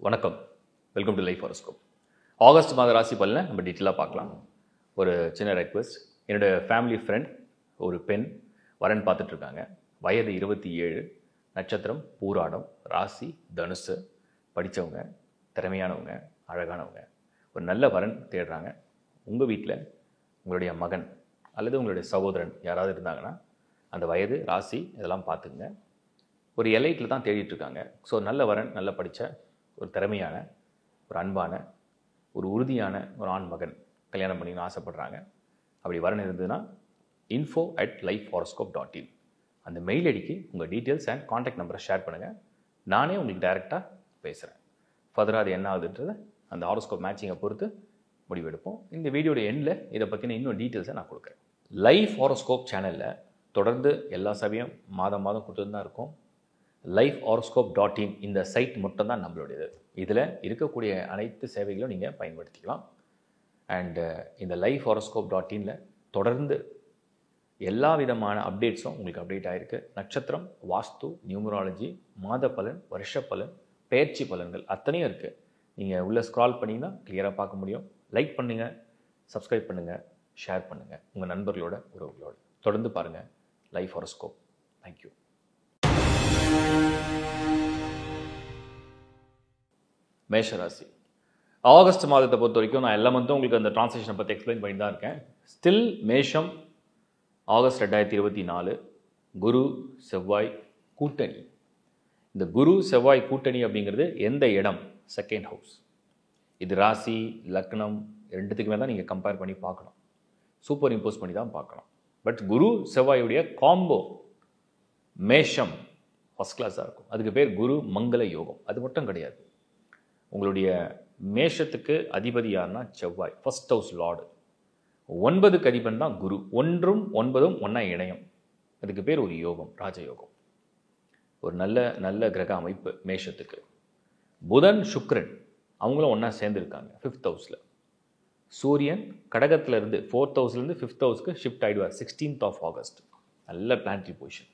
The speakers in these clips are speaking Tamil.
வணக்கம். Welcome to life horoscope. August மாத ராசி பலனை நம்ம டீட்டெயிலாக பார்க்கலாம். ஒரு சின்ன ரெக்வெஸ்ட், என்னோடய ஃபேமிலி ஃப்ரெண்ட் ஒரு பெண் வரன் பார்த்துட்ருக்காங்க. வயது 27, நட்சத்திரம் பூராடம், ராசி தனுசு, படித்தவங்க, திறமையானவங்க, அழகானவங்க, ஒரு நல்ல வரன் தேடுறாங்க. உங்கள் வீட்டில் உங்களுடைய மகன் அல்லது உங்களுடைய சகோதரன் யாராவது இருந்தாங்கன்னா அந்த வயது, ராசி இதெல்லாம் பார்த்துக்குங்க. ஒரு எலைட்டில் தான் தேடிட்டுருக்காங்க. ஸோ நல்ல வரன், நல்லா படித்த ஒரு திறமையான, ஒரு அன்பான, ஒரு உறுதியான ஒரு ஆண் மகன் கல்யாணம் பண்ணிக்கணும்னு ஆசைப்படுறாங்க. அப்படி வரன் இருந்ததுன்னா info@lifehoroscope.in அந்த மெயில் ஐடிக்கு உங்கள் டீட்டெயில்ஸ் அண்ட் காண்டாக்ட் நம்பரை ஷேர் பண்ணுங்கள். நானே உங்களுக்கு டைரெக்டாக பேசுகிறேன். ஃபர்தராக அது என்ன ஆகுதுன்றதை அந்த ஹாரோஸ்கோப் மேட்சிங்கை பொறுத்து முடிவெடுப்போம். இந்த வீடியோட எண்டில் இதை பற்றின இன்னும் டீட்டெயில்ஸை நான் கொடுக்குறேன். லைஃப் ஹாரோஸ்கோப் சேனலில் தொடர்ந்து எல்லா சபையும் மாதம் கொடுத்துட்டு தான் இருக்கும். lifehoroscope.in இந்த சைட் மட்டும் தான் நம்மளுடையது. இதில் இருக்கக்கூடிய அனைத்து சேவைகளும் நீங்கள் பயன்படுத்திக்கலாம். அண்டு இந்த lifehoroscope.inல தொடர்ந்து எல்லா விதமான அப்டேட்ஸும் உங்களுக்கு அப்டேட் ஆகிருக்கு. நட்சத்திரம், வாஸ்து, நியூமராலஜி, மாத பலன், வருஷ பலன், பெயர்ச்சி பலன்கள் அத்தனையும் இருக்குது. நீங்கள் உள்ளே ஸ்க்ரால் பண்ணிங்கன்னா கிளியராக பார்க்க முடியும். லைக் பண்ணுங்கள், சப்ஸ்கிரைப் பண்ணுங்கள், ஷேர் பண்ணுங்கள் உங்கள் நண்பர்களோட, உறவுகளோட. தொடர்ந்து பாருங்கள் லைஃப் ஹாரோஸ்கோப். தேங்க்யூ. மேஷராசி. ஆகஸ்ட் மாதத்தை பொறுத்த வரைக்கும் நான் எல்லா மந்த்தும் உங்களுக்கு அந்த டிரான்ஸ்லேஷனை பற்றி எக்ஸ்பிளைன் பண்ணி தான் இருக்கேன். ஸ்டில் மேஷம் ஆகஸ்ட் 2024 குரு செவ்வாய் கூட்டணி. இந்த குரு செவ்வாய் கூட்டணி அப்படிங்கிறது எந்த இடம்? Second house. இது ராசி, லக்னம் ரெண்டுத்துக்குமே தான் நீங்கள் கம்பேர் பண்ணி பார்க்கணும். சூப்பர் இம்போஸ் பண்ணி தான் பார்க்கணும். பட் குரு செவ்வாயுடைய காம்போ மேஷம் ஃபஸ்ட் கிளாஸாக இருக்கும். அதுக்கு பேர் குரு மங்கள யோகம். அது மட்டும் கிடையாது. உங்களுடைய மேஷத்துக்கு அதிபதி யாருன்னா செவ்வாய், ஃபர்ஸ்ட் ஹவுஸ் லார்டு. 9க்கு அதிபன் தான் குரு. 1ம் 9ம் ஒன்றா இணையம். அதுக்கு பேர் ஒரு யோகம், ராஜயோகம். ஒரு நல்ல கிரக அமைப்பு மேஷத்துக்கு. புதன், சுக்கிரன் அவங்களும் ஒன்றா சேர்ந்துருக்காங்க 5th ஹவுஸில். சூரியன் கடகத்திலேருந்து 4th ஹவுஸ்லேருந்து 5th ஹவுஸ்க்கு ஷிஃப்ட் ஆகிடுவார் 16th ஆஃப் ஆகஸ்ட். நல்ல பிளானட்டரி பொசிஷன்.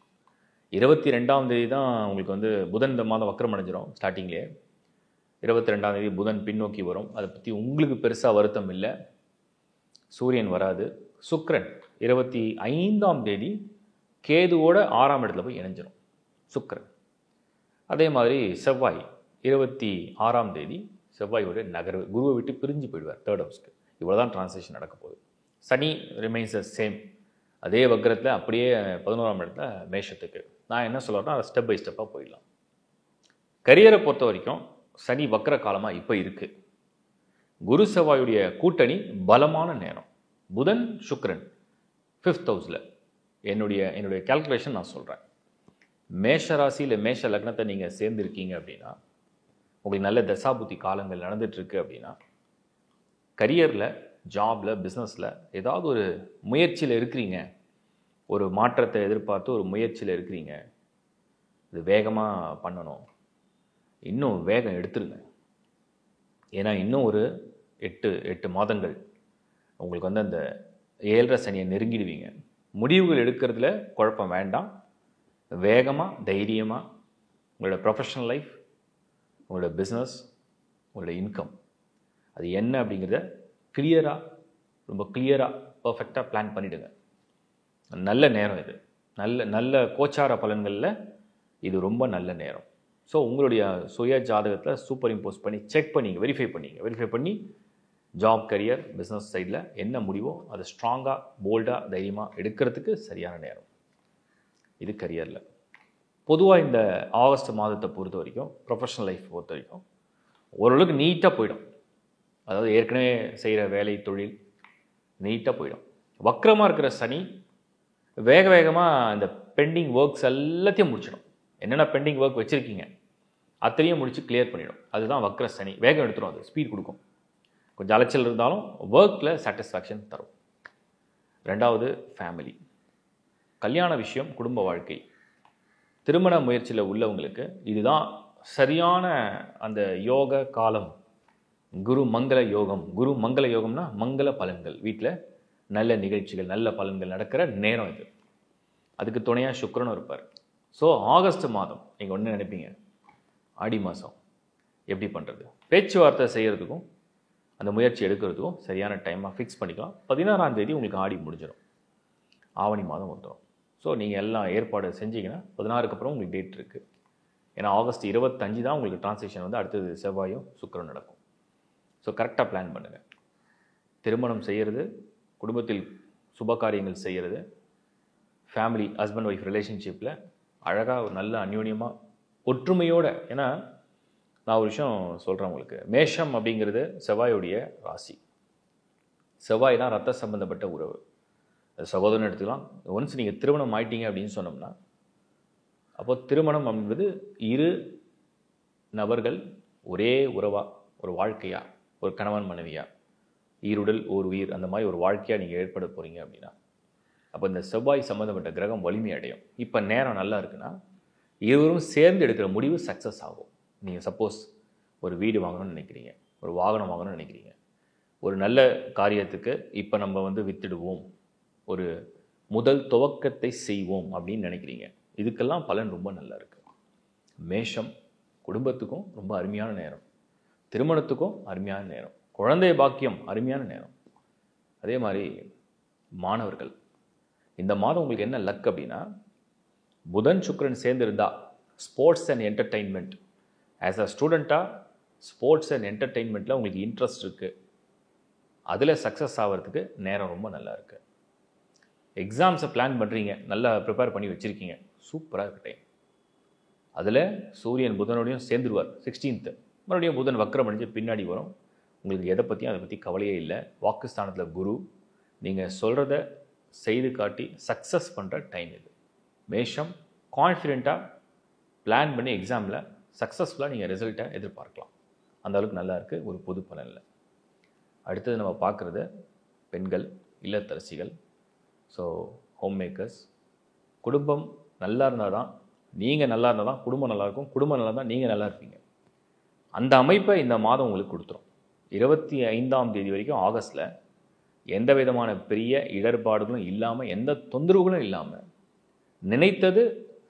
22ஆம் தேதி தான் உங்களுக்கு புதன் இந்த மாதம் வக்ரம் அடைஞ்சிரும். ஸ்டார்டிங்லேயே 22ஆம் தேதி புதன் பின்னோக்கி வரும். அதை பற்றி உங்களுக்கு பெருசாக வருத்தம் இல்லை. சூரியன் வராது. சுக்கிரன் 25ஆம் தேதி கேதுவோட 6ஆம் இடத்துல போய் இணைஞ்சிரும் சுக்கிரன். அதே மாதிரி செவ்வாய் 26ஆம் தேதி செவ்வாயோட நகர்வு, குருவை விட்டு பிரிஞ்சு போயிடுவார் 3rd ஹவுஸ்க்கு. இவ்வளோ தான் டிரான்ஸ்லேஷன் நடக்க போகுது. சனி ரிமைன்ஸ் சேம், அதே வக்கரத்தில் அப்படியே 11ஆம் இடத்துல மேஷத்துக்கு. நான் என்ன சொல்கிறேன்னா அதை ஸ்டெப் பை ஸ்டெப்பாக போயிடலாம். கரியரை பொறுத்த வரைக்கும் சனி வக்கர காலமாக இப்போ இருக்குது. குரு செவ்வாயுடைய கூட்டணி பலமான நேரம். புதன் சுக்கிரன் 5th ஹவுஸில். என்னுடைய கால்குலேஷன் நான் சொல்கிறேன். மேஷ ராசியில் மேஷ லக்னத்தை நீங்கள் சேர்ந்துருக்கீங்க அப்படின்னா, உங்களுக்கு நல்ல தசாபுத்தி காலங்கள் நடந்துகிட்ருக்கு அப்படின்னா, கரியரில், ஜாபில், பிஸ்னஸில் ஏதாவது ஒரு முயற்சியில் இருக்கிறீங்க, ஒரு மாற்றத்தை எதிர்பார்த்து ஒரு முயற்சியில் இருக்கிறீங்க, இது வேகமாக பண்ணணும், இன்னும் வேகம் எடுத்துருங்க. ஏன்னா இன்னும் ஒரு 8 மாதங்கள் உங்களுக்கு அந்த 7.5 சனியை நெருங்கிடுவீங்க. முடிவுகள் எடுக்கிறதுல குழப்பம் வேண்டாம். வேகமாக, தைரியமாக உங்களோட ப்ரொஃபஷனல் லைஃப், உங்களோட பிஸ்னஸ், உங்களோட இன்கம் அது என்ன அப்படிங்கிறத ரொம்ப கிளியராக பர்ஃபெக்டாக பிளான் பண்ணிவிடுங்க. நல்ல நேரம் இது. நல்ல கோச்சார பலன்களில் இது ரொம்ப நல்ல நேரம். ஸோ உங்களுடைய சுய ஜாதகத்தில் சூப்பர் இம்போஸ் பண்ணி செக் பண்ணிங்க, வெரிஃபை பண்ணி ஜாப், கரியர், பிஸ்னஸ் சைடில் என்ன முடிவோ அதை ஸ்ட்ராங்காக, போல்டாக, தைரியமாக எடுக்கிறதுக்கு சரியான நேரம் இது கரியரில். பொதுவாக இந்த ஆகஸ்ட் மாதத்தை பொறுத்த வரைக்கும், ப்ரொஃபஷனல் லைஃப் பொறுத்த வரைக்கும் ஓரளவுக்கு நீட்டாக போயிடும். அதாவது ஏற்கனவே செய்கிற வேலை, தொழில் நீட்டாக போயிடும். வக்கரமாக இருக்கிற சனி வேகமாக இந்த பெண்டிங் ஒர்க்ஸ் எல்லாத்தையும் முடிச்சிடும். என்னென்ன பெண்டிங் ஒர்க் வச்சுருக்கீங்க அத்தனையும் முடித்து கிளியர் பண்ணிடும். அதுதான் வக்கர சனி. வேகம் எடுத்துடும். அது ஸ்பீட் கொடுக்கும். கொஞ்சம் அலைச்சல் இருந்தாலும் ஒர்க்கில் சாட்டிஸ்ஃபேக்ஷன் தரும். 2வது ஃபேமிலி, கல்யாண விஷயம், குடும்ப வாழ்க்கை, திருமண முயற்சியில் உள்ளவங்களுக்கு இதுதான் சரியான அந்த யோக காலம். குரு மங்கள யோகம். குரு மங்கள யோகம்னா மங்கள பலன்கள், வீட்டில் நல்ல நிகழ்ச்சிகள், நல்ல பலன்கள் நடக்கிற நேரம் இது. அதுக்கு துணையாக சுக்கிரனும் இருப்பார். ஸோ ஆகஸ்ட் மாதம் நீங்கள் ஒன்று நினைப்பீங்க, ஆடி மாதம் எப்படி பண்ணுறது, பேச்சுவார்த்தை செய்கிறதுக்கும் அந்த முயற்சி எடுக்கிறதுக்கும் சரியான டைமாக ஃபிக்ஸ் பண்ணிக்கலாம். 16ஆம் தேதி உங்களுக்கு ஆடி முடிஞ்சிடும், ஆவணி மாதம் வந்துடும். ஸோ நீங்கள் எல்லாம் ஏற்பாடு செஞ்சீங்கன்னா 16க்கு அப்புறம் உங்களுக்கு டேட் இருக்குது. ஏன்னா ஆகஸ்ட் 25 தான் உங்களுக்கு டிரான்சாக்ஷன் வந்து அடுத்தது செவ்வாயும் சுக்கிரனும் நடக்கும். ஸோ கரெக்டாக பிளான் பண்ணுங்கள். திருமணம் செய்கிறது, குடும்பத்தில் சுப காரியங்கள் செய்கிறது, ஃபேமிலி ஹஸ்பண்ட் ஒய்ஃப் ரிலேஷன்ஷிப்பில் அழகாக ஒரு நல்ல அந்யோன்யமாக ஒற்றுமையோடு. ஏன்னா நான் ஒரு விஷயம் சொல்கிறேன் உங்களுக்கு, மேஷம் அப்படிங்கிறது செவ்வாயுடைய ராசி. செவ்வாய் தான் ரத்த சம்பந்தப்பட்ட உறவு, சகோதரன் எடுத்துக்கலாம். ஒன்ஸ் நீங்கள் திருமணம் ஆயிட்டீங்க அப்படின்னு சொன்னோம்னா, அப்போ திருமணம் அப்படின்றது இரு நபர்கள் ஒரே உறவாக, ஒரு வாழ்க்கையாக, ஒரு கணவன் மனைவியாக, ஈருடல் ஓர் உயிர், அந்த மாதிரி ஒரு வாழ்க்கையாக நீங்கள் ஏற்பட போகிறீங்க அப்படின்னா, அப்போ இந்த செவ்வாய் சம்மந்தப்பட்ட கிரகம் வலிமை அடையும். இப்போ நேரம் நல்லா இருக்குன்னா இருவரும் சேர்ந்து எடுக்கிற முடிவு சக்ஸஸ் ஆகும். நீங்கள் சப்போஸ் ஒரு வீடு வாங்கணும்னு நினைக்கிறீங்க, ஒரு வாகனம் வாங்கணும்னு நினைக்கிறீங்க, ஒரு நல்ல காரியத்துக்கு இப்போ நம்ம வந்து வித்துடுவோம், ஒரு முதல் துவக்கத்தை செய்வோம் அப்படின்னு நினைக்கிறீங்க, இதுக்கெல்லாம் பலன் ரொம்ப நல்லா இருக்குது. மேஷம் குடும்பத்துக்கும் ரொம்ப அருமையான நேரம், திருமணத்துக்கும் அருமையான நேரம், குழந்தை பாக்கியம் அருமையான நேரம். அதே மாதிரி மாணவர்கள், இந்த மாதம் உங்களுக்கு என்ன லக் அப்படின்னா, புதன் சுக்கிரன் சேர்ந்துருந்தா sports and entertainment, as a ஸ்டூடெண்ட்டாக ஸ்போர்ட்ஸ் அண்ட் என்டர்டெயின்மெண்ட்டில் உங்களுக்கு இன்ட்ரெஸ்ட் இருக்குது, அதில் சக்ஸஸ் ஆகிறதுக்கு நேரம் ரொம்ப நல்லா இருக்குது. எக்ஸாம்ஸை பிளான் பண்ணுறீங்க, நல்லா ப்ரிப்பேர் பண்ணி வச்சுருக்கீங்க, சூப்பராக இருக்கு டைம். அதில் சூரியன் புதனோடையும் சேர்ந்துருவார் 16th, மறுபடியும் புதன் வக்ரம் அடைஞ்சு பின்னாடி வரும். உங்களுக்கு எதை பற்றியும் அதை பற்றி கவலையே இல்லை. வாக்குஸ்தானத்தில் குரு, நீங்கள் சொல்கிறத செய்து காட்டி சக்ஸஸ் பண்ணுற டைம் இது. மேஷம் கான்ஃபிடெண்ட்டாக பிளான் பண்ணி எக்ஸாமில் சக்ஸஸ்ஃபுல்லாக நீங்கள் ரிசல்ட்டை எதிர்பார்க்கலாம். அந்த அளவுக்கு நல்லா இருக்குது ஒரு பொது பலனில். அடுத்தது நம்ம பார்க்குறது பெண்கள், இல்லத்தரசிகள், ஸோ ஹோம் மேக்கர்ஸ். குடும்பம் நல்லா இருந்தால் தான், நீங்கள் நல்லா இருந்தால் தான் குடும்பம் நல்லாயிருக்கும், குடும்பம் நல்லா இருந்தால் நீங்கள் நல்லா இருப்பீங்க. அந்த அமைப்பை இந்த மாதம் உங்களுக்கு கொடுத்துரும். 25ஆம் தேதி வரைக்கும் ஆகஸ்ட்டில் எந்த விதமான பெரிய இடர்பாடுகளும் இல்லாமல், எந்த தொந்தரவுகளும் இல்லாமல், நினைத்தது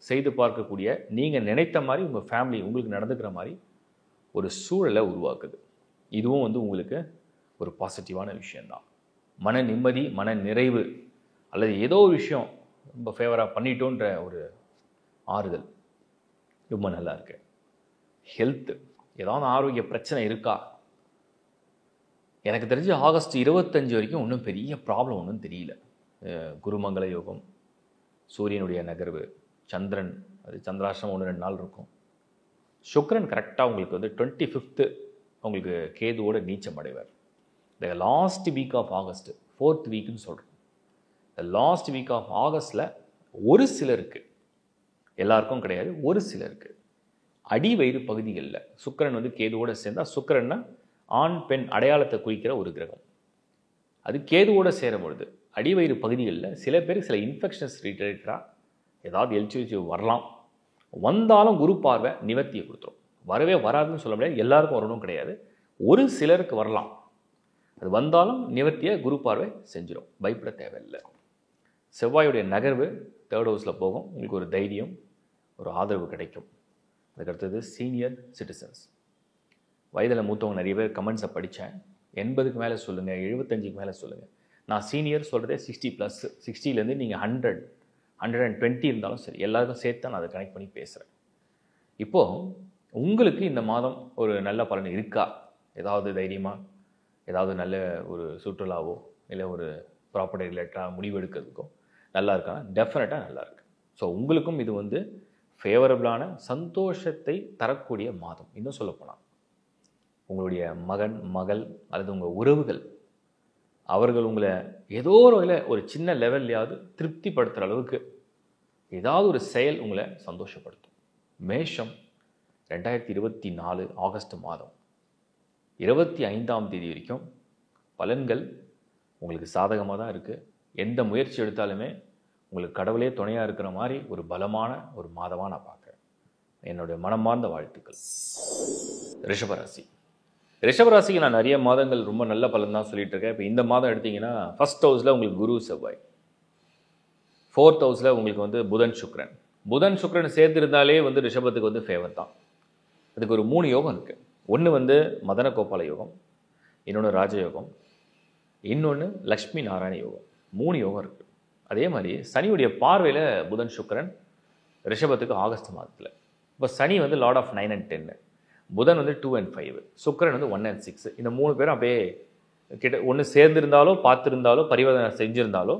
செய்து பார்க்கக்கூடிய, நீங்கள் நினைத்த மாதிரி உங்கள் ஃபேமிலி உங்களுக்கு நடந்துக்கிற மாதிரி ஒரு சூழலை உருவாக்குது. இதுவும் வந்து உங்களுக்கு ஒரு பாசிட்டிவான விஷயந்தான். மன நிம்மதி, மன நிறைவு, அல்லது ஏதோ ஒரு விஷயம் ரொம்ப ஃபேவராக பண்ணிட்டோன்ற ஒரு ஆறுதல் ரொம்ப நல்லா இருக்கு. ஹெல்த்து, ஏதாவது ஆரோக்கிய பிரச்சனை இருக்கா? எனக்கு தெரிஞ்சு ஆகஸ்ட் 25 வரைக்கும் ஒன்றும் பெரிய ப்ராப்ளம் ஒன்றும் தெரியல. குருமங்கள யோகம், சூரியனுடைய நகர்வு, சந்திரன், அது சந்திராஷ்டிரம் 1-2 நாள் இருக்கும். சுக்கிரன் கரெக்டாக உங்களுக்கு வந்து 25th உங்களுக்கு கேதுவோட நீச்சம் அடைவார். இந்த last week of August, 4th வீக்குன்னு சொல்கிறோம். இந்த லாஸ்ட் வீக் ஆஃப் ஆகஸ்டில் ஒரு சிலருக்கு, எல்லாருக்கும் கிடையாது, ஒரு சிலருக்கு அடிவயிறு பகுதிகளில் சுக்கிரன் வந்து கேதுவோடு சேர்ந்தால், சுக்கிரன்னா ஆண் பெண் அடையாளத்தை குறிக்கிற ஒரு கிரகம், அது கேதுவோடு சேரும் பொழுது அடிவயிறு பகுதிகளில் சில பேருக்கு சில இன்ஃபெக்ஷன்ஸ் ரிலேட்டடாக ஏதாவது எல்ச்சி வரலாம். வந்தாலும் குரு பார்வை நிவர்த்தியை கொடுத்துரும். வரவே வராதுன்னு சொல்ல முடியாது, எல்லாருக்கும் வரணும் கிடையாது, ஒரு சிலருக்கு வரலாம். அது வந்தாலும் நிவர்த்தியை குரு பார்வை செஞ்சிடும், பயப்பட தேவையில்லை. செவ்வாயுடைய நகர்வு 3rd ஹவுஸில் போகும், உங்களுக்கு ஒரு தைரியம், ஒரு ஆதரவு கிடைக்கும். அதுக்கடுத்தது சீனியர் சிட்டிசன்ஸ், வயதில் மூத்தவங்க நிறைய பேர் கமெண்ட்ஸை படித்தேன். 80க்கு மேலே சொல்லுங்கள், 75க்கு மேலே சொல்லுங்கள். நான் சீனியர் சொல்கிறதே 60+, 60லேருந்து நீங்கள் 100, 120 இருந்தாலும் சரி, எல்லாருக்கும் சேர்த்து தான் நான் அதை கனெக்ட் பண்ணி பேசுகிறேன். இப்போது உங்களுக்கு இந்த மாதம் ஒரு நல்ல பலன் இருக்கா? ஏதாவது தைரியமாக ஏதாவது நல்ல ஒரு சுற்றுலாவோ இல்லை ஒரு ப்ராப்பர்ட்டி ரிலேட்டடாக முடிவு எடுக்கிறதுக்கோ நல்லா இருக்கா? டெஃபினட்டாக நல்லா இருக்கு. ஸோ உங்களுக்கும் இது வந்து ஃபேவரபிளான சந்தோஷத்தை தரக்கூடிய மாதம். இன்னும் சொல்லப்போனால் உங்களுடைய மகன், மகள் அல்லது உங்கள் உறவுகள், அவர்கள் உங்களை ஏதோ ஒரு வகையில் ஒரு சின்ன லெவல்லையாவது திருப்திப்படுத்துகிற அளவுக்கு ஏதாவது ஒரு செயல் உங்களை சந்தோஷப்படுத்தும். மேஷம் 2024 ஆகஸ்ட் மாதம் 25ஆம் தேதி வரைக்கும் பலன்கள் உங்களுக்கு சாதகமாக தான் இருக்குது. எந்த முயற்சி எடுத்தாலுமே உங்களுக்கு கடவுளே துணையாக இருக்கிற மாதிரி ஒரு பலமான ஒரு மாதமாக நான் பார்க்குறேன். என்னுடைய மனமார்ந்த வாழ்த்துக்கள். ரிஷபராசி, ரிஷபராசிக்கு நான் நிறைய மாதங்கள் ரொம்ப நல்ல பலன் தான் சொல்லிட்டு இருக்கேன். இப்போ இந்த மாதம் எடுத்திங்கன்னா 1st ஹவுஸில் உங்களுக்கு குரு செவ்வாய், 4th ஹவுஸில் உங்களுக்கு வந்து புதன் சுக்கிரன். புதன் சுக்கிரன் சேர்ந்துருந்தாலே வந்து ரிஷபத்துக்கு வந்து ஃபேவர் தான். அதுக்கு ஒரு 3 யோகம் இருக்குது. ஒன்று வந்து மதன கோபால யோகம், இன்னொன்று ராஜயோகம், இன்னொன்று லக்ஷ்மி நாராயண யோகம். 3 யோகம் இருக்குது. அதே மாதிரி சனியுடைய பார்வையில் புதன் சுக்கிரன் ரிஷபத்துக்கு ஆகஸ்ட் மாதத்தில். இப்போ சனி வந்து லார்ட் ஆஃப் 9 and 10, புதன் வந்து 2 and 5, சுக்கிரன் வந்து 1 and 6. இந்த 3 பேரும் அப்படியே கிட்ட ஒன்று சேர்ந்திருந்தாலோ பார்த்துருந்தாலோ பரிவர்த்தனை செஞ்சுருந்தாலோ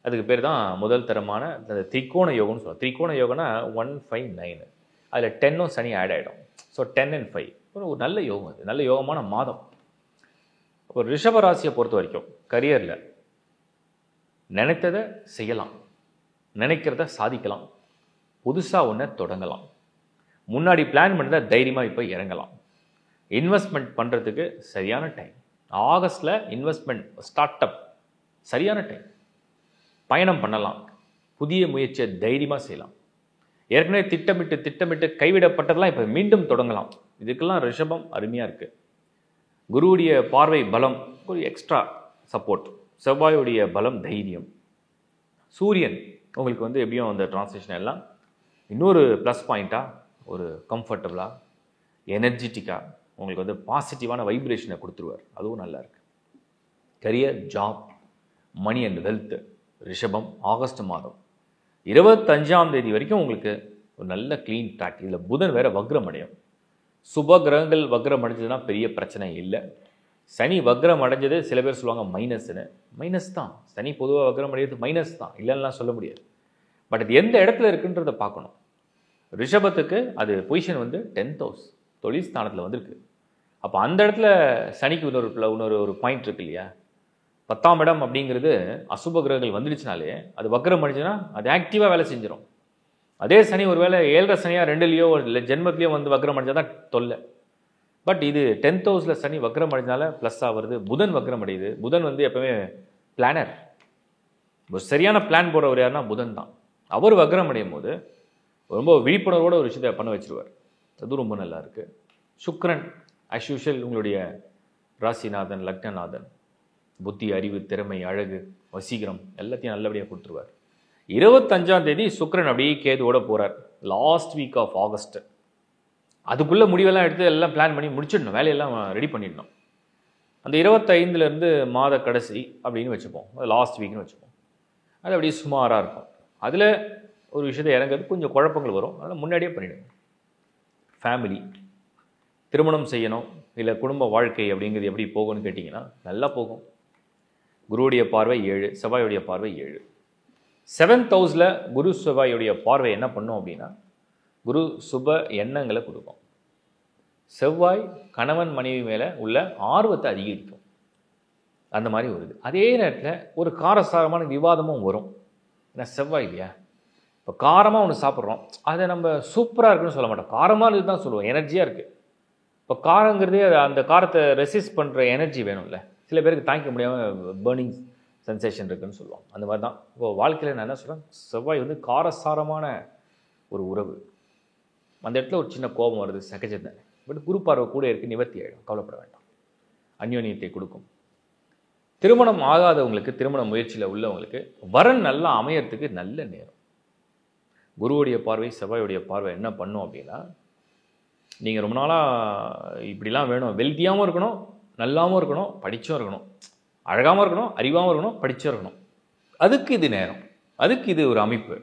அதுக்கு பேர் தான் முதல் தரமான அந்த திரிகோண யோகம்னு சொல்லுவோம். திரிகோண யோகம்னா 1, 5, 9, அதில் 10ம் சனி ஆட் ஆகிடும். ஸோ 10 and 5 ஒரு நல்ல யோகம். அது நல்ல யோகமான மாதம். ஒரு ரிஷப ராசியை பொறுத்த வரைக்கும் கரியரில் நினைத்ததை செய்யலாம், நினைக்கிறத சாதிக்கலாம், புதுசாக ஒன்றை தொடங்கலாம், முன்னாடி பிளான் பண்ணதை தைரியமாக இப்போ இறங்கலாம். இன்வெஸ்ட்மெண்ட் பண்ணுறதுக்கு சரியான டைம். ஆகஸ்டில் இன்வெஸ்ட்மெண்ட் ஸ்டார்ட் அப் சரியான டைம். பயணம் பண்ணலாம், புதிய முயற்சியை தைரியமாக செய்யலாம். ஏற்கனவே திட்டமிட்டு கைவிடப்பட்டதெல்லாம் இப்போ மீண்டும் தொடங்கலாம். இதுக்கெல்லாம் ரிஷபம் அருமையாக இருக்குது. குருவுடைய பார்வை பலம் ஒரு எக்ஸ்ட்ரா சப்போர்ட், செவ்வாயுடைய பலம் தைரியம், சூரியன் உங்களுக்கு வந்து எப்படியும் அந்த டிரான்ஸ்லேஷன் எல்லாம் இன்னொரு ப்ளஸ் பாயிண்ட்டாக ஒரு கம்ஃபர்டபுளாக எனர்ஜெட்டிக்காக உங்களுக்கு வந்து பாசிட்டிவான வைப்ரேஷனை கொடுத்துருவார். அதுவும் நல்லா இருக்குது. Career, job, money and wealth ரிஷபம் ஆகஸ்ட் மாதம் 25ஆம் தேதி வரைக்கும் உங்களுக்கு ஒரு நல்ல க்ளீன் ட்ராக். இதில் புதன் வேறு வக்ரம் அடையும். சுப கிரகங்கள் வக்ரம் அடைஞ்சதுன்னா பெரிய பிரச்சனை இல்லை. சனி வக்ரம் அடைஞ்சது சில பேர் சொல்லுவாங்க மைனஸ்ன்னு. மைனஸ் தான், சனி பொதுவாக வக்ரம் அடைகிறது மைனஸ் தான், இல்லைன்னா சொல்ல முடியாது. பட் அது எந்த இடத்துல இருக்குன்றதை பார்க்கணும். ரிஷபத்துக்கு அது பொசிஷன் வந்து 10th house தொழில் ஸ்தானத்தில் வந்திருக்கு. அப்போ அந்த இடத்துல சனிக்கு இன்னொரு பாயிண்ட் இருக்கு இல்லையா. 10ஆம் இடம் அப்படிங்கிறது அசுப கிரகங்கள் வந்துடுச்சுனாலே அது வக்ரம் அடிச்சுன்னா அது ஆக்டிவாக வேலை செஞ்சிடும். அதே சனி ஒரு வேளை 7th சனியாக 2லேயோ இல்லை ஜென்மத்திலேயோ வந்து வக்ரம் அடைஞ்சால் தான் தொல்லை. பட் இது 10th ஹவுஸில் சனி வக்ரம் அடைஞ்சால ப்ளஸ்ஸாக வருது. புதன் வக்ரம் அடையுது. புதன் வந்து எப்பவுமே பிளானர், ஒரு சரியான பிளான் போடுறவர் யாருன்னா புதன் தான். அவர் வக்ரம் அடையும் போது ரொம்ப விழிப்புணர்வோட ஒரு விஷயத்தை பண்ண வச்சிருவார். அது ரொம்ப நல்லா இருக்குது. சுக்கிரன் ஆஸ் யூஷுவல் உங்களுடைய ராசிநாதன், லக்னநாதன், புத்தி, அறிவு, திறமை, அழகு, வசீகரம் எல்லாத்தையும் நல்லபடியாக கொடுத்துருவார். 25ஆம் தேதி சுக்கிரன் அப்படியே கேதுவோட போகிறார். Last week of August. அதுக்குள்ளே முடிவெல்லாம் எடுத்து எல்லாம் பிளான் பண்ணி முடிச்சிடணும், வேலையெல்லாம் ரெடி பண்ணிடணும். அந்த 25லேருந்து மாத கடைசி அப்படின்னு வச்சுப்போம், லாஸ்ட் வீக்னு வச்சுப்போம். அது அப்படியே சுமாராக இருக்கும். அதில் ஒரு விஷயத்தை இறங்கிறது கொஞ்சம் குழப்பங்கள் வரும். அதனால் முன்னாடியே பண்ணிவிடுங்க. ஃபேமிலி, திருமணம் செய்யணும் இல்லை குடும்ப வாழ்க்கை அப்படிங்கிறது எப்படி போகும்னு கேட்டிங்கன்னா நல்லா போகும். குருவுடைய பார்வை 7, செவ்வாயுடைய பார்வை 7. 7th ஹவுஸில் குரு செவ்வாயுடைய பார்வை என்ன பண்ணும் அப்படின்னா குரு சுப எண்ணங்களை கொடுக்கும். செவ்வாய் கணவன் மனைவி மேலே உள்ள ஆர்வத்தை அதிகரிக்கும். அந்த மாதிரி வருது. அதே நேரத்தில் ஒரு காரசாரமான விவாதமும் வரும். ஏன்னா செவ்வாய் இல்லையா. இப்போ காரமாக ஒன்று சாப்பிட்றோம், அதை நம்ம சூப்பராக இருக்குன்னு சொல்ல மாட்டோம், காரமாக இது தான் சொல்லுவோம், எனர்ஜியாக இருக்குது. இப்போ காரங்கிறதே அந்த காரத்தை ரெசிஸ்ட் பண்ணுற எனர்ஜி வேணும்ல. சில பேருக்கு தாங்கிக்க முடியாமல் பேர்னிங் சென்சேஷன் இருக்குதுன்னு சொல்லுவாங்க. அந்த மாதிரி தான் இப்போ வாழ்க்கையில் நான் என்ன சொல்கிறேன், செவ்வாய் வந்து காரசாரமான ஒரு உறவு. அந்த இடத்துல ஒரு சின்ன கோபம் வருது, சகஜம் தானே. பட் குரு பார்வை கூட இருக்குது, நிவர்த்தி ஆகிடும், கவலைப்பட வேண்டாம். அந்யோன்யத்தை கொடுக்கும். திருமணம் ஆகாதவங்களுக்கு, திருமண முயற்சியில் உள்ளவங்களுக்கு வரன் நல்லா அமையறதுக்கு நல்ல நேரம். குருவுடைய பார்வை, செவ்வாயுடைய பார்வை என்ன பண்ணும் அப்படின்னா, நீங்கள் ரொம்ப நாளாக இப்படிலாம் வேணும், வெல்த்தியாகவும் இருக்கணும், நல்லாவும் இருக்கணும், படிச்சும் இருக்கணும், அழகாகவும் இருக்கணும், அறிவாகவும் இருக்கணும், படிச்சும் இருக்கணும். அதுக்கு இது நேரம், அதுக்கு இது ஒரு அமைப்பு.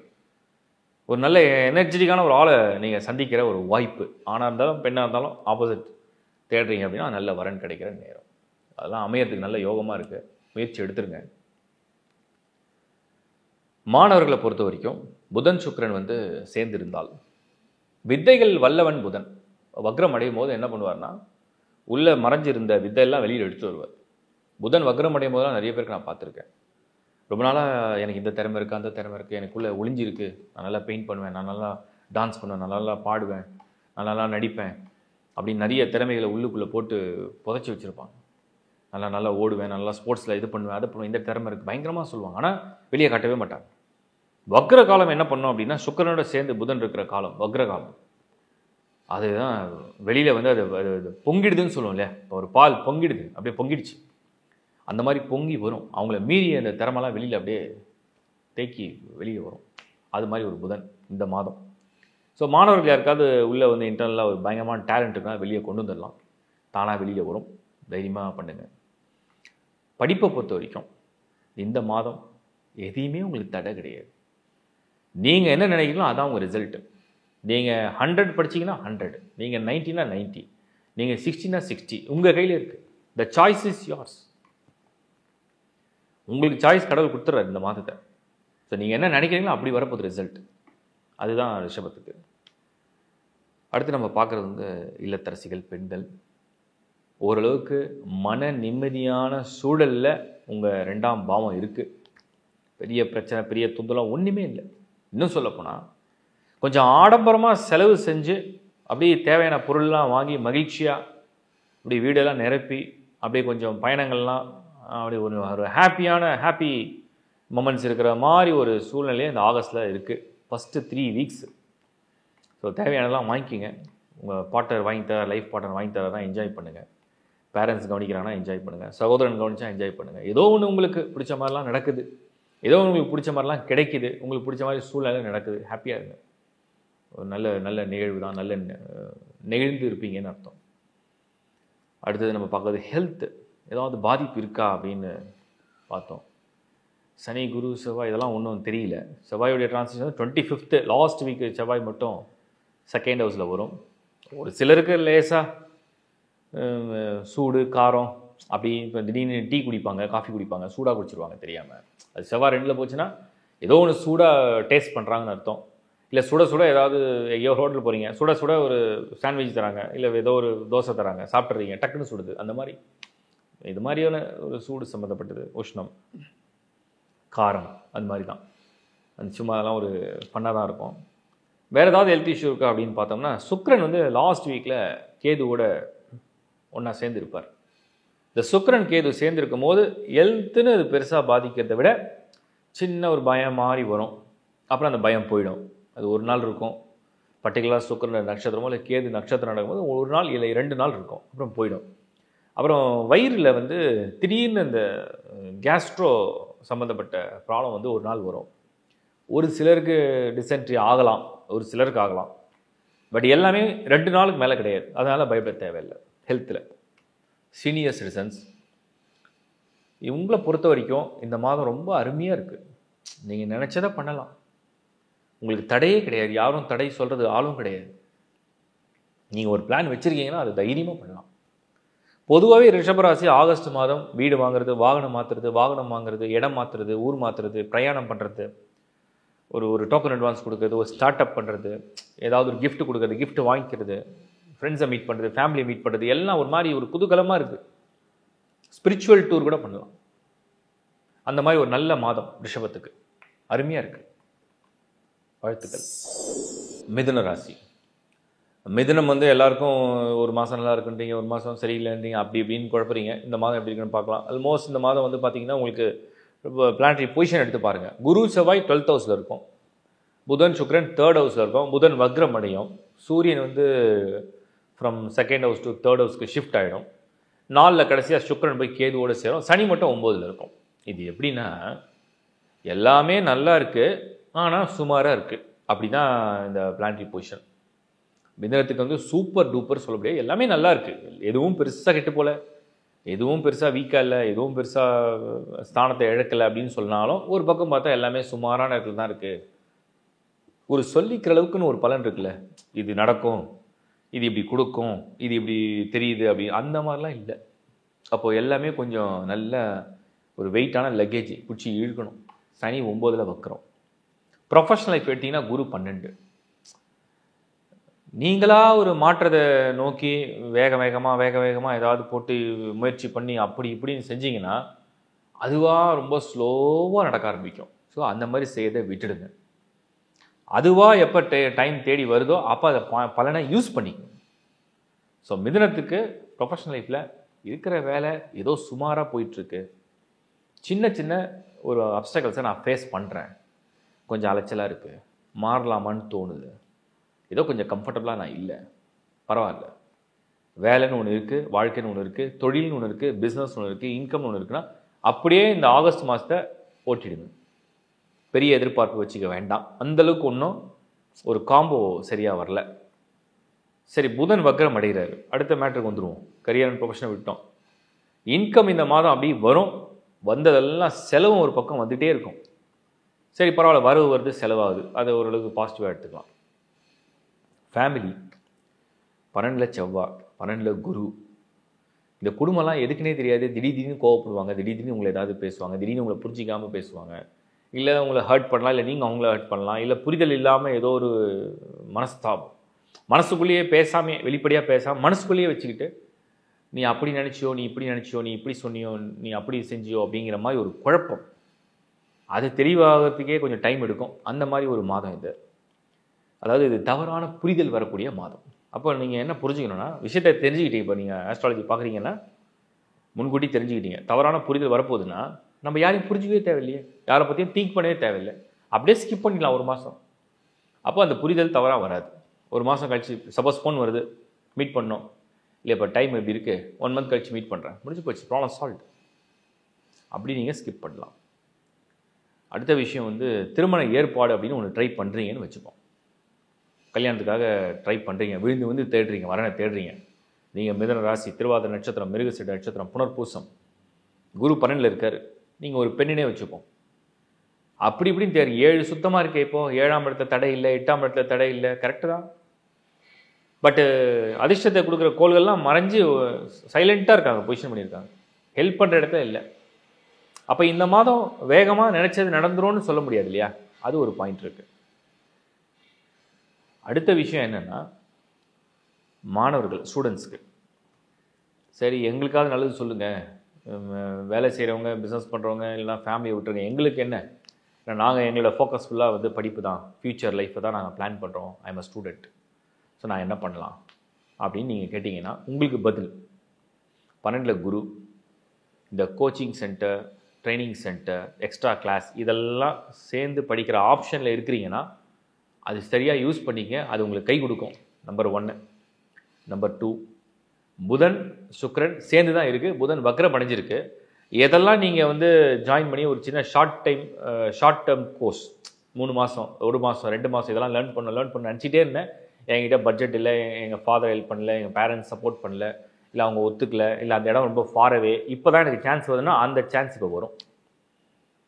ஒரு நல்ல எனர்ஜெட்டிக்கான ஒரு ஆளை நீங்கள் சந்திக்கிற ஒரு வாய்ப்பு. ஆணாக இருந்தாலும் பெண்ணாக இருந்தாலும் ஆப்போசிட் தேடுறீங்க அப்படின்னா நல்ல வரன் கிடைக்கிற நேரம். அதெல்லாம் அமையறதுக்கு நல்ல யோகமாக இருக்குது. முயற்சி எடுத்துருங்க. மாணவர்களை பொறுத்த வரைக்கும் புதன் சுக்கிரன் வந்து சேர்ந்திருந்தால், வித்தைகள் வல்லவன் புதன் வக்ரம் அடையும் போது என்ன பண்ணுவார்னா உள்ளே மறைஞ்சிருந்த வித்தையெல்லாம் வெளியில் எடுத்துட்டு வருவார். புதன் வக்ரம் அடையும் போது தான் நிறைய பேருக்கு நான் பார்த்துருக்கேன். ரொம்ப நாளாக எனக்கு இந்த திறமை இருக்குது, அந்த திறமை இருக்குது, எனக்குள்ளே ஒளிஞ்சிருக்கு, நான் நல்லா பெயிண்ட் பண்ணுவேன், நான் நல்லா டான்ஸ் பண்ணுவேன், நான் நல்லா பாடுவேன், நான் நல்லா நடிப்பேன் அப்படின்னு நிறைய திறமைகளை உள்ளுக்குள்ளே போட்டு புதைச்சி வச்சுருப்பாங்க. நல்லா ஓடுவேன், நல்லா ஸ்போர்ட்ஸில் இது பண்ணுவேன், அதை பண்ணுவேன், இந்த திறமை இருக்குது பயங்கரமாக சொல்லுவாங்க. ஆனால் வெளியே காட்டவே மாட்டாங்க. வக்ர காலம் என்ன பண்ணோம் அப்படின்னா, சுக்கிரனோட சேர்ந்து புதன் இருக்கிற காலம் வக்ர காலம். அதுதான் வெளியில் வந்து அது பொங்கிடுதுன்னு சொல்லுவோம் இல்லையா. இப்போ ஒரு பால் பொங்கிடுது, அப்படியே பொங்கிடுச்சு, அந்த மாதிரி பொங்கி வரும். அவங்கள மீறி அந்த திறமெல்லாம் வெளியில் அப்படியே தேக்கி வெளியே வரும். அது மாதிரி ஒரு புதன் இந்த மாதம். ஸோ மாணவர்கள் யாருக்காவது உள்ளே வந்து இன்டர்னலாக ஒரு பயங்கரமான டேலண்ட் இருக்குன்னா வெளியே கொண்டு வந்துடலாம். தானாக வெளியில் வரும். தைரியமாக பண்ணுங்கள். படிப்பை பொறுத்த வரைக்கும் இந்த மாதம் எதையுமே உங்களுக்கு தடை கிடையாது. நீங்கள் என்ன நினைக்கிறீங்களோ அதான் உங்கள் ரிசல்ட்டு. நீங்கள் 100 படிச்சிங்கன்னா 100, நீங்கள் 90னா 90, நீங்கள் 60னா 60, உங்கள் கையில் இருக்குது. The choice is yours. உங்களுக்கு சாய்ஸ் கடவுள் கொடுத்துட்றாரு இந்த மாதத்தை. ஸோ நீங்கள் என்ன நினைக்கிறீங்களோ அப்படி வரப்போகுது ரிசல்ட். அதுதான் ரிஷபத்துக்கு. அடுத்து நம்ம பார்க்குறது இல்லத்தரசிகள், பெண்கள். ஓரளவுக்கு மன நிம்மதியான சூழலில் உங்கள் 2ஆம் பாவம் இருக்குது. பெரிய பிரச்சனை, பெரிய துன்பலாம் ஒன்றுமே இல்லை. இன்னும் சொல்லப்போனால் கொஞ்சம் ஆடம்பரமாக செலவு செஞ்சு அப்படியே தேவையான பொருள்லாம் வாங்கி மகிழ்ச்சியாக அப்படி வீடெல்லாம் நிரப்பி அப்படியே கொஞ்சம் பயணங்கள்லாம் அப்படி ஒரு ஹாப்பி மொமெண்ட்ஸ் இருக்கிற மாதிரி ஒரு சூழ்நிலையே இந்த ஆகஸ்ட்டில் இருக்குது. First 3 weeks. ஸோ தேவையானதெல்லாம் வாங்கிக்கிங்க. உங்கள் பார்ட்னர் வாங்கி தர, லைஃப் பார்ட்னர் வாங்கி தர தான் என்ஜாய் பண்ணுங்கள். பேரண்ட்ஸ் கவனிக்கிறாங்கன்னா என்ஜாய் பண்ணுங்கள். சகோதரன் கவனிச்சா என்ஜாய் பண்ணுங்கள். ஏதோ ஒன்று உங்களுக்கு பிடிச்ச மாதிரிலாம் நடக்குது, ஏதோ உங்களுக்கு பிடிச்ச மாதிரிலாம் கிடைக்குது, உங்களுக்கு பிடிச்ச மாதிரி சூழ்நிலை நடக்குது. ஹாப்பியாக இருங்க. ஒரு நல்ல நிகழ்வு தான், நல்ல நெகிழ்ந்து இருப்பீங்கன்னு அர்த்தம். அடுத்தது நம்ம பார்க்குறது ஹெல்த்து. ஏதாவது பாதிப்பு இருக்கா அப்படின்னு பார்த்தோம். சனி, குரு, செவ்வாய் இதெல்லாம் ஒன்றும் தெரியல. செவ்வாயுடைய டிரான்சிஷன் 25th லாஸ்ட் வீக் செவ்வாய் மட்டும் 2nd ஹவுஸில் வரும். ஒரு சிலருக்கு லேசாக சூடு, காரம் அப்படி இப்போ திடீர்னு டீ குடிப்பாங்க, காஃபி குடிப்பாங்க, சூடாக குடிச்சிருவாங்க தெரியாமல். அது செவ்வாய் 2ல் போச்சுன்னா ஏதோ ஒன்று சூடாக டேஸ்ட் பண்ணுறாங்கன்னு அர்த்தம். இல்லை சுட ஏதாவது எங்கேயோ ஹோட்டல் போகிறீங்க, சுட ஒரு சாண்ட்விச் தராங்க, இல்லை ஏதோ ஒரு தோசை தராங்க, சாப்பிட்றீங்க, டக்குன்னு சுடுது. அந்த மாதிரி இது மாதிரியான ஒரு சூடு சம்மந்தப்பட்டது, உஷ்ணம், காரம், அது மாதிரி தான். அது சும்மா அதெல்லாம் ஒரு ஃபன்னாக தான் இருக்கும். வேறு ஏதாவது ஹெல்த் இஷ்யூ இருக்கா அப்படின்னு பார்த்தோம்னா, சுக்கிரன் லாஸ்ட் வீக்கில் கேதுவோட ஒன்றா சேர்ந்துருப்பார். இந்த சுக்கிரன் கேது சேர்ந்துருக்கும் போது ஹெல்த்துன்னு அது பெருசாக பாதிக்கிறத விட சின்ன ஒரு பயம் மாதிரி வரும். அப்புறம் அந்த பயம் போயிடும். அது ஒரு நாள் இருக்கும். பர்டிகுலராக சுக்கிரன் நட்சத்திரமோ இல்லை கேது நட்சத்திரம் நடக்கும்போது ஒரு நாள் இல்லை 2 நாள் இருக்கும், அப்புறம் போயிடும். அப்புறம் வயிறில் திடீர்னு இந்த கேஸ்ட்ரோ சம்மந்தப்பட்ட ப்ராப்ளம் ஒரு நாள் வரும். ஒரு சிலருக்கு டிசென்ட்ரி ஆகலாம், ஒரு சிலருக்கு ஆகலாம். பட் எல்லாமே 2 நாளுக்கு மேலே கிடையாது. அதனால் பயப்பட தேவையில்லை. ஹெல்த்தில் சீனியர் சிட்டிசன்ஸ் இவங்களை பொறுத்த வரைக்கும் இந்த மாதம் ரொம்ப அருமையாக இருக்குது. நீங்கள் நினச்சதை பண்ணலாம். உங்களுக்கு தடையே கிடையாது. யாரும் தடை சொல்கிறது ஆளும் கிடையாது. நீங்கள் ஒரு பிளான் வச்சுருக்கீங்கன்னா அது தைரியமாக பண்ணலாம். பொதுவாகவே ரிஷபராசி ஆகஸ்ட் மாதம் வீடு வாங்குறது, வாகனம் மாற்றுறது, வாகனம் வாங்குறது, இடம் மாற்றுறது, ஊர் மாற்றுறது, பிரயாணம் பண்ணுறது, ஒரு டோக்கன் அட்வான்ஸ் கொடுக்குறது, ஒரு ஸ்டார்ட் அப் பண்ணுறது, ஏதாவது ஒரு கிஃப்ட் கொடுக்குறது, கிஃப்ட் வாங்கிக்கிறது, ஃப்ரெண்ட்ஸை மீட் பண்ணுறது, ஃபேமிலியை மீட் பண்ணுறது, எல்லாம் ஒரு மாதிரி ஒரு குதூகலமாக இருக்குது. ஸ்பிரிச்சுவல் டூர் கூட பண்ணலாம். அந்த மாதிரி ஒரு நல்ல மாதம் ரிஷபத்துக்கு அருமையாக இருக்குது. வாழ்த்துக்கள். மிதுன ராசி. மிதுனம் எல்லாருக்கும் ஒரு மாதம் நல்லா இருக்குன்றீங்க, ஒரு மாதம் சரியில்லைன்றீங்க, அப்படி இப்படின்னு குழப்பறீங்க. இந்த மாதம் எப்படி இருக்குன்னு பார்க்கலாம். ஆல்மோஸ்ட் இந்த மாதம் பார்த்தீங்கன்னா உங்களுக்கு பிளானட்டரி பொசிஷன் எடுத்து பாருங்கள். குரு செவ்வாய் 12th ஹவுஸில் இருக்கும், புதன் சுக்கிரன் 3rd ஹவுஸில் இருக்கும். புதன் வக்ரம் அடையும். சூரியன் from 2nd house to 3rd ஹவுஸ்க்கு ஷிஃப்ட் ஆகிடும். 4ல் கடைசியாக சுக்கிரன் போய் கேதுவோடு சேரும். சனி மட்டும் 9ல் இருக்கும். இது எப்படின்னா எல்லாமே நல்லா இருக்குது, ஆனால் சுமாராக இருக்குது. அப்படி தான் இந்த பிளானட்டரி பொசிஷன். மிதுனத்துக்கு சூப்பர் டூப்பர் சொல்ல முடியாது. எல்லாமே நல்லா இருக்குது. எதுவும் பெருசாக கெட்டு போல, எதுவும் பெருசாக வீக்காக இல்லை, எதுவும் பெருசாக ஸ்தானத்தை இழக்கலை அப்படின்னு சொன்னாலும் ஒரு பக்கம் பார்த்தா எல்லாமே சுமாரான இடத்துல தான் இருக்குது. ஒரு சொல்லிக்கிற அளவுக்குன்னு ஒரு பலன் இருக்குல்ல, இது நடக்கும், இது இப்படி கொடுக்கும், இது இப்படி தெரியுது அப்படி, அந்த மாதிரிலாம் இல்லை. அப்போது எல்லாமே கொஞ்சம் நல்ல ஒரு வெயிட்டான லக்கேஜ் பிடிச்சி இழுக்கணும். சனி 9ல் வக்கிறோம். ப்ரொஃபஷனல் லைஃப் எடுத்திங்கன்னா குரு 12. நீங்களாக ஒரு மாற்றத்தை நோக்கி வேக வேகமாக ஏதாவது போட்டு முயற்சி பண்ணி அப்படி இப்படின்னு செஞ்சிங்கன்னா அதுவாக ரொம்ப ஸ்லோவாக நடக்க ஆரம்பிக்கும். ஸோ அந்த மாதிரி செய்யதை விட்டுடுங்க. அதுவாக எப்போ டைம் தேடி வருதோ அப்போ அதை பலனை யூஸ் பண்ணிக்கணும். ஸோ மிதுனத்துக்கு ப்ரொஃபஷனல் லைஃப்பில் இருக்கிற வேலை ஏதோ சுமாராக போயிட்டுருக்கு. சின்ன ஒரு அப்டக்கல்ஸை நான் ஃபேஸ் பண்ணுறேன், கொஞ்சம் அலைச்சலாக இருக்குது, மாறலாமான்னு தோணுது, ஏதோ கொஞ்சம் கம்ஃபர்டபுளாக நான் இல்லை, பரவாயில்ல, வேலைன்னு ஒன்று இருக்குது, வாழ்க்கைன்னு ஒன்று இருக்குது, தொழில்னு ஒன்று இருக்குது, பிஸ்னஸ்னு ஒன்று இருக்குது, இன்கம்னு ஒன்று இருக்குன்னா அப்படியே இந்த ஆகஸ்ட் மாதத்தை ஓட்டிடுங்க. பெரிய எதிர்பார்ப்பு வச்சுக்க வேண்டாம். அந்தளவுக்கு ஒன்றும் ஒரு காம்போ சரியாக வரல. சரி, புதன் வக்ரம் அடைகிறாரு. அடுத்த மேட்டருக்கு வந்துடுவோம். கரியர் அண்ட் ப்ரொஃபஷனை விட்டோம். இன்கம் இந்த மாதம் அப்படி வரும். வந்ததெல்லாம் செலவும் ஒரு பக்கம் வந்துகிட்டே இருக்கும். சரி, பரவாயில்ல, வரவு வருது, செலவாகுது, அதை ஓரளவுக்கு பாசிட்டிவாக எடுத்துக்கலாம். ஃபேமிலி 12 செவ்வாய், 12 குரு. இந்த குடும்பம்லாம் எதுக்குன்னே தெரியாது. திடீர்னு கோவப்படுவாங்க, திடீர்னு உங்களை ஏதாவது பேசுவாங்க, திடீர்னு உங்களை புரிஞ்சிக்காமல் பேசுவாங்க, இல்லை உங்களை ஹர்ட் பண்ணலாம், இல்லை நீங்கள் அவங்கள ஹர்ட் பண்ணலாம், இல்லை புரிதல் இல்லாமல் ஏதோ ஒரு மனஸ்தாபம், மனசுக்குள்ளேயே பேசாமல், வெளிப்படையாக பேசாமல் மனசுக்குள்ளேயே வச்சுக்கிட்டு நீ அப்படி நினச்சியோ, நீ இப்படி நினச்சியோ, நீ இப்படி சொன்னியோ, நீ அப்படி செஞ்சியோ அப்படிங்கிற மாதிரி ஒரு குழப்பம். அது தெளிவாகிறதுக்கே கொஞ்சம் டைம் எடுக்கும். அந்த மாதிரி ஒரு மாதம் இது. அதாவது இது தவறான புரிதல் வரக்கூடிய மாதம். அப்போ நீங்கள் என்ன புரிஞ்சுக்கணுன்னா, விஷயத்தை தெரிஞ்சுக்கிட்டீங்க. இப்போ நீங்கள் ஆஸ்ட்ராலஜி பார்க்குறீங்கன்னா முன்கூட்டி தெரிஞ்சுக்கிட்டீங்க. தவறான புரிதல் வரப்போகுதுன்னா நம்ம யாரையும் புரிஞ்சிக்கவே தேவையில்லையே, யாரை பற்றியும் திங்க் பண்ணவே தேவையில்லை, அப்படியே ஸ்கிப் பண்ணிடலாம் ஒரு மாதம். அப்போ அந்த புரிதல் தவறாக வராது. ஒரு மாதம் கழிச்சு சப்போஸ் ஃபோன் வருது, மீட் பண்ணோம், இல்லை இப்போ டைம் எப்படி இருக்குது, 1 மந்த் கழிச்சு மீட் பண்ணுறேன், முடிஞ்சு போச்சு, ப்ராப்ளம் சால்வ். அப்படி நீங்கள் ஸ்கிப் பண்ணலாம். அடுத்த விஷயம் வந்து திருமண ஏற்பாடு அப்படின்னு ஒன்று ட்ரை பண்ணுறீங்கன்னு வச்சுப்போம். கல்யாணத்துக்காக ட்ரை பண்ணுறீங்க, விழுந்து வந்து தேடுறீங்க, வரனை தேடுறீங்க. நீங்கள் மிதுன ராசி, திருவாதிரை நட்சத்திரம், மிருகசீரிட நட்சத்திரம், புனர்பூசம், குரு 12 இருக்கார். நீங்கள் ஒரு பெண்ணினே வச்சுப்போம். அப்படி இப்படின்னு தேடி 7 சுத்தமாக இருக்கே. இப்போது 7ஆம் இடத்துல தடை இல்லை, 8ஆம் இடத்துல தடை இல்லை, கரெக்டு தான். பட்டு அதிர்ஷ்டத்தை கொடுக்குற கோள்கள்லாம் மறைஞ்சு சைலண்ட்டாக இருக்காங்க, பொசிஷன் பண்ணியிருக்காங்க, ஹெல்ப் பண்ணுற இடத்துல இல்லை. அப்போ இந்த மாதம் வேகமாக நினச்சது நடந்துரும்னு சொல்ல முடியாது இல்லையா? அது ஒரு பாயிண்ட் இருக்குது. அடுத்த விஷயம் என்னென்னா, மாணவர்கள், ஸ்டூடெண்ட்ஸ்க்கு சரி எங்களுக்காவது நல்லது சொல்லுங்கள், வேலை செய்கிறவங்க, பிஸ்னஸ் பண்ணுறவங்க, இல்லைனா ஃபேமிலியை விட்டுருங்க, எங்களுக்கு என்ன, நாங்கள் எங்களோட ஃபோக்கஸ் ஃபுல்லாக வந்து படிப்பு தான், ஃப்யூச்சர் லைஃப்பை தான் நாங்கள் பிளான் பண்ணுறோம், I am a student, so நான் என்ன பண்ணலாம் அப்படின்னு நீங்கள் கேட்டிங்கன்னா உங்களுக்கு பதில் 12 குரு. இந்த coaching centre, training centre, extra class இதெல்லாம் சேர்ந்து படிக்கிற ஆப்ஷனில் இருக்கிறீங்கன்னா அது சரியாக யூஸ் பண்ணிக்க, அது உங்களுக்கு கை கொடுக்கும். நம்பர் 1. நம்பர் 2, புதன் சுக்கிரன் சேர்ந்து தான் இருக்குது, புதன் வக்ரம் அடைஞ்சிருக்கு. எதெல்லாம் நீங்கள் வந்து ஜாயின் பண்ணி ஒரு சின்ன ஷார்ட் டேர்ம் கோர்ஸ் 3 மாதம், 1 மாதம், 2 மாதம் இதெல்லாம் லேர்ன் பண்ண நினச்சிட்டே இருந்தேன். என்கிட்ட பட்ஜெட் இல்லை, எங்கள் ஃபாதர் ஹெல்ப் பண்ணல, எங்கள் பேரண்ட்ஸ் சப்போர்ட் பண்ணல, இல்லை அவங்க ஒத்துக்கல, இல்லை அந்த இடம் ரொம்ப ஃபாரவே, இப்போ தான் எனக்கு சான்ஸ் வருதுன்னா அந்த சான்ஸ் இப்போ வரும்.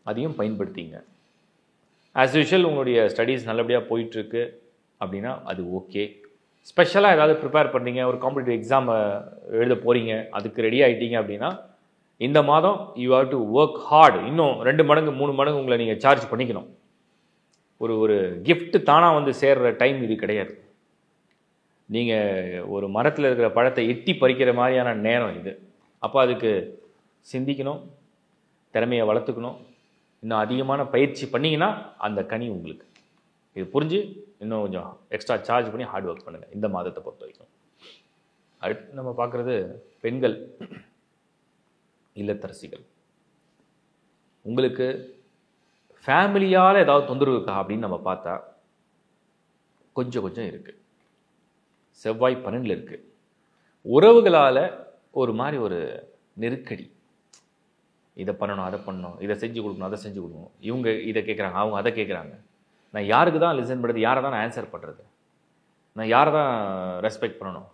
அதையும் பயன்படுத்திங்க. ஆஸ் யூஷுவல் உங்களுடைய ஸ்டடீஸ் நல்லபடியாக போயிட்டுருக்கு அப்படின்னா அது ஓகே. ஸ்பெஷலாக ஏதாவது ப்ரிப்பேர் பண்ணுறீங்க, ஒரு காம்படிட்டிவ் எக்ஸாம் எழுத போகிறீங்க, அதுக்கு ரெடி ஆகிட்டீங்க அப்படின்னா இந்த மாதம் you have to work hard. இன்னும் 2 மடங்கு 3 மடங்கு உங்களை நீங்கள் சார்ஜ் பண்ணிக்கணும். ஒரு கிஃப்ட் தானாக வந்து சேர்கிற டைம் இது கிடையாது. நீங்கள் ஒரு மரத்தில் இருக்கிற பழத்தை எட்டி பறிக்கிற மாதிரியான நேரம் இது. அப்போ அதுக்கு சிந்திக்கணும், திறமையை வளர்த்துக்கணும், இன்னும் அதிகமான பயிற்சி பண்ணிங்கன்னா அந்த கனி உங்களுக்கு. இது புரிஞ்சு இன்னும் கொஞ்சம் எக்ஸ்ட்ரா சார்ஜ் பண்ணி ஹார்ட் ஒர்க் பண்ணுங்கள் இந்த மாதத்தை பொறுத்த வரைக்கும். அடுத்து நம்ம பார்க்குறது பெண்கள், இல்லத்தரசிகள். உங்களுக்கு ஃபேமிலியால் ஏதாவது தொந்தரவு இருக்கா அப்படின்னு நம்ம பார்த்தா கொஞ்சம் இருக்குது. செவ்வாய் 12 இருக்குது. உறவுகளால் ஒரு மாதிரி ஒரு நெருக்கடி, இதை பண்ணணும், அதை பண்ணணும், இதை செஞ்சு கொடுக்கணும், அதை செஞ்சு கொடுக்கணும், இவங்க இதை கேட்குறாங்க, அவங்க அதை கேட்குறாங்க, நான் யாருக்கு தான் லிசன் பண்ணுறது, யாரை தான் நான் ஆன்சர் பண்ணுறது, நான் யாரை தான் ரெஸ்பெக்ட் பண்ணணும்.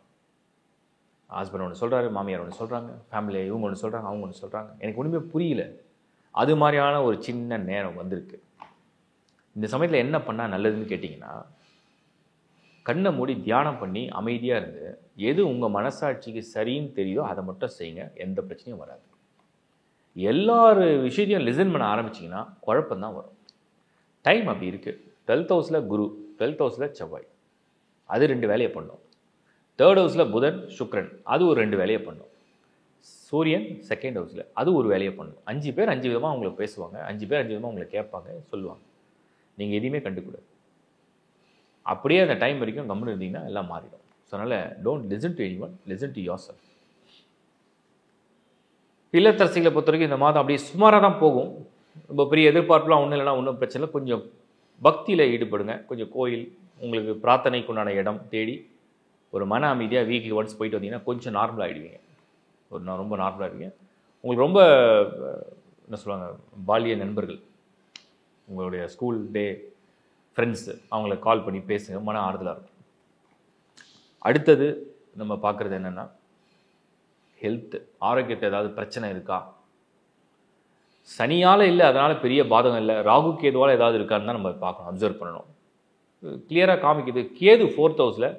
ஹஸ்பண்ட் ஒன்று சொல்கிறாரு, மாமியார் ஒன்று சொல்கிறாங்க, ஃபேமிலியை இவங்க ஒன்று சொல்கிறாங்க, அவங்க ஒன்று சொல்கிறாங்க, எனக்கு ஒன்றுமே புரியல. அது மாதிரியான ஒரு சின்ன நேரம் வந்திருக்கு. இந்த சமயத்தில் என்ன பண்ணால் நல்லதுன்னு கேட்டிங்கன்னா, கண்ணை மூடி தியானம் பண்ணி அமைதியாக இருந்து எது உங்கள் மனசாட்சிக்கு சரின்னு தெரியுதோ அதை மட்டும் செய்யுங்க, எந்த பிரச்சனையும் வராது. எல்லார் விஷயத்தையும் லிசன் பண்ண ஆரம்பிச்சிங்கன்னா குழப்பம்தான் வரும். டைம் அப்படி இருக்குது. 12th ஹவுஸில் குரு, 12th ஹவுஸில் செவ்வாய், அது 2 வேலையை பண்ணும். 3rd ஹவுஸில் புதன் சுக்கிரன், அது ஒரு 2 வேலையை பண்ணும். சூரியன் 2nd ஹவுஸில், அது ஒரு வேலையை பண்ணும். 5 பேர் 5 விதமாக அவங்கள பேசுவாங்க, 5 பேர் 5 விதமாக அவங்கள கேட்பாங்க, சொல்லுவாங்க. நீங்கள் எதையுமே கண்டுக்கூடாது. அப்படியே அந்த டைம் வரைக்கும் கம்முன்னு இருந்தீங்கன்னா எல்லாம் மாறிடும். ஸோ அதனால் don't listen to anyone, listen to yourself. இல்லத்தரசிகளை பொறுத்த வரைக்கும் இந்த மாதம் அப்படியே சுமாராக தான் போகும். ரொம்ப பெரிய எதிர்பார்ப்புலாம் ஒன்றும் இல்லைனா ஒன்றும் பிரச்சனை இல்லை. கொஞ்சம் பக்தியில் ஈடுபடுங்க, கொஞ்சம் கோயில், உங்களுக்கு பிரார்த்தனைக்குண்டான இடம் தேடி ஒரு மன அமைதியாக வீக்லி ஒன்ஸ் போயிட்டு வந்தீங்கன்னா கொஞ்சம் நார்மலாக ஆகிடுவீங்க. ரொம்ப நார்மலாக இருவீங்க. உங்களுக்கு ரொம்ப என்ன சொல்லுவாங்க, பாலிய நண்பர்கள், உங்களுடைய ஸ்கூல் டே ஃப்ரெண்ட்ஸு, அவங்கள கால் பண்ணி பேசுங்க, மன ஆறுதலாக இருக்கும். அடுத்தது நம்ம பார்க்குறது என்னென்னா ஹெல்த்து, ஆரோக்கியத்தை ஏதாவது பிரச்சனை இருக்கா? சனியால் இல்லை, அதனால் பெரிய பாதகம் இல்லை, ராகு கேதுவால் ஏதாவது இருக்கான்னு தான் நம்ம பார்க்கணும், அப்சர்வ் பண்ணணும். கிளியராக காமிக்குது. கேது 4th ஹவுஸில்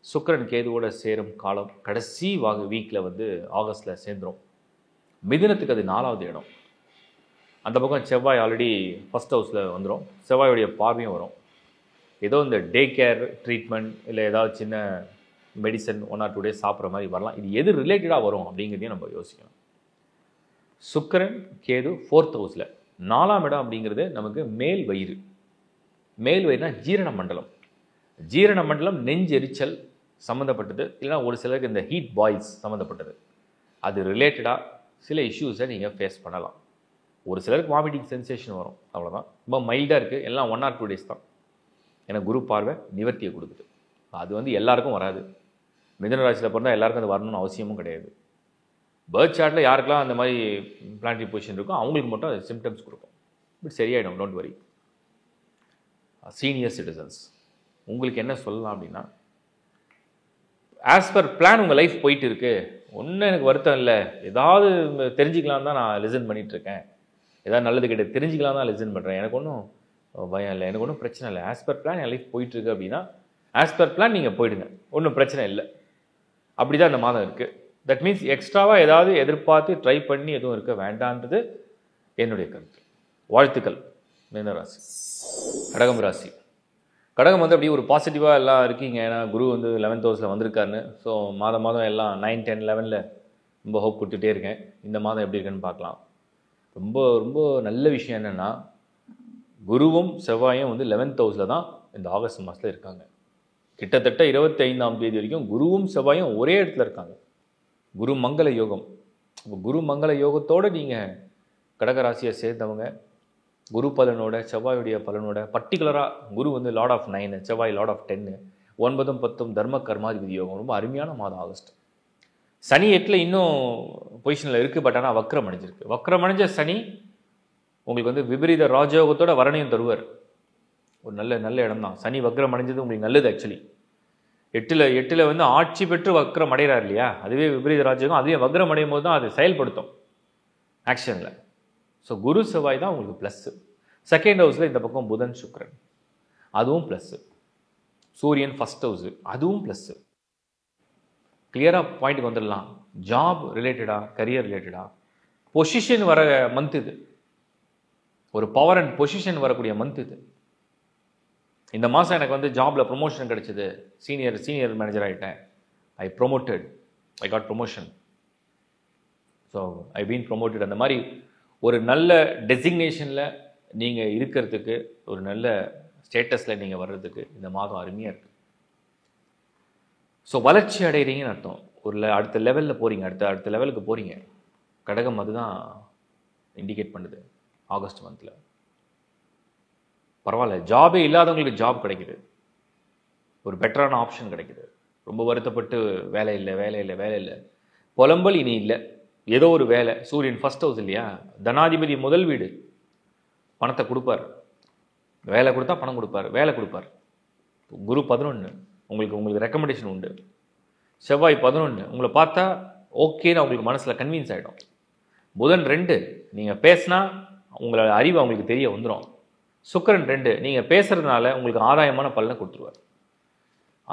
சுக்கிரன் கேதுவோட சேரும் காலம் கடைசி வீக்கில் வந்து ஆகஸ்ட்டில் சேர்ந்துடும். மிதுனத்துக்கு அது 4வது இடம். அந்த பக்கம் செவ்வாய் ஆல்ரெடி 1st ஹவுஸில் வந்துடும். செவ்வாயுடைய பார்வையும் வரும். ஏதோ இந்த டே கேர் ட்ரீட்மெண்ட் இல்லை ஏதாவது சின்ன மெடிசன் 1 or 2 days சாப்பிட்ற மாதிரி வரலாம். இது எது ரிலேட்டடாக வரும் அப்படிங்கிறதையும் நம்ம யோசிக்கணும். சுக்கிரன் கேது 4th ஹவுஸில். 4ஆம் இடம் அப்படிங்கிறது நமக்கு மேல் வயிறு. மேல் வயிறுனா ஜீரண மண்டலம். ஜீரண மண்டலம் நெஞ்செரிச்சல் சம்மந்தப்பட்டது, இல்லைனா ஒரு சிலருக்கு இந்த ஹீட் பாய்ஸ் சம்மந்தப்பட்டது. அது ரிலேட்டடாக சில இஷ்யூஸை நீங்கள் ஃபேஸ் பண்ணலாம். ஒரு சிலருக்கு வாமிட்டிங் சென்சேஷன் வரும், அவ்வளோதான். ரொம்ப மைல்டாக இருக்குது, எல்லாம் 1 or 2 days தான். ஏன்னா குரு பார்வை நிவர்த்தியை கொடுக்குது. அது வந்து எல்லாருக்கும் வராது. மிதுன ராசியில் பிறந்தால் எல்லாருக்கும் அது வரணும்னு அவசியமும் கிடையாது. பர்த் சார்ட்டில் யாருக்கெல்லாம் அந்த மாதிரி பிளானட்டரி பொசிஷன் இருக்கோ அவங்களுக்கு மட்டும் அது சிம்டம்ஸ் கொடுக்கும். பட் சரியாயிடும், டோன்ட் வரி. சீனியர் சிட்டிசன்ஸ் உங்களுக்கு என்ன சொல்லலாம் அப்படின்னா, ஆஸ் பர் பிளான் உங்கள் லைஃப் போயிட்டு இருக்கு, ஒன்றும் எனக்கு வருத்தம் இல்லை, ஏதாவது தெரிஞ்சுக்கலாம் தான் நான் லிசன் பண்ணிகிட்ருக்கேன், ஏதாவது நல்லது கிட்ட தெரிஞ்சுக்கலாம் தான் லிசன் பண்ணுறேன், எனக்கு ஒன்றும் பயம் இல்லை, எனக்கு ஒன்றும் பிரச்சனை இல்லை, ஆஸ் பர் பிளான் என் லைஃப் போயிட்டுருக்கு அப்படின்னா ஆஸ் பர் பிளான் நீங்கள் போயிடுங்க, ஒன்றும் பிரச்சனை இல்லை. அப்படி தான் இந்த மாதம் இருக்குது. தட் மீன்ஸ் எக்ஸ்ட்ராவாக ஏதாவது எதிர்பார்த்து ட்ரை பண்ணி எதுவும் இருக்க வேண்டான்றது என்னுடைய கருத்து. வாழ்த்துக்கள் மீனராசி. கடகம் ராசி. கடகம் வந்து அப்படியே ஒரு பாசிட்டிவாக எல்லாம் இருக்கீங்க. ஏன்னா குரு வந்து 11th ஹவுஸில் வந்திருக்காருன்னு. ஸோ மாதம் எல்லாம் 9, 10, 11 ரொம்ப ஹோப் கொடுத்துட்டே இருக்கேன். இந்த மாதம் எப்படி இருக்குன்னு பார்க்கலாம். ரொம்ப ரொம்ப நல்ல விஷயம் என்னென்னா, குருவும் செவ்வாயும் வந்து 11th ஹவுஸில் தான் இந்த ஆகஸ்ட் மாதத்தில் இருக்காங்க. கிட்டத்தட்ட 25ஆம் தேதி வரைக்கும் குருவும் செவ்வாயும் ஒரே இடத்துல இருக்காங்க. குரு மங்கள யோகம். இப்போ குரு மங்கள யோகத்தோடு நீங்கள் கடகராசியை சேர்ந்தவங்க குரு பலனோட செவ்வாயுடைய பலனோட, பர்டிகுலராக குரு வந்து லார்ட் ஆஃப் 9, செவ்வாய் லார்ட் ஆஃப் 10, 9, 10 தர்ம கர்மாதிபதி யோகம். ரொம்ப அருமையான மாதம் ஆகஸ்ட். சனி 8ல் இன்னும் பொசிஷனில் இருக்குது, பட் ஆனால் வக்ரம் அடைஞ்சிருக்கு. வக்ரம் அடைஞ்ச சனி உங்களுக்கு வந்து விபரீத ராஜயோகத்தோட வரணையும் தருவார். ஒரு நல்ல இடம் தான். சனி வக்ரம் அடைஞ்சது உங்களுக்கு நல்லது. ஆக்சுவலி 8ல் வந்து ஆட்சி பெற்று வக்ரம் அடைகிறார் இல்லையா, அதுவே விபரீத ராஜயோகம். அதுவே வக்ரம் அடையும் போது தான் அது செயல்படுத்தும் ஆக்ஷனில். ஸோ குரு செவ்வாய் தான் உங்களுக்கு ப்ளஸ்ஸு. 2nd ஹவுஸில் இந்த பக்கம் புதன் சுக்கிரன், அதுவும் ப்ளஸ்ஸு. சூரியன் 1st ஹவுஸு, அதுவும் ப்ளஸ்ஸு. கிளியராக பாயிண்ட்டுக்கு வந்துடலாம். ஜாப் ரிலேட்டடாக, கரியர் ரிலேட்டடாக பொசிஷன் வர மந்த் இது. ஒரு பவர் அண்ட் பொசிஷன் வரக்கூடிய மந்த் இது. இந்த மாதம் எனக்கு வந்து ஜாபில் ப்ரொமோஷன் கிடச்சிது, சீனியர் மேனேஜர் ஆகிட்டேன், I got promotion, so I been promoted. அந்த மாதிரி ஒரு நல்ல டெசிக்னேஷனில் நீங்கள் இருக்கிறதுக்கு, ஒரு நல்ல ஸ்டேட்டஸில் நீங்கள் வர்றதுக்கு இந்த மாதம் அருமையாக இருக்குது. ஸோ வளர்ச்சி அடைகிறீங்கன்னு அர்த்தம். அடுத்த லெவலில் போகிறீங்க, அடுத்த லெவலுக்கு போகிறீங்க. கடகம் அதுதான் இண்டிகேட் பண்ணுது ஆகஸ்ட் மந்தில். பரவாயில்ல, ஜாபே இல்லாதவங்களுக்கு ஜாப் கிடைக்குது, ஒரு பெட்டரான ஆப்ஷன் கிடைக்குது. ரொம்ப வருத்தப்பட்டு வேலை இல்லை புலம்பல் இனி இல்லை. ஏதோ ஒரு வேலை. சூரியன் 1st ஹவுஸ் இல்லையா, தனாதிபதி முதல் வீடு, பணத்தை கொடுப்பார். வேலை கொடுத்தா பணம் கொடுப்பார், வேலை கொடுப்பார். குரு 11 உங்களுக்கு ரெக்கமெண்டேஷன் உண்டு. செவ்வாய் 11 உங்களை பார்த்தா ஓகேன்னு உங்களுக்கு மனசில் கன்வின்ஸ் ஆகிடும். புதன் 2 நீங்கள் பேசினா உங்களோட அறிவு அவங்களுக்கு தெரிய வந்துடும். சுக்கிரன் 2 நீங்கள் பேசுகிறதுனால உங்களுக்கு ஆதாயமான பலனை கொடுத்துருவார்.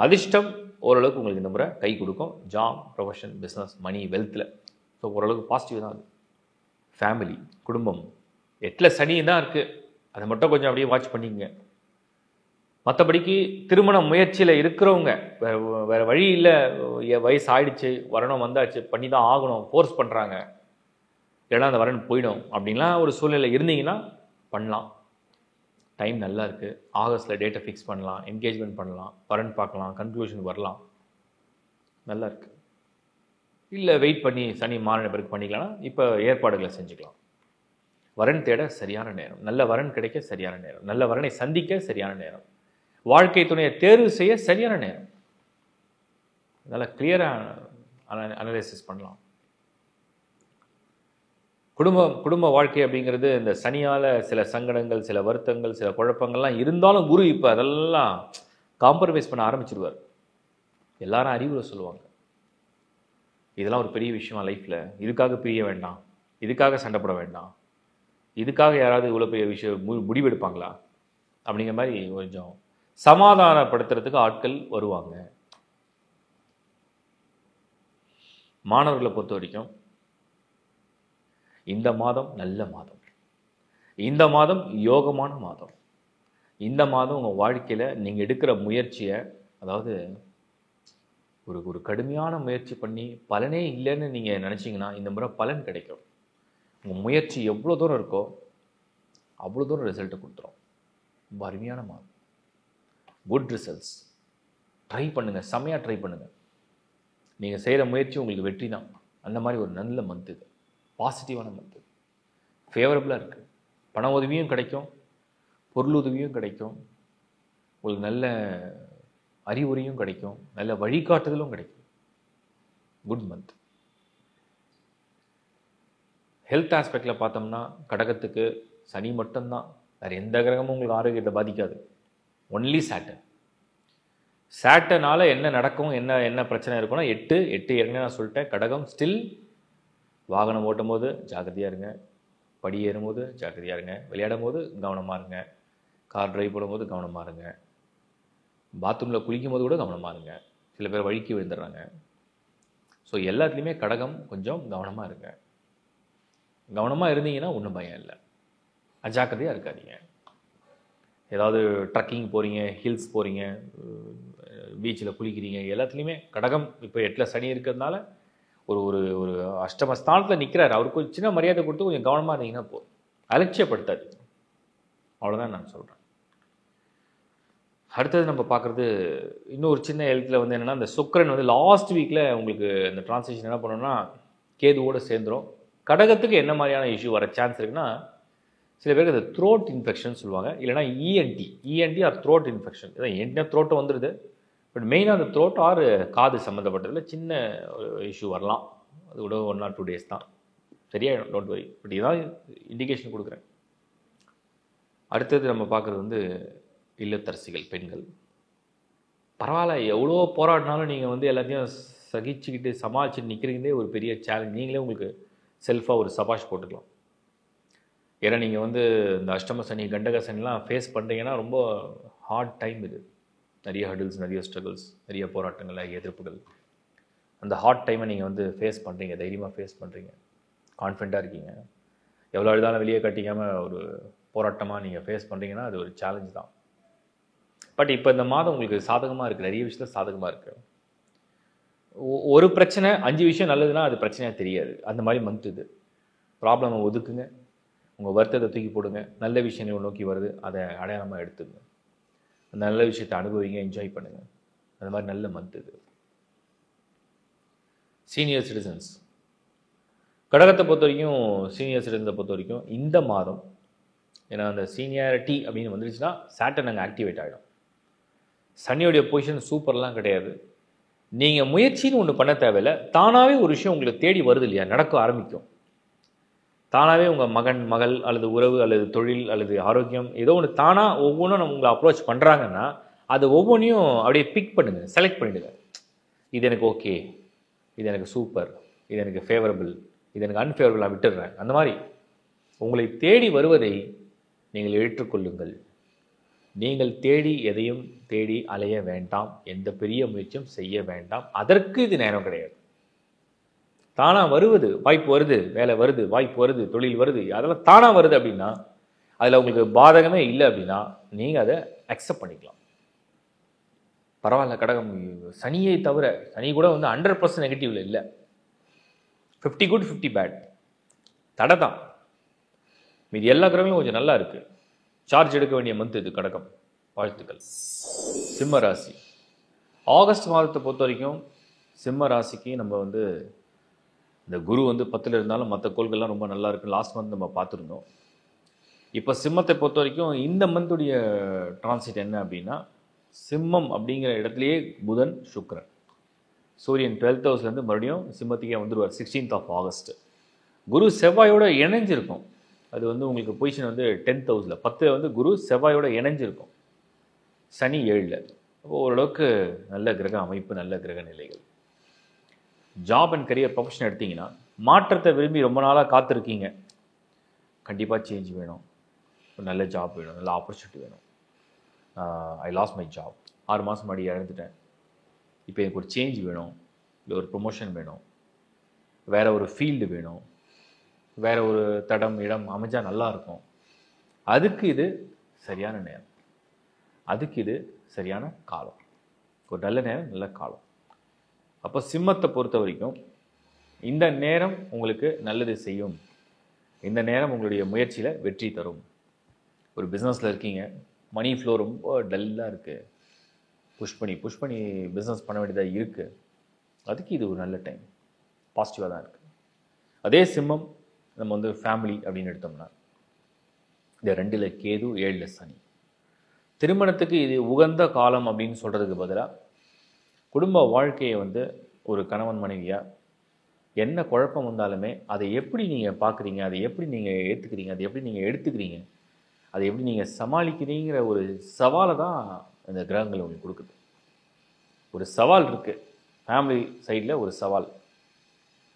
அதிர்ஷ்டம் ஓரளவுக்கு உங்களுக்கு இந்த முறை கை கொடுக்கும். ஜாப், ப்ரொஃபஷன், பிஸ்னஸ், மணி, வெல்த்தில். ஸோ ஓரளவுக்கு பாசிட்டிவ் தான் அது. ஃபேமிலி, குடும்பம் 8ல் சனி தான் இருக்குது, அதை மட்டும் கொஞ்சம் அப்படியே வாட்ச் பண்ணிக்கங்க. மற்றபடிக்கு திருமண முயற்சியில் இருக்கிறவங்க, வேறு வழி இல்லை, வயசு ஆயிடுச்சு, வரணும் வந்தாச்சு, பண்ணி தான் ஆகணும், ஃபோர்ஸ் பண்ணுறாங்க, இல்லைனா அந்த வரன் போயிடும் அப்படின்லாம் ஒரு சூழ்நிலை இருந்தீங்கன்னா பண்ணலாம். டைம் நல்லா இருக்குது. ஆகஸ்ட்டில் டேட்டை ஃபிக்ஸ் பண்ணலாம், என்கேஜ்மெண்ட் பண்ணலாம், வரன் பார்க்கலாம், கன்க்ளூஷன் வரலாம், நல்லா இருக்குது. இல்லை வெயிட் பண்ணி சனி மாறின பிறகு பண்ணிக்கலாம்னா இப்போ ஏற்பாடுகளை செஞ்சுக்கலாம். வரன் தேட சரியான நேரம், நல்ல வரன் கிடைக்க சரியான நேரம், நல்ல வரனை சந்திக்க சரியான நேரம், வாழ்க்கை துணையை தேர்வு செய்ய சரியான நேரம். அதனால் கிளியராக அனலைசிஸ் பண்ணலாம். குடும்ப வாழ்க்கை அப்படிங்கிறது இந்த சனியால் சில சங்கடங்கள், சில வருத்தங்கள், சில குழப்பங்கள்லாம் இருந்தாலும் குரு இப்போ அதெல்லாம் காம்ப்ரமைஸ் பண்ண ஆரம்பிச்சிடுவார். எல்லாரும் அறிவுரை சொல்லுவாங்க, இதெல்லாம் ஒரு பெரிய விஷயமா லைஃப்பில், இதுக்காக பிரிய வேண்டாம், இதுக்காக சண்டை போட வேண்டாம், இதுக்காக யாராவது இவ்வளோ பெரிய விஷயம் முடிவெடுப்பாங்களா அப்படிங்கிற மாதிரி கொஞ்சம் சமாதானப்படுத்துறதுக்கு ஆட்கள் வருவாங்க. மாணவர்களை பொறுத்த வரைக்கும் இந்த மாதம் நல்ல மாதம், இந்த மாதம் யோகமான மாதம். இந்த மாதம் உங்கள் வாழ்க்கையில் நீங்கள் எடுக்கிற முயற்சியை, அதாவது ஒரு கடுமையான முயற்சி பண்ணி பலனே இல்லைன்னு நீங்கள் நினச்சிங்கன்னா இந்த முறை பலன் கிடைக்கும். உங்கள் முயற்சி எவ்வளோ தூரம் இருக்கோ அவ்வளோ தூரம் ரிசல்ட்டை கொடுத்துரும். ரொம்ப அருமையான மாதம், குட் ரிசல்ட்ஸ். ட்ரை பண்ணுங்கள், செம்மையாக ட்ரை பண்ணுங்கள். நீங்கள் செய்கிற முயற்சி உங்களுக்கு வெற்றி தான். அந்த மாதிரி ஒரு நல்ல மந்த் இது, பாசிட்டிவான மந்த், ஃபேவரபுளாக இருக்குது. பண உதவியும் கிடைக்கும், பொருள் உதவியும் கிடைக்கும், உங்களுக்கு நல்ல அறிவுரையும் கிடைக்கும், நல்ல வழிகாட்டுதலும் கிடைக்கும். Good month. ஹெல்த் ஆஸ்பெக்டில் பார்த்தோம்னா கடகத்துக்கு சனி மட்டும்தான், வேறு எந்த கிரகமும் உங்களுக்கு ஆரோக்கியத்தை பாதிக்காது. Only Satan. சேட்டனால் என்ன நடக்கும், என்ன பிரச்சனை இருக்குன்னா 8 ஏற்கனவே நான் சொல்லிட்டேன். கடகம் ஸ்டில் வாகனம் ஓட்டும் போது ஜாக்கிரதையாக இருங்க, படி ஏறும்போது ஜாக்கிரதையாக இருங்க, விளையாடும் போது கவனமாக இருங்க, கார் டிரைவ் பண்ணும்போது கவனமாக இருங்க, பாத்ரூமில் குளிக்கும் போது கூட கவனமாக இருங்க. சில பேர் வழுக்கி விழுந்துடுறாங்க. ஸோ எல்லாத்துலேயுமே கடகம் கொஞ்சம் கவனமாக இருங்க. கவனமாக இருந்தீங்கன்னா ஒன்றும் பயம் இல்லை, அஜாக்கிரதையாக இருக்காதீங்க. ஏதாவது ட்ரக்கிங் போகிறீங்க, ஹில்ஸ் போகிறீங்க, பீச்சில் குளிக்கிறீங்க, எல்லாத்துலேயுமே கடகம் இப்போ 8 சனி இருக்கிறதுனால ஒரு ஒரு ஒரு அஷ்டமஸ்தானத்தில் நிற்கிறார். அவருக்கு ஒரு சின்ன மரியாதை கொடுத்து கொஞ்சம் கவனமாக இருந்தீங்கன்னா போதும், அலட்சியப்படுத்தாது. அவ்வளோதான் நான் சொல்கிறேன். அடுத்தது நம்ம பார்க்குறது இன்னொரு சின்ன எழுத்தில் வந்து என்னென்னா, இந்த சுக்கிரன் வந்து லாஸ்ட் வீக்கில் உங்களுக்கு இந்த டிரான்சிஷன் என்ன பண்ணணும்னா கேதுவோடு சேர்ந்துடும். கடகத்துக்கு என்ன மாதிரியான இஷ்யூ வர சான்ஸ் இருக்குன்னா, சில பேருக்கு அது த்ரோட் இன்ஃபெக்ஷன் சொல்லுவாங்க, இல்லைனா இஎன்டி ஆர் த்ரோட் இன்ஃபெக்ஷன். இதான் என்ன த்ரோட்டும் வந்துடுது, பட் மெயினாக அந்த த்ரோட் ஆர் காது சம்மந்தப்பட்டதில் சின்ன இஷ்யூ வரலாம். அது கூட 1 or 2 days தான், சரியாயிடும், டோன்ட் வரி. பட் இதான் இண்டிகேஷன் கொடுக்குறேன். அடுத்தது நம்ம பார்க்குறது வந்து இல்லத்தரசிகள், பெண்கள். பரவாயில்ல, எவ்வளோ போராடினாலும் நீங்கள் வந்து எல்லாத்தையும் சகிச்சுக்கிட்டு சமாளிச்சுட்டு நிற்கிறீங்களே ஒரு பெரிய சேலஞ்ச். நீங்களே உங்களுக்கு செல்ஃபாக ஒரு சபாஷ் போட்டுக்கலாம். ஏன்னா நீங்கள் வந்து இந்த அஷ்டம சனி, கண்டக சனிலாம் ஃபேஸ் பண்ணுறீங்கன்னா ரொம்ப ஹார்ட் டைம் இது. நிறைய ஹர்டில்ஸ், நிறைய ஸ்ட்ரகிள்ஸ், நிறைய போராட்டங்கள், எதிர்ப்புகள். அந்த ஹார்ட் டைமை நீங்கள் வந்து ஃபேஸ் பண்ணுறீங்க, தைரியமாக ஃபேஸ் பண்ணுறீங்க, கான்ஃபிடண்ட்டாக இருக்கீங்க. எவ்வளோ அழுதாலும் வெளியே கட்டிக்காமல் ஒரு போராட்டமாக நீங்கள் ஃபேஸ் பண்ணுறீங்கன்னா அது ஒரு சேலஞ்ச் தான். பட் இப்போ இந்த மாதம் உங்களுக்கு சாதகமாக இருக்குது, நிறைய விஷயத்தில் சாதகமாக இருக்குது. ஒரு பிரச்சனை 5 விஷயம் நல்லதுன்னா அது பிரச்சனையாக தெரியாது, அந்த மாதிரி மந்த் இது. ப்ராப்ளமை ஒதுக்குங்க, உங்கள் வருத்தத்தை தூக்கி போடுங்க, நல்ல விஷயங்களை நோக்கி வருது அதை அடையாளமாக எடுத்துங்க, அந்த நல்ல விஷயத்தை அனுபவிங்க, என்ஜாய் பண்ணுங்கள். அந்த மாதிரி நல்ல மந்த் இது. சீனியர் சிட்டிசன்ஸ், கடகத்தை பொறுத்த வரைக்கும், சீனியர் சிட்டிசன்ஸை பொறுத்த வரைக்கும் இந்த மாதம், ஏன்னா அந்த சீனியாரிட்டி அப்படின்னு வந்துருச்சுன்னா சாட்டர்ன் அங்கே ஆக்டிவேட் ஆகிடும். சனியோடைய பொசிஷன் சூப்பர்லாம் கிடையாது. நீங்கள் முயற்சின்னு ஒன்று பண்ண தேவையில்லை, தானாகவே ஒரு விஷயம் உங்களுக்கு தேடி வருது இல்லையா, நடக்க ஆரம்பிக்கும். தானாகவே உங்கள் மகன், மகள், அல்லது உறவு, அல்லது தொழில், அல்லது ஆரோக்கியம், ஏதோ ஒன்று தானாக ஒவ்வொன்றும் நம்ம உங்களை அப்ரோச் பண்ணுறாங்கன்னா அது ஒவ்வொன்றையும் அப்படியே பிக் பண்ணுங்கள், செலக்ட் பண்ணிவிடுங்க. இது எனக்கு ஓகே, இது எனக்கு சூப்பர், இது எனக்கு ஃபேவரபிள், இது எனக்கு அன்ஃபேவரபிள், நான் விட்டுடுறேன். அந்த மாதிரி உங்களை தேடி வருவதை நீங்கள் ஏற்றுக்கொள்ளுங்கள். நீங்கள் தேடி எதையும் தேடி அலைய வேண்டாம், எந்த பெரிய முயற்சியும் செய்ய வேண்டாம். அதற்கு இது நேரம் கிடையாது. தானாக வருவது, வாய்ப்பு வருது, வேலை வருது, வாய்ப்பு வருது, தொழில் வருது, அதெல்லாம் தானாக வருது அப்படின்னா அதில் உங்களுக்கு பாதகமே இல்லை அப்படின்னா நீங்கள் அதை அக்செப்ட் பண்ணிக்கலாம். பரவாயில்ல, கடகம் சனியை தவிர, சனி கூட வந்து 100% நெகட்டிவ்ல இல்லை, 50 குட் 50 பேட், தடை தான். மீது எல்லா கிரகங்களும் கொஞ்சம் நல்லா இருக்குது. சார்ஜ் எடுக்க வேண்டிய மந்த் இது கடகம். வாழ்த்துக்கள். சிம்ம ராசி, ஆகஸ்ட் மாதத்தை பொறுத்த வரைக்கும் சிம்ம ராசிக்கு நம்ம வந்து இந்த குரு வந்து 10ல் இருந்தாலும் மற்ற கோள்கள்லாம் ரொம்ப நல்லா இருக்குது. லாஸ்ட் மந்த் நம்ம பார்த்துருந்தோம். இப்போ சிம்மத்தை பொறுத்த வரைக்கும் இந்த மந்த்துடைய டிரான்சிட் என்ன அப்படின்னா, சிம்மம் அப்படிங்கிற இடத்துலையே புதன், சுக்கிரன், சூரியன் 12th ஹவுஸ்லேருந்து மறுபடியும் சிம்மத்துக்கே வந்துடுவார் 16th of August. குரு செவ்வாயோட இணைஞ்சிருக்கும். அது வந்து உங்களுக்கு பொசிஷன் வந்து 10th ஹவுஸில், 10 வந்து குரு செவ்வாயோட இணைஞ்சிருக்கும். சனி 7ல். அப்போது ஓரளவுக்கு நல்ல கிரக அமைப்பு, நல்ல கிரக நிலைகள். ஜாப் அண்ட் கரியர் ப்ரொஃபஷன் எடுத்திங்கன்னா மாற்றத்தை விரும்பி ரொம்ப நாளாக காத்திருக்கீங்க. கண்டிப்பாக சேஞ்ச் வேணும், ஒரு நல்ல ஜாப் வேணும், நல்ல ஆப்பர்ச்சுனிட்டி வேணும். ஐ லாஸ் மை ஜாப், 6 மாதம் முன்னாடி இழந்துட்டேன், இப்போ எனக்கு ஒரு சேஞ்ச் வேணும், இல்லை ஒரு ப்ரொமோஷன் வேணும், வேறு ஒரு ஃபீல்டு வேணும், வேறு ஒரு இடம் அமைஞ்சால் நல்லாயிருக்கும். அதுக்கு இது சரியான நேரம், அதுக்கு இது சரியான காலம், ஒரு நல்ல நேரம், நல்ல காலம். அப்போ சிம்மத்தை பொறுத்த வரைக்கும் இந்த நேரம் உங்களுக்கு நல்லது செய்யும், இந்த நேரம் உங்களுடைய முயற்சியில் வெற்றி தரும். ஒரு பிஸ்னஸில் இருக்கீங்க, மணி ஃப்ளோ ரொம்ப டல்லாக இருக்குது, புஷ் பண்ணி பிஸ்னஸ் பண்ண வேண்டியதாக இருக்குது, அதுக்கு இது ஒரு நல்ல டைம், பாசிட்டிவாக தான் இருக்குது. அதே சிம்மம் நம்ம வந்து ஃபேமிலி அப்படின்னு எடுத்தோம்னா இந்த 2ல் கேது 7ல் சனி. திருமணத்துக்கு இது உகந்த காலம் அப்படின்னு சொல்கிறதுக்கு பதிலாக குடும்ப வாழ்க்கையை வந்து ஒரு கணவன் மனைவியாக என்ன குழப்பம் வந்தாலுமே அதை எப்படி நீங்கள் பார்க்குறீங்க, அதை எப்படி நீங்கள் ஏற்றுக்கிறீங்க, அதை எப்படி நீங்கள் எடுத்துக்கிறீங்க, அதை எப்படி நீங்கள் சமாளிக்கிறீங்கிற ஒரு சவாலை தான் இந்த கிரகங்கள் உங்களுக்கு கொடுக்குது. ஒரு சவால் இருக்குது ஃபேமிலி சைடில், ஒரு சவால்,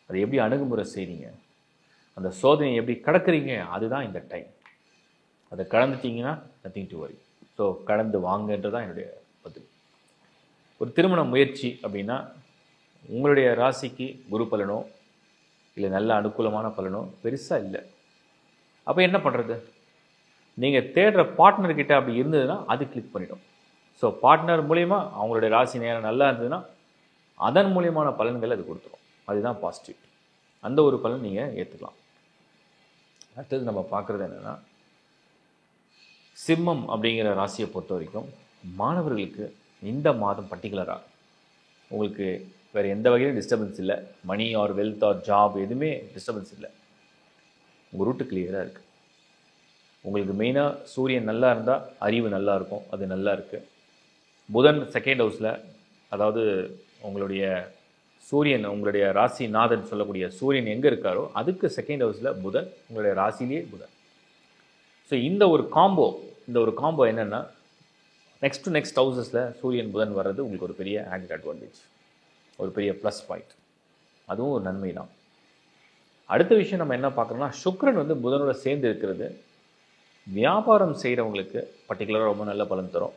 அதை எப்படி அணுகுமுறை செய்கிறீங்க, அந்த சோதனையை எப்படி கடக்கிறீங்க, அதுதான் இந்த டைம். அதை கடந்துட்டிங்கன்னா நத்திங் டு வரி. ஸோ கடந்து வாங்கன்றது தான் என்னுடைய பதில். ஒரு திருமண முயற்சி அப்படின்னா உங்களுடைய ராசிக்கு குரு பலனோ இல்லை நல்ல அனுகூலமான பலனோ பெருசாக இல்லை. அப்போ என்ன பண்ணுறது? நீங்கள் தேடுற பார்ட்னர்கிட்ட அப்படி இருந்ததுன்னா அது கிளிக் பண்ணிடும். ஸோ பார்ட்னர் மூலிமா அவங்களுடைய ராசி நேரம் நல்லா இருந்ததுன்னா அதன் மூலியமான பலன்கள் அது கொடுத்துரும். அதுதான் பாசிட்டிவ். அந்த ஒரு பலன் நீங்கள் ஏற்றுக்கலாம். அடுத்தது நம்ம பார்க்குறது என்னென்னா, சிம்மம் அப்படிங்கிற ராசியை பொறுத்த வரைக்கும் மாணவர்களுக்கு இந்த மாதம் பர்டிகுலராக உங்களுக்கு வேறு எந்த வகையிலும் டிஸ்டர்பன்ஸ் இல்லை. Money or wealth or job எதுவுமே டிஸ்டர்பன்ஸ் இல்லை. உங்கள் ரூட்டு கிளியராக இருக்குது. உங்களுக்கு மெயினாக சூரியன் நல்லா இருந்தால் அறிவு நல்லா இருக்கும், அது நல்லா இருக்குது. புதன் 2nd ஹவுஸில், அதாவது உங்களுடைய சூரியன், உங்களுடைய ராசி நாதன் சொல்லக்கூடிய சூரியன் எங்கே இருக்காரோ அதுக்கு 2nd ஹவுஸில் புதன், உங்களுடைய ராசிலேயே புதன். ஸோ இந்த ஒரு காம்போ என்னென்னா, நெக்ஸ்ட் ஹவுசஸில் சூரியன் புதன் வர்றது உங்களுக்கு ஒரு பெரிய ஆடட் அட்வான்டேஜ், ஒரு பெரிய ப்ளஸ் பாயிண்ட், அதுவும் ஒரு நன்மை தான். அடுத்த விஷயம் நம்ம என்ன பார்க்குறோம்னா, சுக்கிரன் வந்து புதனோட சேர்ந்து இருக்கிறது வியாபாரம் செய்கிறவங்களுக்கு பர்டிகுலராக ரொம்ப நல்ல பலன் தரும்.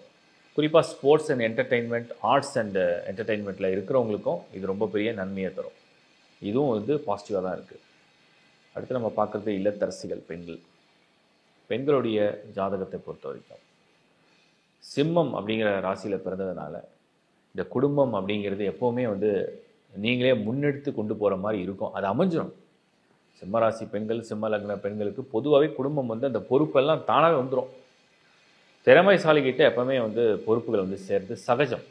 குறிப்பாக sports and entertainment, arts and என்டர்டெயின்மெண்ட்டில் இருக்கிறவங்களுக்கும் இது ரொம்ப பெரிய நன்மையை தரும். இதுவும் வந்து பாசிட்டிவாக தான் இருக்குது. அடுத்து நம்ம பார்க்குறது இல்லத்தரசிகள், பெண்களுடைய ஜாதகத்தை பொறுத்த வரைக்கும் சிம்மம் அப்படிங்கிற ராசியில் பிறந்ததுனால இந்த குடும்பம் அப்படிங்கிறது எப்போவுமே வந்து நீங்களே முன்னெடுத்து கொண்டு போகிற மாதிரி இருக்கும், அது அமைஞ்சிடும். சிம்ம ராசி பெண்கள், சிம்ம லக்ன பெண்களுக்கு பொதுவாகவே குடும்பம் வந்து அந்த பொறுப்பெல்லாம் தானாகவே வந்துடும். திறமைசாலிகிட்ட எப்போவுமே வந்து பொறுப்புகள் வந்து சேர்ந்து சகஜம்,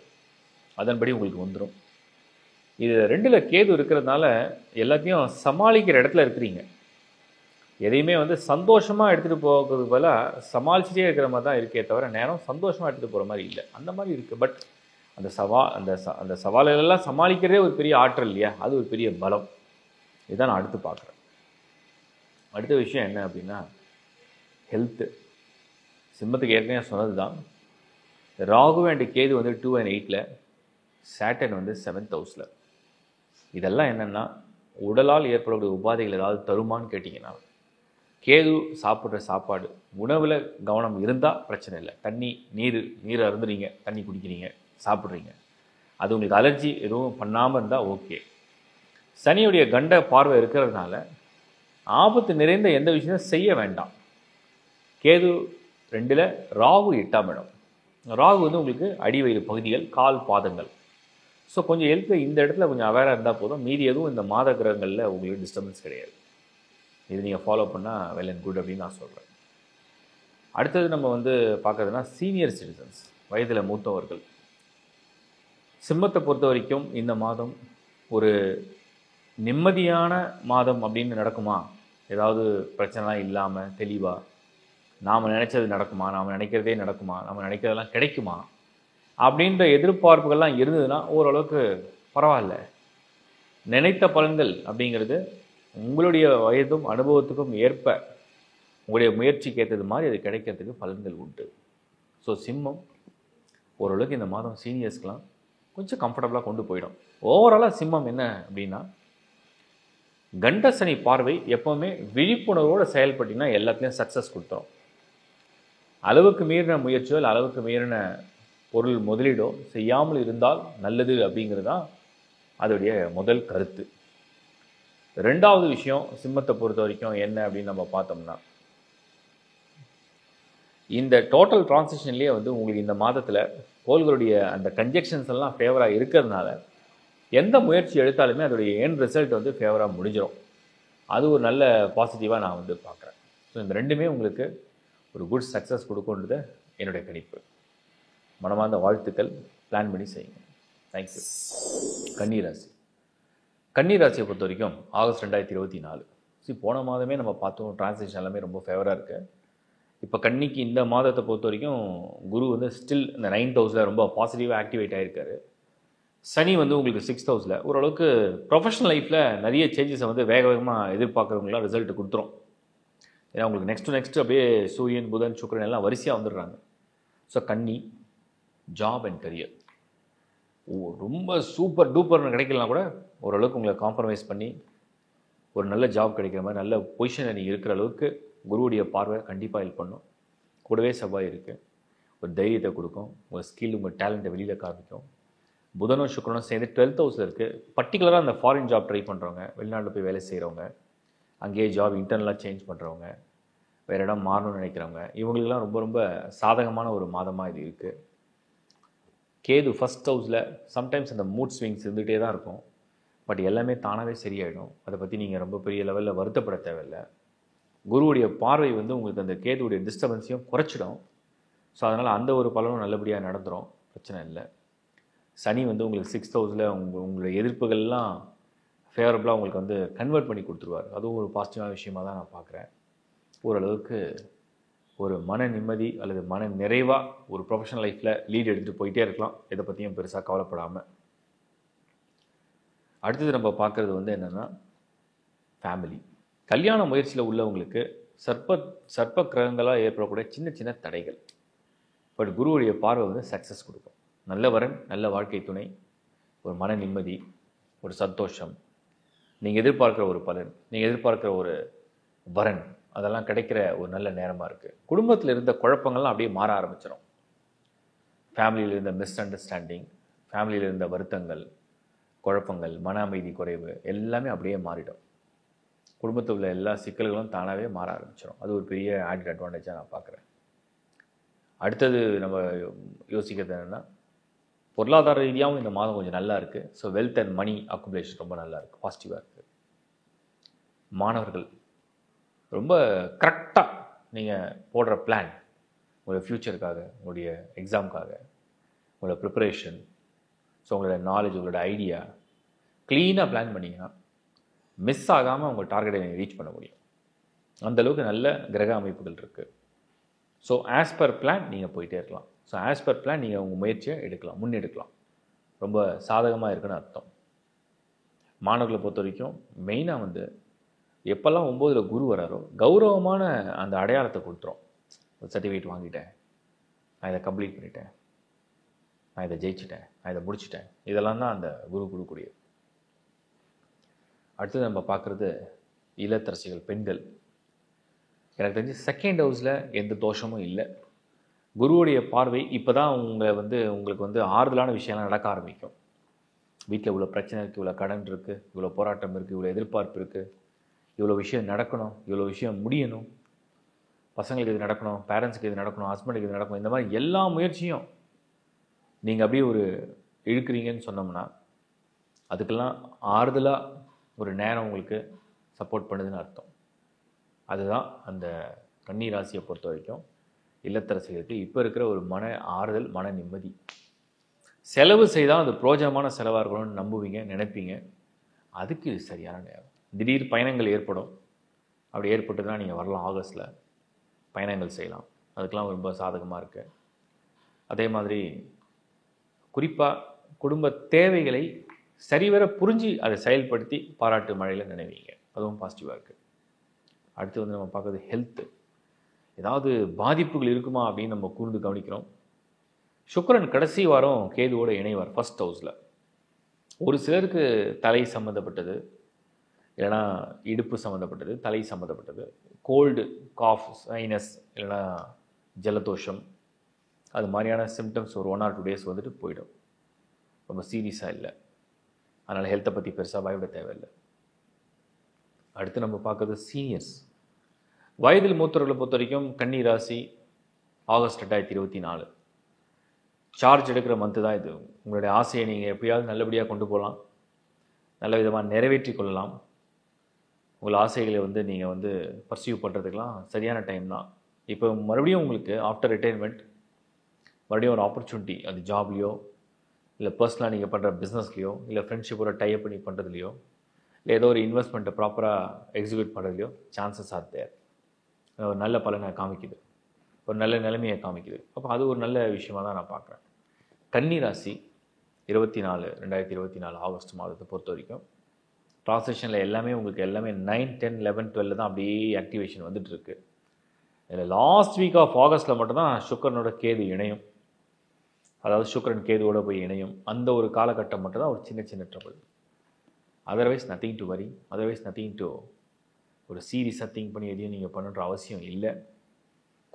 அதன்படி உங்களுக்கு வந்துடும். இது 2ல் கேது இருக்கிறதுனால எல்லாத்தையும் சமாளிக்கிற இடத்துல இருக்கிறீங்க. எதையுமே வந்து சந்தோஷமாக எடுத்துகிட்டு போகிறது போல சமாளிச்சுட்டே இருக்கிற மாதிரி தான் இருக்கே தவிர நேரம் சந்தோஷமாக எடுத்துகிட்டு போகிற மாதிரி இல்லை, அந்த மாதிரி இருக்குது. பட் அந்த சவால்களெல்லாம் சமாளிக்கிறதே ஒரு பெரிய ஆற்றல் இல்லையா, அது ஒரு பெரிய பலம். இதுதான் நான் அடுத்து பார்க்குறேன். அடுத்த விஷயம் என்ன அப்படின்னா, ஹெல்த்து. சிம்மத்துக்கு ஏற்கனவே சொன்னது தான். ராகு அண்ட் கேது வந்து 2 and 8ல், சேட்டன் வந்து 7th ஹவுஸில். இதெல்லாம் என்னென்னா உடலால் ஏற்படக்கூடிய உபாதைகள் ஏதாவது தருமான்னு கேட்டிங்கன்னா, கேது சாப்பிட்ற சாப்பாடு, உணவில் கவனம் இருந்தால் பிரச்சனை இல்லை. நீர் அருந்துறீங்க, தண்ணி குடிக்கிறீங்க, சாப்பிட்றீங்க, அது உங்களுக்கு அலர்ஜி எதுவும் பண்ணாமல் இருந்தால் ஓகே. சனியுடைய கண்ட பார்வை இருக்கிறதுனால ஆபத்து நிறைந்த எந்த விஷயமும் செய்ய வேண்டாம். கேது 2ல், ராகு 8ஆம் இடம். ராகு வந்து உங்களுக்கு அடிவயிறு பகுதிகள், கால், பாதங்கள். ஸோ கொஞ்சம் ஹெல்த்தில் இந்த இடத்துல கொஞ்சம் அவேராக இருந்தால் போதும். மீதி எதுவும் இந்த மாத கிரகங்களில் உங்களுக்கு டிஸ்டர்பன்ஸ் கிடையாது. இது நீங்கள் ஃபாலோ பண்ணால் வெல் அண்ட் குட் அப்படின்னு நான் சொல்கிறேன். அடுத்தது நம்ம வந்து பார்க்குறதுனா சீனியர் சிட்டிசன்ஸ், வயதில் மூத்தவர்கள். சிம்மத்தை பொறுத்த வரைக்கும் இந்த மாதம் ஒரு நிம்மதியான மாதம் அப்படின்னு நடக்குமா, ஏதாவது பிரச்சனைலாம் இல்லாமல் தெளிவாக நாம் நினச்சது நடக்குமா, நாம் நினைக்கிறதே நடக்குமா, நம்ம நினைக்கிறதெல்லாம் கிடைக்குமா அப்படின்ற எதிர்பார்ப்புகள்லாம் இருந்ததுன்னா ஓரளவுக்கு பரவாயில்ல. நினைத்த பலன்கள் அப்படிங்கிறது உங்களுடைய வயதும் அனுபவத்துக்கும் ஏற்ப உங்களுடைய முயற்சிக்கு ஏற்றது மாதிரி அது கிடைக்கிறதுக்கு பலன்கள் உண்டு. ஸோ சிம்மம் ஓரளவுக்கு இந்த மாதம் சீனியர்ஸ்க்கெலாம் கொஞ்சம் கம்ஃபர்டபுளாக கொண்டு போயிடும். ஓவராலாக சிம்மம் என்ன அப்படின்னா, கண்டசனி பார்வை எப்போவுமே விழிப்புணர்வோடு செயல்பட்டிங்கன்னா எல்லாத்துலேயும் சக்ஸஸ் கொடுத்துரும். அளவுக்கு மீறின முயற்சியோ இல்லை அளவுக்கு மீறின பொருள் முதலீடோ செய்யாமல் இருந்தால் நல்லது அப்படிங்கிறது தான் அதோடைய முதல் கருத்து. ரெண்டாவது விஷயம் சிம்மத்தை பொறுத்த வரைக்கும் என்ன அப்படின்னு நம்ம பார்த்தோம்னா, இந்த டோட்டல் டிரான்சிஷன்லேயே வந்து உங்களுக்கு இந்த மாதத்தில் கோள்களுடைய அந்த கன்ஜெக்ஷன்ஸ் எல்லாம் ஃபேவராக இருக்கிறதுனால எந்த முயற்சி எடுத்தாலுமே அதோடைய எண்ட் ரிசல்ட் வந்து ஃபேவராக முடிஞ்சிடும். அது ஒரு நல்ல பாசிட்டிவாக நான் வந்து பார்க்குறேன். ஸோ இந்த ரெண்டுமே உங்களுக்கு ஒரு குட் சக்ஸஸ் கொடுக்குன்றது என்னுடைய கணிப்பு. மனமார்ந்த வாழ்த்துக்கள். பிளான் பண்ணி செய்யுங்க. தேங்க்யூ. கன்னிராசி. கன்னிராசியை பொறுத்த வரைக்கும் ஆகஸ்ட் 2024 போன மாதமே நம்ம பார்த்தோம், டிரான்சிஷன் எல்லாமே ரொம்ப ஃபேவராக இருக்குது. இப்போ கன்னிக்கு இந்த மாதத்தை பொறுத்த வரைக்கும் குரு வந்து ஸ்டில் இந்த 9th ஹவுஸில் ரொம்ப பாசிட்டிவாக ஆக்டிவேட் ஆகிருக்காரு. சனி வந்து உங்களுக்கு 6th ஹவுஸில் ஓரளவுக்கு ப்ரொஃபஷனல் லைஃப்பில் நிறைய சேஞ்சஸை வந்து வேக வேகமாக எதிர்பார்க்குறவங்களாம் ரிசல்ட் கொடுத்துரும். ஏன்னா உங்களுக்கு நெக்ஸ்ட்டு அப்படியே சூரியன், புதன், சுக்கிரன் எல்லாம் வரிசையாக வந்துடுறாங்க. ஸோ கன்னி ஜாப் அண்ட் கரியர் ரொம்ப சூப்பர் டூப்பர்னு கிடைக்கலாம் கூட ஓரளவுக்கு உங்களை காம்ப்ரமைஸ் பண்ணி ஒரு நல்ல ஜாப் கிடைக்கிற மாதிரி நல்ல பொசிஷனில் நீங்கள் இருக்கிற அளவுக்கு குருவுடைய பார்வை கண்டிப்பாக ஹெல்ப் பண்ணும். கூடவே செவ்வாய் இருக்குது, ஒரு தைரியத்தை கொடுக்கும், உங்கள் ஸ்கில், உங்கள் டேலண்ட்டை வெளியில் காமிக்கும். புதனும் சுக்கிரனும் சேர்ந்து 12th ஹவுஸில் இருக்குது. பர்டிகுலராக அந்த ஃபாரின் ஜாப் ட்ரை பண்ணுறவங்க, வெளிநாட்டில் போய் வேலை செய்கிறவங்க, அங்கேயே ஜாப் இன்டர்னலாக சேஞ்ச் பண்ணுறவங்க, வேறு இடம் மாறணும்னு நினைக்கிறவங்க, இவங்களுக்கெல்லாம் ரொம்ப ரொம்ப சாதகமான ஒரு மாதமாக இது இருக்குது. கேது 1st ஹவுஸில் சம்டைம்ஸ் அந்த மூட் ஸ்விங்ஸ் இருந்துகிட்டே தான் இருக்கும். பட் எல்லாமே தானாகவே சரியாயிடும். அதை பற்றி நீங்கள் ரொம்ப பெரிய லெவலில் வருத்தப்பட தேவையில்லை. குருவுடைய பார்வை வந்து உங்களுக்கு அந்த கேதுவுடைய டிஸ்டர்பன்ஸையும் குறைச்சிடும். ஸோ அதனால் அந்த ஒரு பலனும் நல்லபடியாக நடந்துடும், பிரச்சனை இல்லை. சனி வந்து உங்களுக்கு 6th ஹவுஸில் உங்களுடைய எதிர்ப்புகள்லாம் ஃபேவரபுளாக உங்களுக்கு வந்து கன்வெர்ட் பண்ணி கொடுத்துருவார். அதுவும் ஒரு பாசிட்டிவான விஷயமாக தான் நான் பார்க்குறேன். ஓரளவுக்கு ஒரு மன நிம்மதி அல்லது மன நிறைவாக ஒரு ப்ரொஃபஷனல் லைஃப்பில் லீட் எடுத்துகிட்டு போயிட்டே இருக்கலாம், எதை பற்றியும் பெருசாக கவலைப்படாமல். அடுத்தது நம்ம பார்க்குறது வந்து என்னென்னா ஃபேமிலி. கல்யாண முயற்சியில் உள்ளவங்களுக்கு சர்ப்ப கிரகங்களாக ஏற்படக்கூடிய சின்ன சின்ன தடைகள். பட் குருவுடைய பார்வை வந்து சக்ஸஸ் கொடுக்கும். நல்ல வரன், நல்ல வாழ்க்கை துணை, ஒரு மன நிம்மதி, ஒரு சந்தோஷம், நீங்கள் எதிர்பார்க்குற ஒரு பலன், நீங்கள் எதிர்பார்க்குற ஒரு வரன், அதெல்லாம் கிடைக்கிற ஒரு நல்ல நேரமாக இருக்குது. குடும்பத்தில் இருந்த குழப்பங்கள்லாம் அப்படியே மாற ஆரம்பிச்சிடும். ஃபேமிலியில் இருந்த மிஸ் அண்டர்ஸ்டாண்டிங், ஃபேமிலியில் இருந்த வருத்தங்கள், குழப்பங்கள், மன அமைதி குறைவு எல்லாமே அப்படியே மாறிடும். குடும்பத்தில் உள்ள எல்லா சிக்கல்களும் தானாகவே மாற ஆரம்பிச்சிடும். அது ஒரு பெரிய ஆடட் அட்வான்டேஜாக நான் பார்க்குறேன். அடுத்தது நம்ம யோசிக்கிறது என்னென்னா, பொருளாதார ரீதியாகவும் இந்த மாதம் கொஞ்சம் நல்லா இருக்குது. So wealth and money accumulation ரொம்ப நல்லா இருக்குது, பாசிட்டிவாக இருக்குது. மாணவர்கள் ரொம்ப கரெக்டாக நீங்கள் போடுற பிளான், உங்களுடைய ஃப்யூச்சருக்காக, உங்களுடைய எக்ஸாமுக்காக, உங்களோட ப்ரிப்பரேஷன், ஸோ உங்களோட நாலேஜ், உங்களோட ஐடியா க்ளீனாக பிளான் பண்ணிங்கன்னா மிஸ் ஆகாமல் உங்கள் டார்கெட்டை நீங்கள் ரீச் பண்ண முடியும். அந்தளவுக்கு நல்ல கிரக அமைப்புகள் இருக்குது. ஸோ ஆஸ் பர் பிளான் நீங்கள் போயிட்டே இருக்கலாம். ஸோ ஆஸ் பர் பிளான் நீங்கள் உங்கள் முயற்சியை எடுக்கலாம், முன்னெடுக்கலாம். ரொம்ப சாதகமாக இருக்குன்னு அர்த்தம். மாணவர்களை பொறுத்த வரைக்கும் மெயினாக வந்து எப்போல்லாம் 9ல் குரு வராரோ கௌரவமான அந்த அடையாளத்தை கொடுத்துரும். ஒரு சர்டிஃபிகேட் வாங்கிட்டேன், நான் இதை கம்ப்ளீட் பண்ணிட்டேன், நான் இதை ஜெயிச்சிட்டேன், நான் இதை முடிச்சிட்டேன், இதெல்லாம் தான் அந்த குரு கொடுக்கக்கூடியது. அடுத்தது நம்ம பார்க்குறது இல்லத்தரசிகள், பெண்கள். எனக்கு தெரிஞ்சு 2nd ஹவுஸில் எந்த தோஷமும் இல்லை. குருவுடைய பார்வை இப்போ தான் உங்களுக்கு வந்து ஆறுதலான விஷயம்லாம் நடக்க ஆரம்பிக்கும். வீட்டில் இவ்வளோ பிரச்சனை இருக்குது, இவ்வளோ கடன் இருக்குது, இவ்வளோ போராட்டம் இருக்குது, இவ்வளோ எதிர்பார்ப்பு இருக்குது, இவ்வளோ விஷயம் நடக்கணும், இவ்வளோ விஷயம் முடியணும், பசங்களுக்கு இது நடக்கணும், பேரண்ட்ஸுக்கு இது நடக்கணும், ஹஸ்பண்டுக்கு இது நடக்கணும், இந்த மாதிரி எல்லா முயற்சியும் நீங்கள் அப்படியே ஒரு இழுக்கிறீங்கன்னு சொன்னோம்னா அதுக்கெல்லாம் ஆறுதலாக ஒரு நேரம் உங்களுக்கு சப்போர்ட் பண்ணுதுன்னு அர்த்தம். அதுதான் அந்த கன்னி ராசியை பொறுத்த வரைக்கும் இல்லத்தரசிகளுக்கு இப்போ இருக்கிற ஒரு மன ஆறுதல், மன நிம்மதி. செலவு செய்தால் அது பிரோஜனமான செலவாக இருக்கணும்னு நம்புவீங்க, நினைப்பீங்க. அதுக்கு இது சரியான நேரம். திடீர் பயணங்கள் ஏற்படும். அப்படி ஏற்பட்டுதான் நீங்கள் வரலாம், ஆகஸ்ட்டில் பயணங்கள் செய்யலாம். அதுக்கெலாம் ரொம்ப சாதகமாக இருக்குது. அதே மாதிரி குறிப்பாக குடும்ப தேவைகளை சரிவர புரிஞ்சு அதை செயல்படுத்தி பாராட்டு மழையில் நினைவீங்க. அதுவும் பாசிட்டிவாக இருக்குது. அடுத்து வந்து நம்ம பார்க்குறது ஹெல்த்து. ஏதாவது பாதிப்புகள் இருக்குமா அப்படின்னு நம்ம கூர்ந்து கவனிக்கிறோம். சுக்கிரன் கடைசி வாரம் கேதுவோட இணைவார் ஃபர்ஸ்ட் ஹவுஸில். ஒரு சிலருக்கு தலை சம்மந்தப்பட்டது, இல்லைனா இடுப்பு சம்மந்தப்பட்டது, தலை சம்மந்தப்பட்டது, கோல்டு, காஃப், சைனஸ், இல்லைனா ஜலதோஷம், அது மாதிரியான சிம்டம்ஸ் ஒரு 1 or 2 days வந்துட்டு போயிடும். ரொம்ப சீரியஸாக இல்லை. அதனால் ஹெல்த்தை பற்றி பெருசாக பயப்பட தேவையில்லை. அடுத்து நம்ம பார்க்குறது சீனியர்ஸ். வயதில் மூத்தவர்களை பொறுத்த வரைக்கும் கன்னி ராசி ஆகஸ்ட் 2024 சார்ஜ் எடுக்கிற மந்த்து தான் இது. உங்களுடைய ஆசையை நீங்கள் எப்படியாவது நல்லபடியாக கொண்டு போகலாம், நல்ல விதமாக நிறைவேற்றி கொள்ளலாம். உங்கள் ஆசைகளை நீங்கள் பர்சியூ பண்ணுறதுக்கெலாம் சரியான டைம் தான். இப்போ மறுபடியும் உங்களுக்கு ஆஃப்டர் ரிட்டைர்மெண்ட் மறுபடியும் ஒரு ஆப்பர்ச்சுனிட்டி, அது ஜாப்லேயோ இல்லை பர்சனலாக நீங்கள் பண்ணுற பிஸ்னஸ்லையோ இல்லை ஃப்ரெண்ட்ஷிப்போட டைப் பண்ணி பண்ணுறதுலையோ இல்லை ஏதோ ஒரு இன்வெஸ்ட்மெண்ட்டை ப்ராப்பராக எக்ஸிக்யூட் பண்ணுறதுலையோ சான்சஸ் ஆர் தேர். ஒரு நல்ல பலனை காமிக்குது, ஒரு நல்ல நிலைமையை காமிக்குது. அப்போ அது ஒரு நல்ல விஷயமாக தான் நான் பார்க்குறேன். கன்னி ராசி 2024 ஆகஸ்ட் மாதத்தை பொறுத்த வரைக்கும் ட்ரான்சாக்ஷனில் எல்லாமே உங்களுக்கு 9, 10, 11, 12 தான் அப்படியே ஆக்டிவேஷன் வந்துட்டுருக்கு. இதில் லாஸ்ட் வீக் ஆஃப் ஆகஸ்ட்டில் மட்டும்தான் சுக்கரனோட கேது இணையும். அதாவது சுக்கரன் கேதுவோட போய் இணையும். அந்த ஒரு காலகட்டம் மட்டும்தான் ஒரு சின்ன trouble. Otherwise nothing to worry, otherwise nothing to ஒரு சீரியஸாக திங்க் பண்ணி எதையும் நீங்கள் பண்ணுற அவசியம் இல்லை.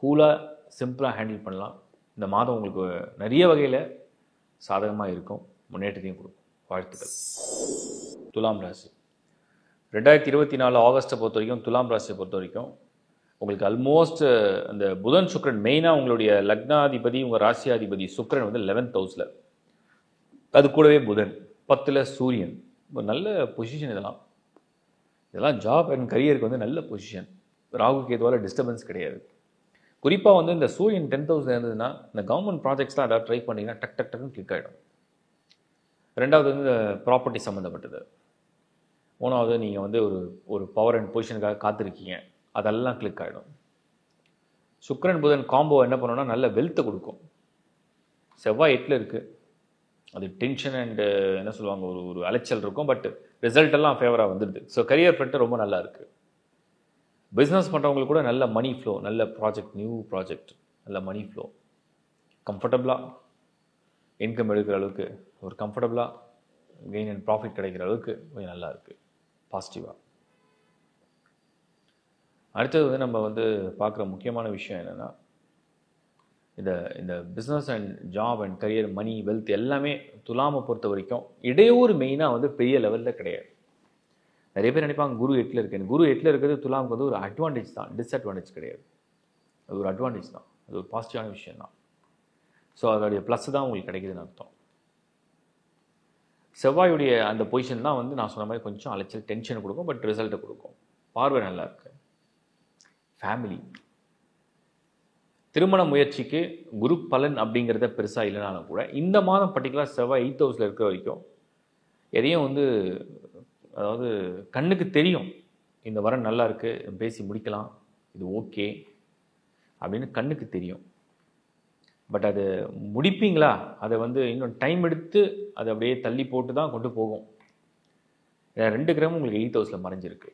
கூலாக சிம்பிளாக ஹேண்டில் பண்ணலாம். இந்த மாதம் உங்களுக்கு நிறைய வகையில் சாதகமாக இருக்கும், முன்னேற்றத்தையும் கொடுக்கும். வாழ்த்துக்கள். துலாம் ராசி 2024 ஆகஸ்ட்டை பொறுத்த வரைக்கும் துலாம் ராசியை பொறுத்த வரைக்கும் உங்களுக்கு ஆல்மோஸ்ட் அந்த புதன் சுக்கிரன் மெயினாக உங்களுடைய லக்னாதிபதி உங்கள் ராசியாதிபதி சுக்கிரன் 11th ஹவுஸில், அது கூடவே புதன் 10ல் சூரியன். ஒரு நல்ல பொசிஷன். இதெல்லாம் ஜாப் அண்ட் கரியருக்கு நல்ல பொசிஷன். ராகு கேதுவால் டிஸ்டர்பன்ஸ் கிடையாது. குறிப்பாக இந்த சூரியன் 10th ஹவுஸில் இருந்ததுன்னா இந்த கவர்மெண்ட் ப்ராஜெக்ட்ஸ்லாம் ஏதாவது ட்ரை பண்ணிங்கன்னா டக்குன்னு கிளிக் ஆகிடும். ரெண்டாவது இந்த ப்ராப்பர்ட்டி சம்மந்தப்பட்டது. மூணாவது நீங்கள் ஒரு பவர் அண்ட் பொசிஷனுக்காக காத்திருக்கீங்க, அதெல்லாம் கிளிக் ஆகிடும். சுக்கிரன் புதன் காம்போ என்ன பண்ணோன்னா நல்ல வெல்த்தை கொடுக்கும். செவ்வாய் 8ல் இருக்குது, அது டென்ஷன் அண்டு என்ன சொல்லுவாங்க ஒரு அலைச்சல் இருக்கும். பட் ரிசல்ட் எல்லாம் ஃபேவராக வந்துடுது. ஸோ கரியர் ஃப்ரண்ட்டு ரொம்ப நல்லா இருக்குது. பிஸ்னஸ் பண்ணுறவங்களுக்கு கூட நல்ல மணி ஃப்ளோ, நல்ல ப்ராஜெக்ட், நியூ ப்ராஜெக்ட், நல்ல மணி ஃப்ளோ, கம்ஃபர்டபுளாக இன்கம் எடுக்கிற அளவுக்கு, ஒரு கம்ஃபர்டபுளாக கெயின் அண்ட் ப்ராஃபிட் கிடைக்கிற அளவுக்கு கொஞ்சம் நல்லா இருக்குது, பாசிட்டிவாக. அடுத்தது நம்ம பார்க்குற முக்கியமான விஷயம் என்னென்னா இந்த business and job and career, money, wealth எல்லாமே துலாமை பொறுத்த வரைக்கும் இடையூறு மெயினாக பெரிய லெவலில் கிடையாது. நிறைய பேர் நினைப்பாங்க குரு 8ல் இருக்கேன். குரு 8ல் இருக்கிறது துலாமுக்கு ஒரு அட்வான்டேஜ் தான், டிஸ்அட்வான்டேஜ் கிடையாது. அது ஒரு அட்வான்டேஜ் தான், அது ஒரு பாசிட்டிவான விஷயம் தான். ஸோ அதோடைய ப்ளஸ் தான் உங்களுக்கு கிடைக்குதுன்னு அர்த்தம். செவ்வாயுடைய அந்த பொசிஷன் தான் நான் சொன்ன மாதிரி கொஞ்சம் அலைச்சல், டென்ஷனை கொடுக்கும். பட் ரிசல்ட்டை கொடுக்கும். பார்வை நல்லா இருக்கு. ஃபேமிலி, திருமண முயற்சிக்கு குரு பலன் அப்படிங்கிறத பெருசாக இல்லைனாலும் கூட இந்த மாதம் பர்டிகுலர் செவ்வாய் 8th ஹவுஸில் இருக்கிற வரைக்கும் எதையும் அதாவது கண்ணுக்கு தெரியும், இந்த வாரம் நல்லா இருக்குது, பேசி முடிக்கலாம், இது ஓகே அப்படின்னு கண்ணுக்கு தெரியும். பட் அது முடிப்பீங்களா, அதை இன்னும் டைம் எடுத்து அதை அப்படியே தள்ளி போட்டு தான் கொண்டு போகும். 2 கிரகம் உங்களுக்கு 8th ஹவுஸில் மறைஞ்சிருக்கு.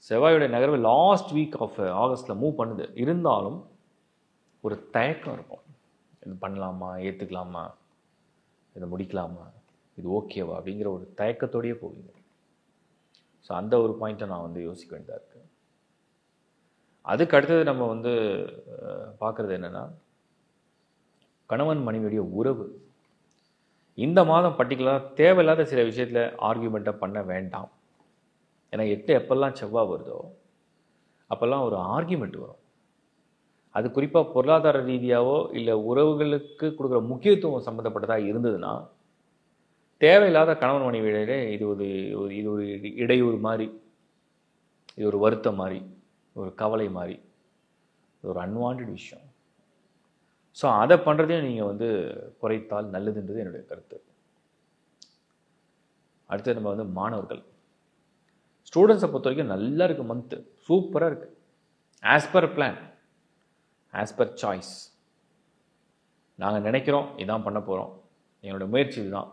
செவ்வாயோட நகர்வு லாஸ்ட் வீக் ஆஃப் ஆகஸ்ட்டில் மூவ் பண்ணுது. இருந்தாலும் ஒரு தயக்கம் இருக்கும். இது பண்ணலாமா, ஏற்றுக்கலாமா, இதை முடிக்கலாமா, இது ஓகேவா அப்படிங்கிற ஒரு தயக்கத்தோடையே போவீங்க. ஸோ அந்த ஒரு பாயிண்ட்டை நான் யோசிக்க வேண்டியதாக இருக்குது. அதுக்கு அடுத்தது நம்ம பார்க்குறது என்னென்னா கணவன் மனைவியுடைய உறவு. இந்த மாதம் பர்டிகுலராக தேவையில்லாத சில விஷயத்தில் ஆர்கியூமெண்ட்டை பண்ண வேண்டாம். ஏன்னா 8 எப்பெல்லாம் செவ்வாய் வருதோ அப்போல்லாம் ஒரு ஆர்கியூமெண்ட் வரும். அது குறிப்பாக பொருளாதார ரீதியாகவோ இல்லை உறவுகளுக்கு கொடுக்குற முக்கியத்துவம் சம்மந்தப்பட்டதாக இருந்ததுன்னா தேவையில்லாத கணவன் மனைவியிடையே இது ஒரு இடையூறு மாதிரி, இது ஒரு வருத்தம் மாதிரி, ஒரு கவலை மாதிரி, இது ஒரு அன்வான்ட் விஷயம். ஸோ அதை பண்ணுறதையும் நீங்கள் குறைத்தால் நல்லதுன்றது என்னுடைய கருத்து. அடுத்து நம்ம மாணவர்கள், ஸ்டூடெண்ட்ஸை பொறுத்த வரைக்கும் நல்லா இருக்குது. மந்த்து சூப்பராக இருக்குது. As per plan, as per choice. நாங்கள் நினைக்கிறோம் இதான் பண்ண போகிறோம், எங்களோட முயற்சி இதுதான்,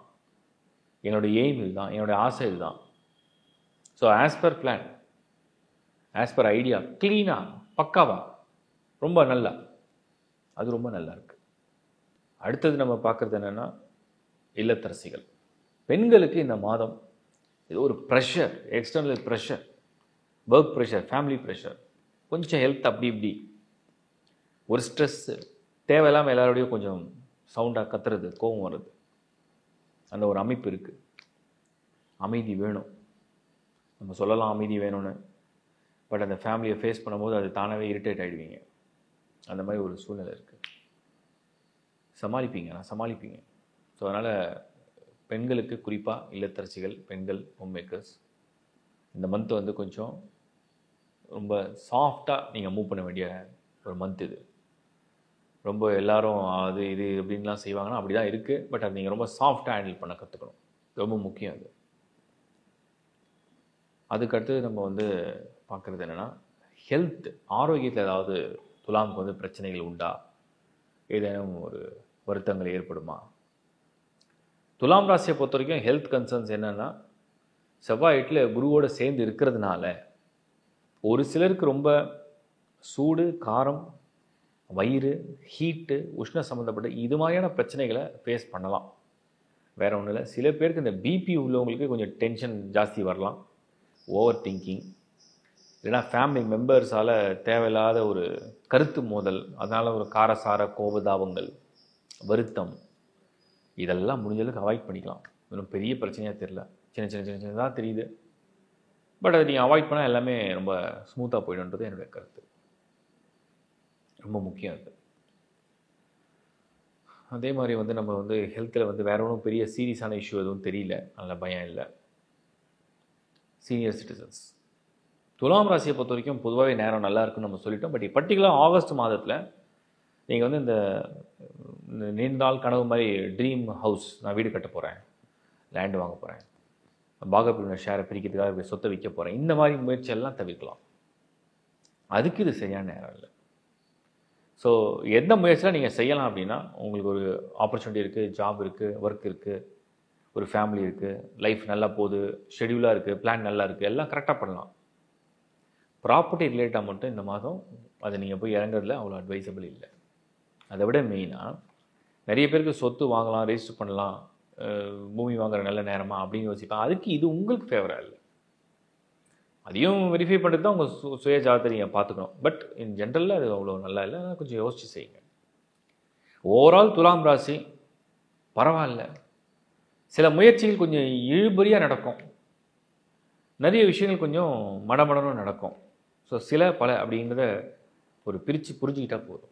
என்னோடய எய்ம் இதுதான், என்னோடய ஆசை இதுதான். So as per plan, as per idea, க்ளீனாக, பக்காவா, ரொம்ப நல்லா, அது ரொம்ப நல்லா இருக்குது. அடுத்தது நம்ம பார்க்குறது என்னென்னா இல்லத்தரசிகள். பெண்களுக்கு இந்த மாதம் ஏதோ ஒரு pressure, external pressure, work pressure, family pressure, கொஞ்சம் ஹெல்த் அப்படி இப்படி ஒரு ஸ்ட்ரெஸ்ஸு, தேவையில்லாமல் எல்லாரோடையும் கொஞ்சம் சவுண்டாக கத்துறது, கோபம் வருது, அந்த ஒரு அமைப்பு இருக்குது. அமைதி வேணும், நம்ம சொல்லலாம் அமைதி வேணும்னு, பட் அந்த ஃபேமிலியை ஃபேஸ் பண்ணும்போது அது தானாகவே இரிட்டேட் ஆகிடுவீங்க. அந்த மாதிரி ஒரு சூழ்நிலை இருக்குது. நான் சமாளிப்பீங்க. ஸோ அதனால் பெண்களுக்கு குறிப்பாக இல்லத்தரசிகள், பெண்கள், ஹோம் மேக்கர்ஸ், இந்த மந்த் வந்து கொஞ்சம் ரொம்ப சாஃப்டாக நீங்கள் மூவ் பண்ண வேண்டிய ஒரு மந்த் இது. ரொம்ப எல்லாரும் அது இது அப்படின்லாம் செய்வாங்கன்னா அப்படி தான் இருக்குது. பட் அது நீங்கள் ரொம்ப சாஃப்டாக ஹேண்டில் பண்ண கற்றுக்கணும். ரொம்ப முக்கியம் அது. அதுக்கடுத்து நம்ம வந்து பார்க்குறது என்னென்னா ஹெல்த், ஆரோக்கியத்தில் ஏதாவது துலாமுக்கு வந்து பிரச்சனைகள் உண்டா, ஏதேனும் ஒரு வருத்தங்கள் ஏற்படுமா? துலாம் ராசியை பொறுத்த வரைக்கும் ஹெல்த் கன்சர்ன்ஸ் என்னென்னா, செவ்வாய் 8ல் குருவோடு சேர்ந்து இருக்கிறதுனால ஒரு சிலருக்கு ரொம்ப சூடு, காரம், வயிறு, ஹீட்டு, உஷ்ண சம்மந்தப்பட்ட இது மாதிரியான பிரச்சனைகளை ஃபேஸ் பண்ணலாம். வேறு ஒன்றும் இல்லை. சில பேருக்கு இந்த பிபி உள்ளவங்களுக்கு கொஞ்சம் டென்ஷன் ஜாஸ்தி வரலாம், ஓவர் திங்கிங், இல்லைனா ஃபேமிலி மெம்பர்ஸால் தேவையில்லாத ஒரு கருத்து மோதல், அதனால் ஒரு காரசார கோபதாபங்கள், வருத்தம், இதெல்லாம் முடிஞ்சளவுக்கு அவாய்ட் பண்ணிக்கலாம். இன்னும் பெரிய பிரச்சனையாக தெரியல, சின்னதாக தெரியுது. பட் அதை நீங்கள் அவாய்ட் பண்ணால் எல்லாமே ரொம்ப ஸ்மூத்தாக போயிடுன்றது என்னுடைய கருத்து. ரொம்ப முக்கியம் அது. அதே மாதிரி வந்து நம்ம வந்து ஹெல்த்தில் வந்து வேறு ஒன்றும் பெரிய சீரியஸான இஷ்யூ எதுவும் தெரியல, நல்ல பயம் இல்லை. சீனியர் சிட்டிசன்ஸ், துலாம் ராசியை பொறுத்த வரைக்கும் பொதுவாகவே நேரம் நல்லா இருக்குன்னு நம்ம சொல்லிட்டோம். பட் பர்டிகுலர் ஆகஸ்ட் மாதத்தில் நீங்கள் வந்து இந்த நீண்ட நாள் கனவு மாதிரி ட்ரீம் ஹவுஸ், நான் வீடு கட்ட போகிறேன், லேண்டு வாங்க போகிறேன், பாகப்பிரிவினர் ஷேரை பிரிக்கிறதுக்காக சொத்தை விற்க போகிறேன், இந்த மாதிரி முயற்சியெல்லாம் தவிர்க்கலாம். அதுக்கு இது சரியான நேரம் இல்லை. ஸோ எந்த முயற்சியெலாம் நீங்கள் செய்யலாம் அப்படின்னா, உங்களுக்கு ஒரு ஆப்பர்ச்சுனிட்டி இருக்குது, ஜாப் இருக்குது, ஒர்க் இருக்குது, ஒரு ஃபேமிலி இருக்குது, லைஃப் நல்லா போகுது, ஷெடியூலாக இருக்குது, பிளான் நல்லா இருக்குது, எல்லாம் கரெக்டாக பண்ணலாம். ப்ராப்பர்ட்டி ரிலேட்டாக மட்டும் இந்த மாதம் அதை நீங்கள் போய் இறங்குறதுல அவ்வளோ அட்வைசபிள் இல்லை. அதை விட மெயினாக நிறைய பேருக்கு சொத்து வாங்கலாம், ரெஜிஸ்டர் பண்ணலாம், பூமி வாங்குற நல்ல நேரமா அப்படின்னு யோசிப்பேன். அதுக்கு இது உங்களுக்கு ஃபேவராக இல்லை. அதையும் வெரிஃபை பண்ணிட்டு தான் உங்கள் சுய ஜாதகத்தை நீங்கள் பார்த்துக்கணும். பட் இன் ஜென்ரலில் அது அவ்வளோ நல்லா இல்லை. கொஞ்சம் யோசித்து செய்யுங்க. ஓவரால் துலாம் ராசி பரவாயில்ல. சில முயற்சிகள் கொஞ்சம் இழுபறியாக நடக்கும், நிறைய விஷயங்கள் கொஞ்சம் மடமடனும் நடக்கும். ஸோ சில பல அப்படிங்கிறத ஒரு பிரித்து புரிஞ்சுக்கிட்டால் போதும்.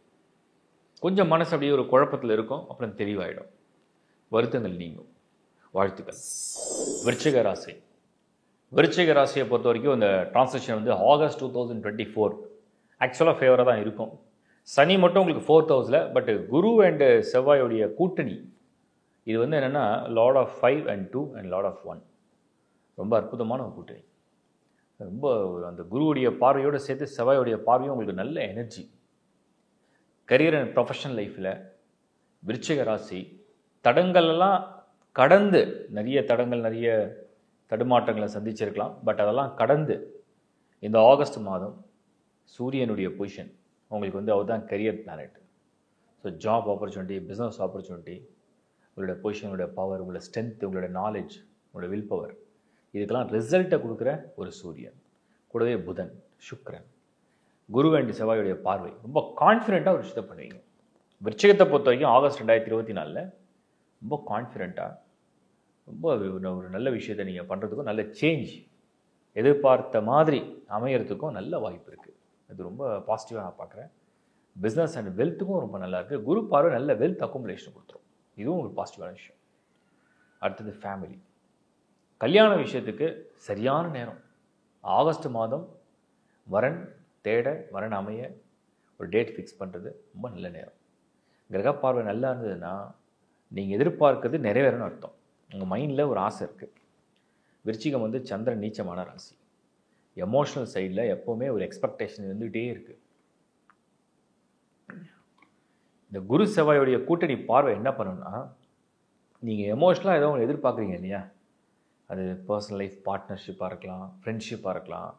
கொஞ்சம் மனசு அப்படியே ஒரு குழப்பத்தில் இருக்கும், அப்புறம் தெளிவாயிடும், வருத்தங்கள் நீங்கும். வாழ்த்துக்கள். விருச்சிக ராசியை பொறுத்த வரைக்கும் இந்த டிரான்சாக்ஷன் வந்து ஆகஸ்ட் 2024 ஆக்சுவலாக ஃபேவராக தான் இருக்கும். சனி மட்டும் உங்களுக்கு 4th ஹவுஸில், பட் குரு அண்டு செவ்வாயோடைய கூட்டணி இது வந்து என்னென்னா lord of 5 and 2 and lord of 1. ரொம்ப அற்புதமான ஒரு கூட்டணி. ரொம்ப அந்த குருவுடைய பார்வையோடு சேர்த்து செவ்வாயோடைய பார்வையும் உங்களுக்கு நல்ல எனர்ஜி. கரியர் அண்ட் ப்ரொஃபஷனல் லைஃப்பில் விருச்சிக ராசி தடங்களெல்லாம் கடந்து, நிறைய தடங்கள், நிறைய தடுமாற்றங்களை சந்திச்சிருக்கலாம். பட் அதெல்லாம் கடந்து இந்த ஆகஸ்ட் மாதம் சூரியனுடைய பொசிஷன் உங்களுக்கு வந்து அவர் தான் career planet. So job opportunity, business opportunity, உங்களோட பொசிஷனுடைய பவர், உங்களோட ஸ்ட்ரென்த், உங்களோட நாலேஜ், உங்களோட வில் பவர், இதுக்கெல்லாம் ரிசல்ட்டை கொடுக்குற ஒரு சூரியன். கூடவே புதன், சுக்கிரன், குரு அண்ட் செவ்வாயுடைய பார்வை. ரொம்ப கான்ஃபிடென்ட்டாக ஒரு விஷயத்தை பண்ணுவீங்க. விருச்சிகத்தை பொறுத்த வரைக்கும் ஆகஸ்ட் 2024 ரொம்ப கான்ஃபிடென்ட்டாக ரொம்ப ஒரு நல்ல விஷயத்தை நீங்கள் பண்ணுறதுக்கும், நல்ல சேஞ்ச் எதிர்பார்த்த மாதிரி அமையறதுக்கும் நல்ல வாய்ப்பு இருக்குது. அது ரொம்ப பாசிட்டிவாக நான் பார்க்குறேன். பிஸ்னஸ் அண்ட் வெல்த்துக்கும் ரொம்ப நல்லா இருக்குது. குரு பார்வை நல்ல வெல்த் அக்குமுலேஷன் கொடுத்துரும். இதுவும் ஒரு பாசிட்டிவான விஷயம். அடுத்தது ஃபேமிலி, கல்யாண விஷயத்துக்கு சரியான நேரம். ஆகஸ்ட் மாதம் வரன் தேட, வரன் அமைய ஒரு டேட் ஃபிக்ஸ் பண்ணுறது ரொம்ப நல்ல நேரம். கிரக பார்வை நல்லா இருந்ததுன்னா நீங்கள் எதிர்பார்க்கறது நிறைவேறணும்னு அர்த்தம். உங்கள் மைண்டில் ஒரு ஆசை இருக்குது. விருச்சிகம் வந்து சந்திரன் நீச்சமான ராசி. எமோஷனல் சைடில் எப்போவுமே ஒரு எக்ஸ்பெக்டேஷன் இருந்துகிட்டே இருக்குது. இந்த குரு செவ்வாயோடைய கூட்டணி பார்வை என்ன பண்ணணும்னா, நீங்கள் எமோஷனலாக ஏதோ ஒன்று எதிர்பார்க்குறீங்க இல்லையா, அது பர்சனல் லைஃப் பார்ட்னர்ஷிப்பாக இருக்கலாம், ஃப்ரெண்ட்ஷிப்பாக இருக்கலாம்,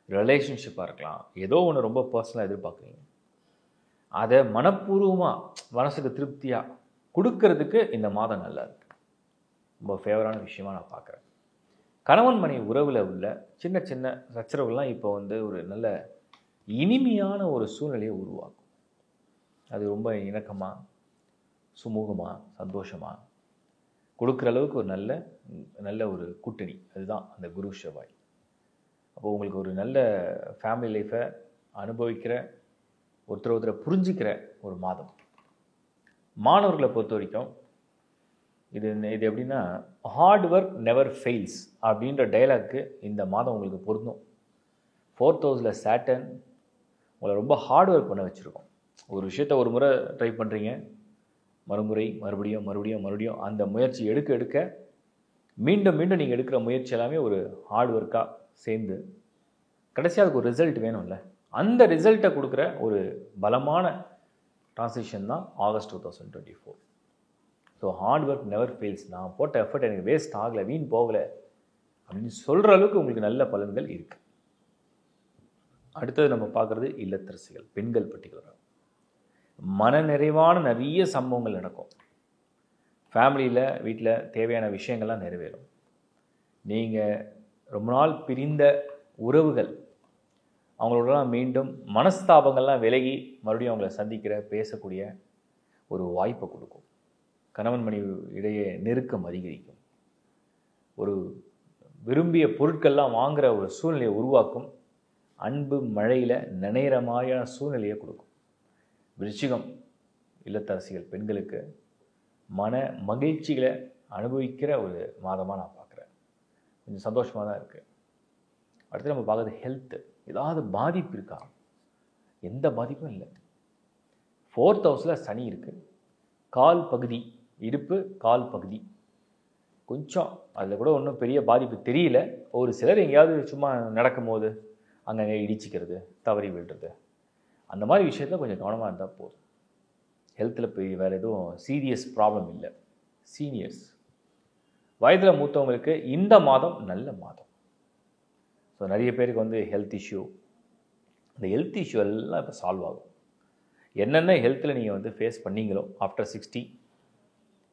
ரிலேஷன்ஷிப்பாக இருக்கலாம், ஏதோ ஒன்று ரொம்ப பர்சனலாக எதிர்பார்க்குறீங்க. அதை மனப்பூர்வமாக மனசுக்கு திருப்தியாக கொடுக்கறதுக்கு இந்த மாதம் நல்லா இருக்குது. ரொம்ப ஃபேவரான விஷயமா நான் பார்க்குறேன். கணவன் மனைவி உறவில் உள்ள சின்ன சின்ன சச்சரவுகள்லாம் இப்போ வந்து ஒரு நல்ல இனிமையான ஒரு சூழ்நிலையை உருவாக்கும். அது ரொம்ப இணக்கமாக, சுமூகமாக, சந்தோஷமாக கொடுக்குற அளவுக்கு ஒரு நல்ல நல்ல ஒரு கூட்டணி. அதுதான் அந்த குரு செவ்வாய். அப்போ உங்களுக்கு ஒரு நல்ல ஃபேமிலி லைஃப்பை அனுபவிக்கிற, ஒருத்தரை புரிஞ்சிக்கிற ஒரு மாதம். மாணவர்களை பொறுத்த வரைக்கும் இது எப்படின்னா, ஹார்ட் ஒர்க் நெவர் ஃபெயில்ஸ் அப்படின்ற டைலாக்கு இந்த மாதம் உங்களுக்கு பொருந்தும். 4th ஹவுஸில் சேட்டன் உங்களை ரொம்ப ஹார்ட் ஒர்க் பண்ண வச்சுருக்கோம். ஒரு விஷயத்த ஒரு முறை ட்ரை பண்ணுறீங்க, மறுபடியும் அந்த முயற்சி எடுக்க மீண்டும் நீங்கள் எடுக்கிற முயற்சி எல்லாமே ஒரு ஹார்ட் ஒர்க்காக சேர்ந்து கடைசியாக அதுக்கு ஒரு ரிசல்ட் வேணும்ல. அந்த ரிசல்ட்டை கொடுக்குற ஒரு பலமான ட்ரான்சிஷன் தான் August 2024. So hard work never fails. நான் போட்ட எஃபர்ட் எனக்கு வேஸ்ட் ஆகலை, வீண் போகலை அப்படின்னு சொல்கிற அளவுக்கு உங்களுக்கு நல்ல பலன்கள் இருக்குது. அடுத்தது நம்ம பார்க்குறது இல்லத்தரசிகள், பெண்கள் பர்டிகுலராக மன நிறைவான நிறைய சம்பவங்கள் நடக்கும். ஃபேமிலியில், வீட்டில் தேவையான விஷயங்கள்லாம் நிறைவேறும். நீங்கள் ரொம்ப நாள் பிரிந்த உறவுகள், அவங்களோடலாம் மீண்டும் மனஸ்தாபங்கள்லாம் விலகி மறுபடியும் அவங்கள சந்திக்கிற, பேசக்கூடிய ஒரு வாய்ப்பை கொடுக்கும். கணவன் மனைவி இடையே நெருக்கம் அதிகரிக்கும். ஒரு விரும்பிய பொருட்கள்லாம் வாங்குகிற ஒரு சூழ்நிலையை உருவாக்கும். அன்பு மழையில் நினைகிற மாதிரியான சூழ்நிலையை கொடுக்கும். விருச்சிகம் இல்லத்தரசிகள் பெண்களுக்கு மன மகிழ்ச்சிகளை அனுபவிக்கிற ஒரு மாதமாக நான் பார்க்குறேன். கொஞ்சம் சந்தோஷமாக தான் இருக்குது. அடுத்து நம்ம பார்க்குறது ஹெல்த்து. ஏதாவது பாதிப்பு இருக்கா? எந்த பாதிப்பும் இல்லை. 4th ஹவுஸில் சனி இருக்குது. கால் பகுதி இடுப்பு, கால் பகுதி கொஞ்சம் அதில் கூட ஒன்றும் பெரிய பாதிப்பு தெரியல. ஒரு சிலர் எங்கேயாவது சும்மா நடக்கும்போது அங்கே இடிச்சிக்கிறது, தவறி விழுறது, அந்த மாதிரி விஷயத்தில் கொஞ்சம் கவனமாக இருந்தால் போதும். ஹெல்த்தில் போய் வேறு எதுவும் சீரியஸ் ப்ராப்ளம் இல்லை. சீனியர்ஸ், வயதில் மூத்தவங்களுக்கு இந்த மாதம் நல்ல மாதம். ஸோ நிறைய பேருக்கு வந்து ஹெல்த் இஷ்யூ, இந்த ஹெல்த் இஷ்யூ எல்லாம் இப்போ சால்வ் ஆகும். என்னென்ன ஹெல்த்தில் நீங்கள் வந்து ஃபேஸ் பண்ணீங்களோ ஆஃப்டர் 60,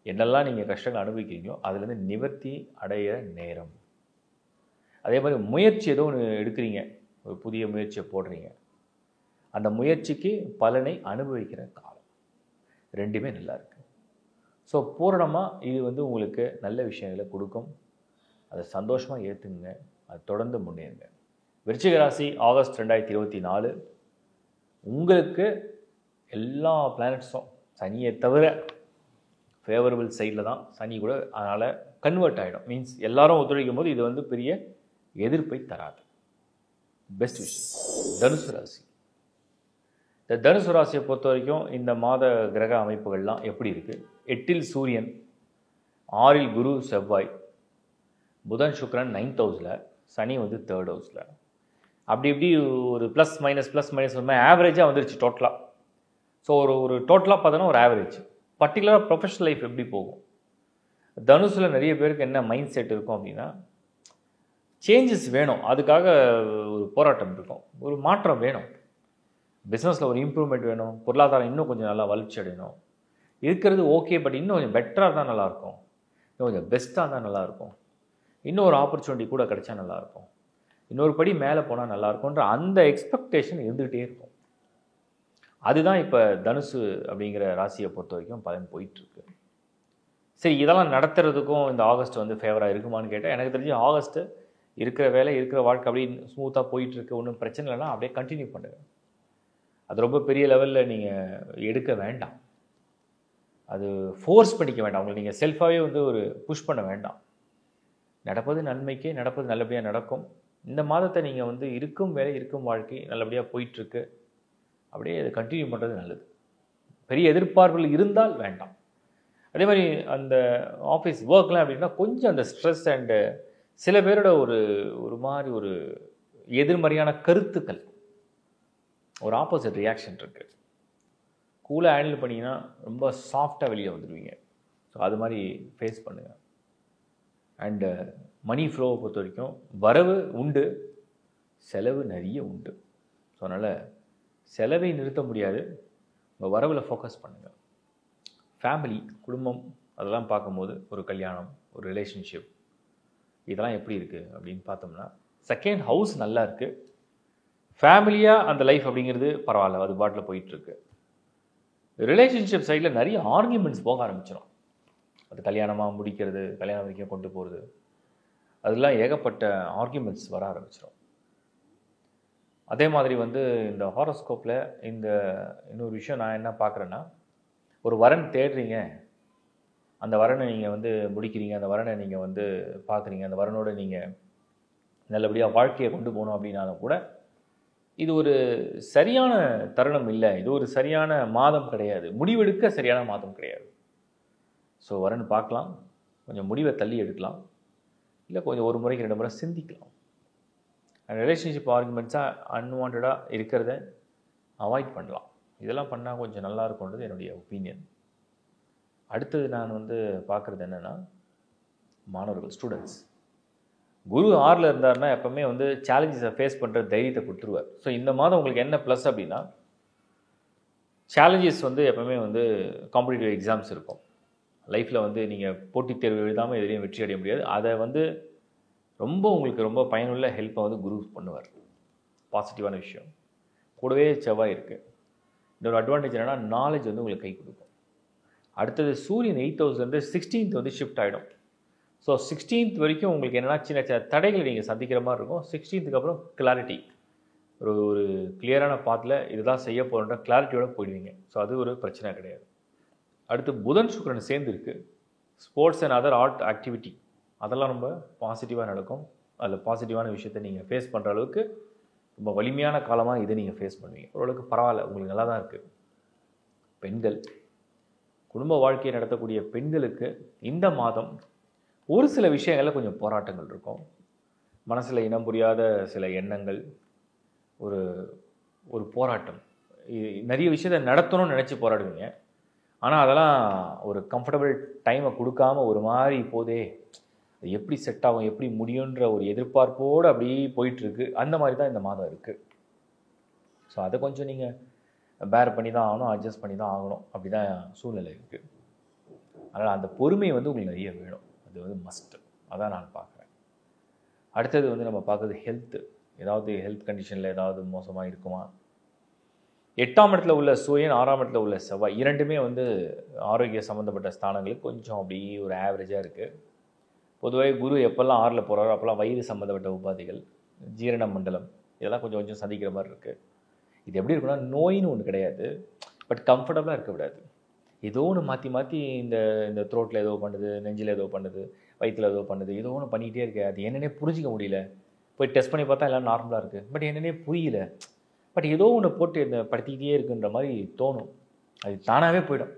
என்னெல்லாம் நீங்கள் கஷ்டங்கள் அனுபவிக்கிறீங்களோ அதுலேருந்து நிவர்த்தி அடைய நேரம். அதே மாதிரி முயற்சி ஏதோ ஒன்று எடுக்கிறீங்க, ஒரு புதிய முயற்சியை போடுறீங்க, அந்த முயற்சிக்கு பலனை அனுபவிக்கிற காலம். ரெண்டுமே நல்லா இருக்குது. ஸோ பூரணமாக இது வந்து உங்களுக்கு நல்ல விஷயங்களை கொடுக்கும். அதை சந்தோஷமாக ஏற்றுங்க, அது தொடர்ந்து முன்னேறுங்க. விருச்சிக ராசி ஆகஸ்ட் 2024 உங்களுக்கு எல்லா பிளானட்ஸும் சனியை தவிர ஃபேவரபிள் சைடில் தான். சனி கூட அதனால் கன்வெர்ட் ஆகிடும். மீன்ஸ் எல்லாரும் ஒத்துழைக்கும் போது இது வந்து பெரிய எதிர்ப்பை தராது. பெஸ்ட் விஷயம். தனுசு ராசி. இந்த தனுசு ராசியை பொறுத்த வரைக்கும் இந்த மாத கிரக அமைப்புகள்லாம் எப்படி இருக்குது? 8ல் சூரியன், 6ல் குரு செவ்வாய், புதன் சுக்கிரன் 9th ஹவுஸில், சனி வந்து 3rd ஹவுஸில். அப்படி இப்படி ஒரு ப்ளஸ் மைனஸ் ஆவரேஜாக வந்துருச்சு டோட்டலாக. ஸோ ஒரு டோட்டலாக பார்த்தோன்னா ஒரு ஆவரேஜ். பர்டிகுலராக ப்ரொஃபஷனல் லைஃப் எப்படி போகும்? தனுசில் நிறைய பேருக்கு என்ன மைண்ட் செட் இருக்கும் அப்படின்னா, சேஞ்சஸ் வேணும், அதுக்காக ஒரு போராட்டம் இருக்கும், ஒரு மாற்றம் வேணும், பிஸ்னஸில் ஒரு இம்ப்ரூவ்மெண்ட் வேணும், பொருளாதாரம் இன்னும் கொஞ்சம் நல்லா வளர்ச்சி அடையணும். இருக்கிறது ஓகே, பட் இன்னும் கொஞ்சம் பெட்டராக தான் நல்லாயிருக்கும், இன்னும் கொஞ்சம் பெஸ்ட்டாக தான் நல்லாயிருக்கும், இன்னும் ஒரு ஆப்பர்ச்சுனிட்டி கூட கிடைச்சா நல்லாயிருக்கும், இன்னொரு படி மேலே போனால் நல்லாயிருக்கும்ன்ற அந்த எக்ஸ்பெக்டேஷன் இருந்துகிட்டே இருக்கும். அதுதான் இப்போ தனுசு அப்படிங்கிற ராசியை பொறுத்த வரைக்கும் பலன் போயிட்டுருக்கு. சரி, இதெல்லாம் நடத்துறதுக்கும் இந்த ஆகஸ்ட் வந்து ஃபேவராக இருக்குமான்னு கேட்டால், எனக்கு தெரிஞ்சு ஆகஸ்ட்டு இருக்கிற வேலை, இருக்கிற வாழ்க்கை அப்படியே ஸ்மூத்தாக போயிட்டுருக்கு, ஒன்றும் பிரச்சனை இல்லைனா அப்படியே கண்டினியூ பண்ணுங்க. அது ரொம்ப பெரிய லெவலில் நீங்கள் எடுக்க வேண்டாம், அது ஃபோர்ஸ் பண்ணிக்க வேண்டாம், உங்களை நீங்கள் செல்ஃபாகவே வந்து ஒரு புஷ் பண்ண வேண்டாம். நடப்பது நன்மைக்கே, நடப்பது நல்லபடியாக நடக்கும். இந்த மாதத்தை நீங்கள் வந்து இருக்கும் வேலை, இருக்கும் வாழ்க்கை நல்லபடியாக போயிட்டுருக்கு, அப்படியே அதை கண்டினியூ பண்ணுறது நல்லது. பெரிய எதிர்பார்ப்புகள் இருந்தால் வேண்டாம். அதே மாதிரி அந்த ஆஃபீஸ் ஒர்க்லாம் அப்படின்னா கொஞ்சம் அந்த ஸ்ட்ரெஸ் அண்டு சில பேரோட ஒரு மாதிரி ஒரு எதிர்மறையான கருத்துக்கள், ஒரு ஆப்போசிட் ரியாக்ஷன் இருக்குது. கூலாக ஹேண்டில் பண்ணிங்கன்னா ரொம்ப சாஃப்டாக வெளியே வந்துடுவீங்க. ஸோ அது மாதிரி ஃபேஸ் பண்ணுங்கள். அண்டு மணி ஃப்ளோவை பொறுத்த வரைக்கும் வரவு உண்டு, செலவு நிறைய உண்டு. ஸோ அதனால் செலவை நிறுத்த முடியாது, உங்கள் வரவில் ஃபோக்கஸ் பண்ணுங்கள். ஃபேமிலி, குடும்பம் அதெல்லாம் பார்க்கும்போது ஒரு கல்யாணம், ஒரு ரிலேஷன்ஷிப் இதெல்லாம் எப்படி இருக்குது அப்படின்னு பார்த்தோம்னா, செகண்ட் ஹவுஸ் நல்லா இருக்குது. ஃபேமிலியாக அந்த லைஃப் அப்படிங்கிறது பரவாயில்ல, அது பாட்டில் போயிட்டுருக்கு. ரிலேஷன்ஷிப் சைடில் நிறைய ஆர்கியூமெண்ட்ஸ் போக ஆரம்பிச்சிடும். அது கல்யாணமாக முடிக்கிறது, கல்யாணம் வரைக்கும் கொண்டு போகிறது, அதெல்லாம் ஏகப்பட்ட ஆர்கியூமெண்ட்ஸ் வர ஆரம்பிச்சிடும். அதே மாதிரி இந்த ஹாரோஸ்கோப்பில் இன்னொரு விஷயம் நான் என்ன பார்க்குறேன்னா, ஒரு வரன் தேடுறீங்க, அந்த வரனை நீங்கள் முடிக்கிறீங்க, அந்த வரனை நீங்கள் பார்க்குறீங்க, அந்த வரனோட நீங்கள் நல்லபடியாக வாழ்க்கையை கொண்டு போகணும் அப்படின்னாலும் கூட இது ஒரு சரியான தருணம் இல்லை, இது ஒரு சரியான மாதம் கிடையாது, முடிவெடுக்க சரியான மாதம் கிடையாது. ஸோ வரன் பார்க்கலாம், கொஞ்சம் முடிவை தள்ளி எடுக்கலாம், இல்லை கொஞ்சம் ஒரு முறைக்கு 2 முறை சிந்திக்கலாம். ரிலேஷன்ஷிப் ஆர்குமெண்ட்ஸாக அன்வான்டாக இருக்கிறத அவாய்ட் பண்ணலாம். இதெல்லாம் பண்ணால் கொஞ்சம் நல்லா இருக்கும்ன்றது என்னுடைய ஒப்பீனியன். அடுத்தது நான் பார்க்குறது என்னென்னா, மாணவர்கள், ஸ்டூடெண்ட்ஸ். குரு 6ல் இருந்தார்னா எப்போவுமே சேலஞ்சஸை ஃபேஸ் பண்ணுற தைரியத்தை கொடுத்துருவார். ஸோ இந்த மாதம் உங்களுக்கு என்ன ப்ளஸ் அப்படின்னா, சேலஞ்சஸ் எப்போவுமே காம்படிட்டிவ் எக்ஸாம்ஸ் இருக்கும். லைஃப்பில் நீங்கள் போட்டித் தேர்வு எழுதாமல் எதிலையும் வெற்றி அடைய முடியாது. அதை உங்களுக்கு ரொம்ப பயனுள்ள ஹெல்ப்பை குரு பண்ணுவார். பாசிட்டிவான விஷயம். கூடவே செவ்வாய் இருக்குது. இன்னொரு அட்வான்டேஜ் என்னென்னா, நாலேஜ் உங்களுக்கு கை கொடுக்கும். அடுத்தது சூரியன் 8th ஹவுஸ்லேருந்து 16th ஷிஃப்ட் ஆகிடும். ஸோ 16th வரைக்கும் உங்களுக்கு என்னென்னா சின்ன சின்ன தடைகளை நீங்கள் சந்திக்கிற மாதிரி இருக்கும். 16th அப்புறம் கிளாரிட்டி, ஒரு கிளியரான பாத்தில் இதுதான் செய்ய போகிறன்ற கிளாரிட்டியோடு போயிடுவீங்க. ஸோ அது ஒரு பிரச்சனை கிடையாது. அடுத்து புதன் சுக்கிரன் சேர்ந்து இருக்குது. Sports and other art activity அதெல்லாம் ரொம்ப பாசிட்டிவாக நடக்கும். அதில் பாசிட்டிவான விஷயத்தை நீங்கள் ஃபேஸ் பண்ணுற அளவுக்கு ரொம்ப வலிமையான காலமாக இதை நீங்கள் ஃபேஸ் பண்ணுவீங்க. ஓரளவுக்கு பரவாயில்ல, உங்களுக்கு நல்லா தான் இருக்குது. பெண்கள், குடும்ப வாழ்க்கையை நடத்தக்கூடிய பெண்களுக்கு இந்த மாதம் ஒரு சில விஷயங்களில் கொஞ்சம் போராட்டங்கள் இருக்கும். மனசில் இனம் புரியாத சில எண்ணங்கள், ஒரு போராட்டம். நிறைய விஷயத்தை நடத்தணும்னு நினச்சி போராடுவீங்க. ஆனால் அதெல்லாம் ஒரு கம்ஃபர்டபுள் டைமை கொடுக்காம ஒரு மாதிரி போதே, அது எப்படி செட் ஆகும், எப்படி முடியுன்ற ஒரு எதிர்பார்ப்போடு அப்படியே போயிட்டுருக்கு. அந்த மாதிரி தான் இந்த மாதம் இருக்குது. ஸோ அதை கொஞ்சம் நீங்கள் பேர் பண்ணி தான் ஆகணும், அட்ஜஸ்ட் பண்ணி தான் ஆகணும். அப்படி தான் சூழ்நிலை இருக்குது. அதனால் அந்த பொறுமை உங்களுக்கு நிறைய வேணும். அது மஸ்ட்டு. அதான் நான் பார்க்குறேன். அடுத்தது நம்ம பார்க்குறது ஹெல்த்து. ஏதாவது ஹெல்த் கண்டிஷனில் ஏதாவது மோசமாக இருக்குமா? 8ஆம் இடத்துல உள்ள சூரியன், 6ஆம் இடத்துல உள்ள செவ்வாய் இரண்டுமே ஆரோக்கிய சம்மந்தப்பட்ட ஸ்தானங்களுக்கு கொஞ்சம் அப்படியே ஒரு ஆவரேஜாக இருக்குது. பொதுவாக குரு எப்போல்லாம் 6ல் போகிறாரோ அப்போல்லாம் வயிறு சம்மந்தப்பட்ட உபாதைகள், ஜீரண மண்டலம் இதெல்லாம் கொஞ்சம் கொஞ்சம் சந்திக்கிற மாதிரி இருக்குது. இது எப்படி இருக்குன்னா, நோயின்னு ஒன்று கிடையாது, பட் கம்ஃபர்டபுளாக இருக்கக்கூடாது. ஏதோ ஒன்று மாற்றி மாற்றி இந்த த்ரோட்டில் ஏதோ பண்ணுது, நெஞ்சில் ஏதோ பண்ணுது, வயிற்றில் ஏதோ பண்ணுது, ஏதோ ஒன்று பண்ணிக்கிட்டே இருக்குது. அது என்னென்னே புரிஞ்சிக்க முடியல. போய் டெஸ்ட் பண்ணி பார்த்தா எல்லாம் நார்மலாக இருக்குது, பட் என்னென்னே புரியல. பட் ஏதோ ஒன்று போட்டு இந்த படுத்திக்கிட்டே இருக்குன்ற மாதிரி தோணும். அது தானாகவே போயிடும்.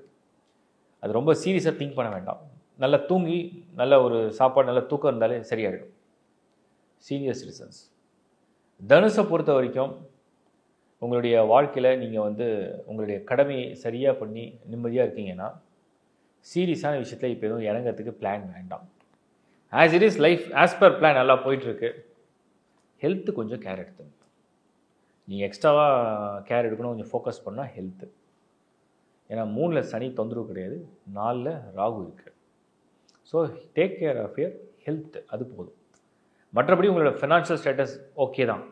அது ரொம்ப சீரியஸாக திங்க் பண்ண வேண்டாம். நல்லா தூங்கி நல்ல ஒரு சாப்பாடு, நல்ல தூக்கம் இருந்தாலே சரியாயிடும். சீனியர் சிட்டிசன்ஸ், தனுஷை பொறுத்த வரைக்கும் உங்களுடைய வாழ்க்கையில் நீங்கள் உங்களுடைய கடமையை சரியாக பண்ணி நிம்மதியாக இருக்கீங்கன்னா, சீரியஸான விஷயத்தில் இப்போ எதுவும் இறங்கிறதுக்கு பிளான் வேண்டாம். As it is life as per plan நல்லா போயிட்டுருக்கு. ஹெல்த்து கொஞ்சம் கேர் எடுத்துங்க. நீங்கள் எக்ஸ்ட்ராவாக கேர் எடுக்கணும், கொஞ்சம் ஃபோக்கஸ் பண்ணால் ஹெல்த்து. ஏன்னா 3ல் சனி தொந்தரவு கிடையாது, 4ல் ராகு இருக்குது. So take care of your health, அது போதும். மற்றபடி உங்களோட ஃபினான்ஷியல் ஸ்டேட்டஸ் ஓகே தான்,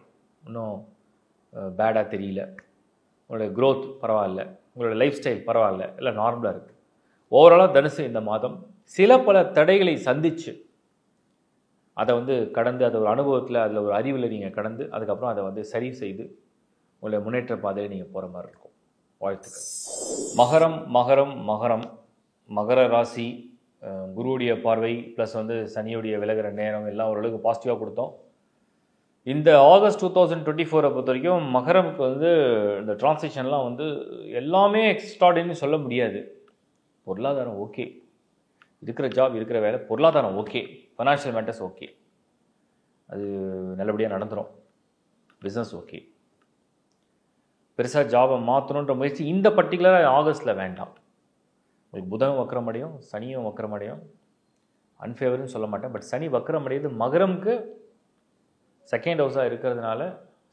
இன்னும் பேடாக தெரியல. உங்களோட க்ரோத் பரவாயில்ல, உங்களோட லைஃப் ஸ்டைல் பரவாயில்ல, இல்லை நார்மலாக இருக்குது. ஓவராலாக தனுசு இந்த மாதம் சில பல தடைகளை சந்தித்து அதை கடந்து, அதை ஒரு அனுபவத்தில், அதில் ஒரு அறிவில் நீங்கள் கடந்து அதுக்கப்புறம் அதை சரி செய்து உங்களுடைய முன்னேற்ற பாதையில் நீங்கள் போகிற மாதிரி இருக்கும். வாழ்த்துக்கள். மகரம் மகரம் மகரம் மகர ராசி, குருவுடைய பார்வை ப்ளஸ் சனியுடைய விலகிற நேரம் எல்லாம் ஓரளவுக்கு பாசிட்டிவாக கொடுத்தோம். இந்த ஆகஸ்ட் 2024 பொறுத்த வரைக்கும் மகரமுக்கு இந்த டிரான்சிஷன்லாம் எல்லாமே எக்ஸ்ட்ராடினரி சொல்ல முடியாது. பொருளாதாரம் ஓகே, இருக்கிற ஜாப், இருக்கிற வேலை, பொருளாதாரம் ஓகே, ஃபைனான்ஷியல் மேட்டர்ஸ் ஓகே, அது நல்லபடியாக நடந்துடும். Business okay. பெருசாக ஜாபை மாற்றணுன்ற முயற்சி இந்த பர்டிகுலராக ஆகஸ்ட்டில் வேண்டாம். உங்களுக்கு புதனும் வக்கரமடையும், சனியும் வக்கரமடையும். அன்ஃபேவர்னு சொல்ல மாட்டேன், பட் சனி வக்கரமடையுது மகரமுக்கு செகண்ட் ஹவுஸாக இருக்கிறதுனால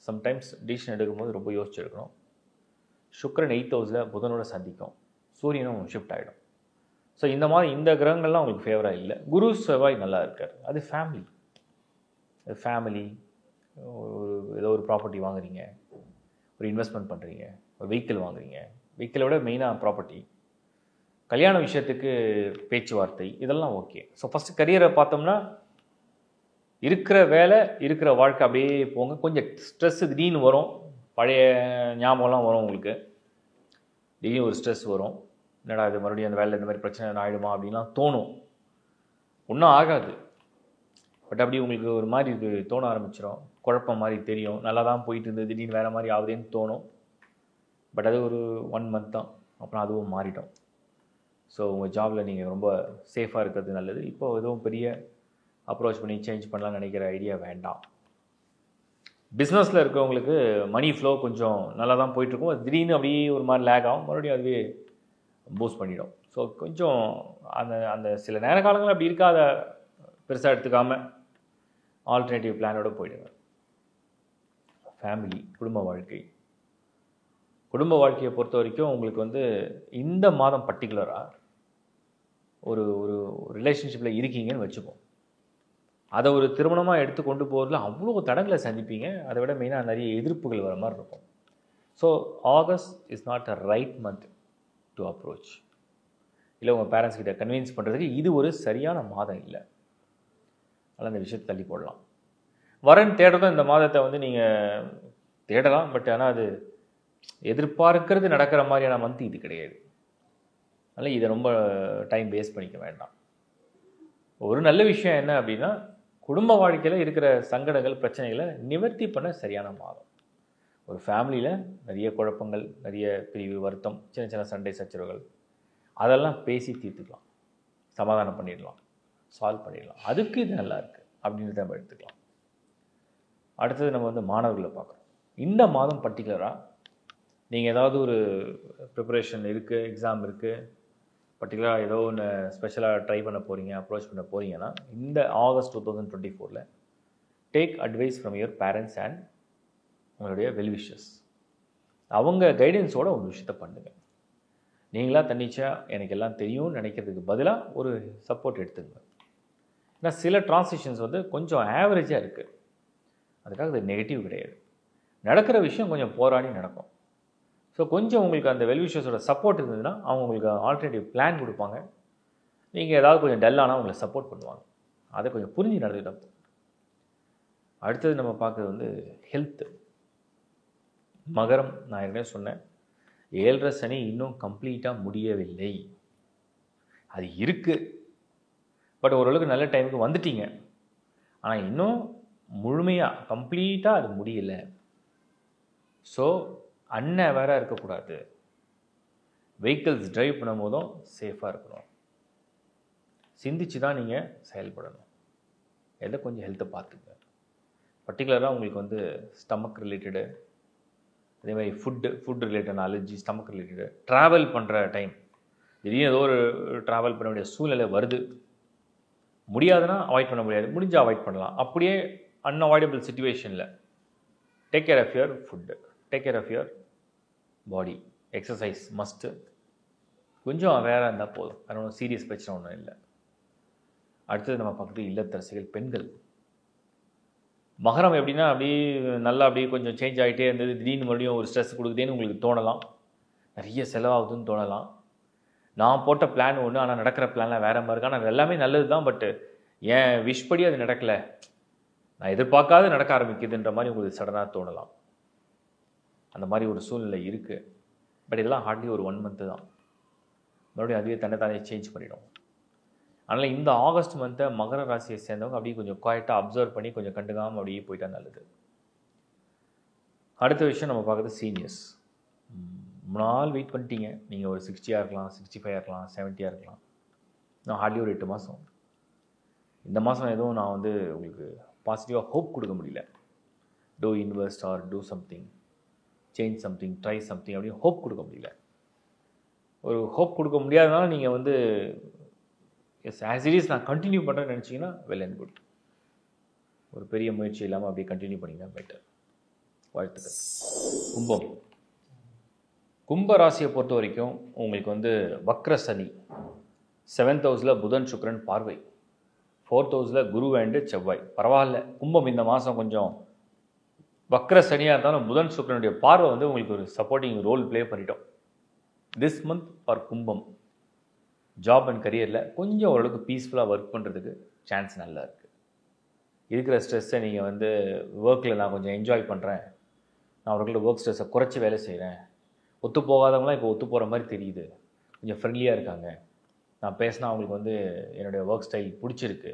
சம்டைம்ஸ் டிசிஷன் எடுக்கும்போது ரொம்ப யோசிச்சு எடுக்கணும். சுக்கிரன் 8th ஹவுஸில் புதனோட சந்திக்கும், சூரியனும் ஷிஃப்ட் ஆகிடும். ஸோ இந்த மாதிரி இந்த கிரகங்கள்லாம் உங்களுக்கு ஃபேவராக இல்லை. குரு செவ்வாய் நல்லா இருக்கார். அது ஃபேமிலி ஒரு ஏதோ ஒரு ப்ராப்பர்ட்டி வாங்குறீங்க, ஒரு இன்வெஸ்ட்மெண்ட் பண்ணுறீங்க, ஒரு வெஹிக்கிள் வாங்குறீங்க. வெஹிக்கிளை விட மெயினாக ப்ராப்பர்ட்டி, கல்யாண விஷயத்துக்கு பேச்சுவார்த்தை, இதெல்லாம் ஓகே. ஸோ ஃபஸ்ட்டு கரியரை பார்த்தோம்னா இருக்கிற வேலை இருக்கிற வாழ்க்கை அப்படியே போங்க. கொஞ்சம் ஸ்ட்ரெஸ்ஸு திடீர்னு வரும், பழைய ஞாபகம்லாம் வரும் உங்களுக்கு. திடீர்னு ஒரு ஸ்ட்ரெஸ் வரும், என்னடா இது மறுபடியும் அந்த வேலை இந்த மாதிரி பிரச்சனை ஆகிடுமா அப்படின்லாம் தோணும். ஒன்றும் ஆகாது, பட் அப்படி உங்களுக்கு ஒரு மாதிரி இது தோண ஆரம்பிச்சிடும். குழப்பம் மாதிரி தெரியும். நல்லா தான் போயிட்டு இருந்தது, திடீர்னு வேறு மாதிரி ஆகுதுன்னு தோணும். பட் அது ஒரு 1 மந்த் தான், அப்புறம் அதுவும் மாறிடும். ஸோ உங்கள் ஜாபில் நீங்கள் ரொம்ப சேஃபாக இருக்கிறது நல்லது. இப்போ எதுவும் பெரிய அப்ரோச் பண்ணி சேஞ்ச் பண்ணலாம்னு நினைக்கிற ஐடியா வேண்டாம். பிஸ்னஸில் இருக்கிறவங்களுக்கு மணி ஃப்ளோ கொஞ்சம் நல்லா தான் போயிட்டுருக்கும். அது திடீர்னு அப்படியே ஒரு மாதிரி லேக் ஆகும், மறுபடியும் அதுவே பூஸ்ட் பண்ணிடும். ஸோ கொஞ்சம் அந்த அந்த சில நேர காலங்கள் அப்படி இருக்காத பெருசாக எடுத்துக்காமல் ஆல்டர்னேட்டிவ் பிளானோடு போயிடுங்க. ஃபேமிலி, குடும்ப வாழ்க்கையை பொறுத்த வரைக்கும் உங்களுக்கு வந்து இந்த மாதம் பர்டிகுலராக ஒரு ஒரு ரிலேஷன்ஷிப்பில் இருக்கீங்கன்னு வச்சுப்போம். அதை ஒரு திருமணமாக எடுத்து கொண்டு போகிறதுல அவ்வளோ தடங்களை சந்திப்பீங்க. அதை விட மெயினாக நிறைய எதிர்ப்புகள் வர மாதிரி இருக்கும். So August is not a right month to approach. இல்லை உங்கள் பேரண்ட்ஸ் கிட்ட கன்வின்ஸ் பண்ணுறதுக்கு இது ஒரு சரியான மாதம் இல்லை. அதனால் அந்த விஷயத்தை தள்ளி போடலாம். வரன் தேடுறதும் இந்த மாதத்தை வந்து நீங்கள் தேடலாம், பட் ஆனால் அது எதிர்பார்க்கிறது நடக்கிற மாதிரியான மந்த் இது கிடையாது. அதனால் இதை ரொம்ப டைம் வேஸ்ட் பண்ணிக்க வேண்டாம். ஒரு நல்ல விஷயம் என்ன அப்படின்னா, குடும்ப வாழ்க்கையில் இருக்கிற சங்கடங்கள், பிரச்சனைகளை நிவர்த்தி பண்ண சரியான மாதம். ஒரு ஃபேமிலியில் நிறைய குழப்பங்கள், நிறைய பிரிவு, வருத்தம், சின்ன சின்ன சண்டை சச்சரவுகள், அதெல்லாம் பேசி தீர்த்துக்கலாம், சமாதானம் பண்ணிடலாம், சால்வ் பண்ணிடலாம். அதுக்கு இது நல்லா இருக்குது அப்படின்னு நம்ம எடுத்துக்கலாம். அடுத்தது நம்ம வந்து மாணவர்களை பார்க்குறோம். இந்த மாதம் பர்டிகுலராக நீங்கள் ஏதாவது ஒரு ப்ரிப்பரேஷன் இருக்குது, எக்ஸாம் இருக்குது, பர்டிகுலராக ஏதோ ஒன்று ஸ்பெஷலாக ட்ரை பண்ண போகிறீங்க, அப்ரோச் பண்ண போகிறீங்கன்னா, இந்த August 2024 take advice from your parents and உங்களுடைய வெல்விஷஸ். அவங்க கைடன்ஸோட ஒரு விஷயத்தை பண்ணுங்கள். நீங்களாக தன்னிச்சையாக எனக்கு எல்லாம் தெரியும்னு நினைக்கிறதுக்கு பதிலாக ஒரு சப்போர்ட் எடுத்துங்க. ஏன்னா சில ட்ரான்சிஷன்ஸ் வந்து கொஞ்சம் ஆவரேஜாக இருக்குது, அதுக்காக அது நெகட்டிவ் கிடையாது. நடக்கிற விஷயம் கொஞ்சம் போராடி நடக்கும். ஸோ கொஞ்சம் உங்களுக்கு அந்த வெல்விஷர்ஸோட சப்போர்ட் இருந்ததுன்னா அவங்க உங்களுக்கு ஆல்டர்னேட்டிவ் பிளான் கொடுப்பாங்க. நீங்கள் ஏதாவது கொஞ்சம் டல்லானால் உங்களை சப்போர்ட் பண்ணுவாங்க. அதை கொஞ்சம் புரிஞ்சு நடந்துக்கிட்டப்போ. அடுத்தது நம்ம பார்க்குறது வந்து ஹெல்த்து. மகரம், நான் ஏற்கனவே சொன்னேன், 7.5 சனி இன்னும் கம்ப்ளீட்டாக முடியவில்லை. அது இருக்குது, பட் ஓரளவுக்கு நல்ல டைமுக்கு வந்துட்டீங்க. ஆனால் இன்னும் முழுமையாக கம்ப்ளீட்டாக அது முடியலை. ஸோ அன்அவேராக இருக்கக்கூடாது. வெஹிக்கிள்ஸ் ட்ரைவ் பண்ணும் போதும் சேஃபாக இருக்கணும். சிந்திச்சு தான் நீங்கள் செயல்படணும். எதை கொஞ்சம் ஹெல்த்தை பார்த்துங்க. பர்டிகுலராக உங்களுக்கு வந்து ஸ்டமக் ரிலேட்டடு, அதே மாதிரி food related allergy, stomach related, travel பண்ணுற டைம், திடீர்னு ஏதோ ஒரு ட்ராவல் பண்ண வேண்டிய சூழ்நிலை வருது, முடியாதுன்னா அவாய்ட் பண்ண முடியாது, முடிஞ்சால் அவாய்ட் பண்ணலாம். அப்படியே அன்அவாய்டபிள் சுச்சுவேஷனில் take care of your food, take care of your body, exercise must. கொஞ்சம் அவேராக இருந்தால் போதும், அது ஒன்றும் சீரியஸ் பிரச்சனை ஒன்றும் இல்லை. அடுத்தது நம்ம பார்க்குறது இல்லத்தரசிகள், பெண்கள். மகரம் எப்படின்னா அப்படியே நல்லா அப்படியே கொஞ்சம் சேஞ்ச் ஆகிட்டே இருந்தது, திடீர்னு மறுபடியும் ஒரு ஸ்ட்ரெஸ் கொடுக்குதேன்னு உங்களுக்கு தோணலாம், நிறைய செலவாகுதுன்னு தோணலாம். நான் போட்ட பிளான் ஒன்று, ஆனால் நடக்கிற பிளான்லாம் வேறு மாதிரி இருக்கு. ஆனால் எல்லாமே நல்லது தான், பட்டு ஏன் விஷ் படி அது நடக்கலை, நான் எதிர்பார்க்காத நடக்க ஆரம்பிக்குதுன்ற மாதிரி உங்களுக்கு சடனாக தோணலாம். அந்த மாதிரி ஒரு சூழ்நிலை இருக்குது. பட் இதெல்லாம் ஹார்ட்லி ஒரு 1 மந்த்து தான், மறுபடியும் அதுவே தன்னைத்தானே சேஞ்ச் பண்ணிடும். அதனால் இந்த ஆகஸ்ட் மந்த்தை மகர ராசியை சேர்ந்தவங்க அப்படியே கொஞ்சம் குவாய்ட்டாக அப்சர்வ் பண்ணி கொஞ்சம் கண்டுக்காமல் அப்படியே போயிட்டா நல்லது. அடுத்த விஷயம் நம்ம பார்க்குறது சீனியர்ஸ். ரொம்ப நாள் வெயிட் பண்ணிட்டீங்க. நீங்கள் ஒரு 60 இருக்கலாம், 65 இருக்கலாம், 70 இருக்கலாம். நான் ஹார்ட்லி ஒரு 8 மாதம். இந்த மாதம் எதுவும் நான் வந்து உங்களுக்கு பாசிட்டிவாக ஹோப் கொடுக்க முடியல. To invest or to something, change something, try something அப்படின்னு ஹோப் கொடுக்க முடியல. ஒரு ஹோப் கொடுக்க முடியாதனால நீங்கள் வந்து எஸ் ஆஸ் இட் இஸ் நான் கண்டினியூ பண்ணுறேன்னு நினச்சிங்கன்னா வெல் அண்ட் குட். ஒரு பெரிய முயற்சி இல்லாமல் அப்படியே கண்டினியூ பண்ணிங்கன்னா பெட்டர். வாழ்த்துக்கள். கும்ப ராசியை பொறுத்த வரைக்கும் உங்களுக்கு வந்து வக்ர சனி, 7th ஹவுஸில் புதன் சுக்கிரன் பார்வை, 4th ஹவுஸில் குரு அண்டு செவ்வாய். பரவாயில்ல, கும்பம் இந்த மாதம் கொஞ்சம் வக்ர சனியாக இருந்தாலும் புதன் சுக்கிரனுடைய பார்வை வந்து உங்களுக்கு ஒரு சப்போர்ட்டிங் ரோல் ப்ளே பண்ணிட்டோம். திஸ் மந்த் ஃபார் கும்பம் ஜாப் அண்ட் கரியரில் கொஞ்சம் ஓரளவுக்கு பீஸ்ஃபுல்லாக ஒர்க் பண்ணுறதுக்கு சான்ஸ் நல்லா இருக்குது. இருக்கிற ஸ்ட்ரெஸ்ஸை நீங்கள் வந்து ஒர்க்கில் நான் கொஞ்சம் என்ஜாய் பண்ணுறேன், நான் அவர்களோட ஒர்க் ஸ்ட்ரெஸ்ஸை குறைச்சி வேலை செய்கிறேன், ஒத்து போகாதவங்களாம் இப்போ ஒத்து போகிற மாதிரி தெரியுது, கொஞ்சம் ஃப்ரெண்ட்லியாக இருக்காங்க, நான் பேசினா அவங்களுக்கு வந்து என்னுடைய ஒர்க் ஸ்டைல் பிடிச்சிருக்கு,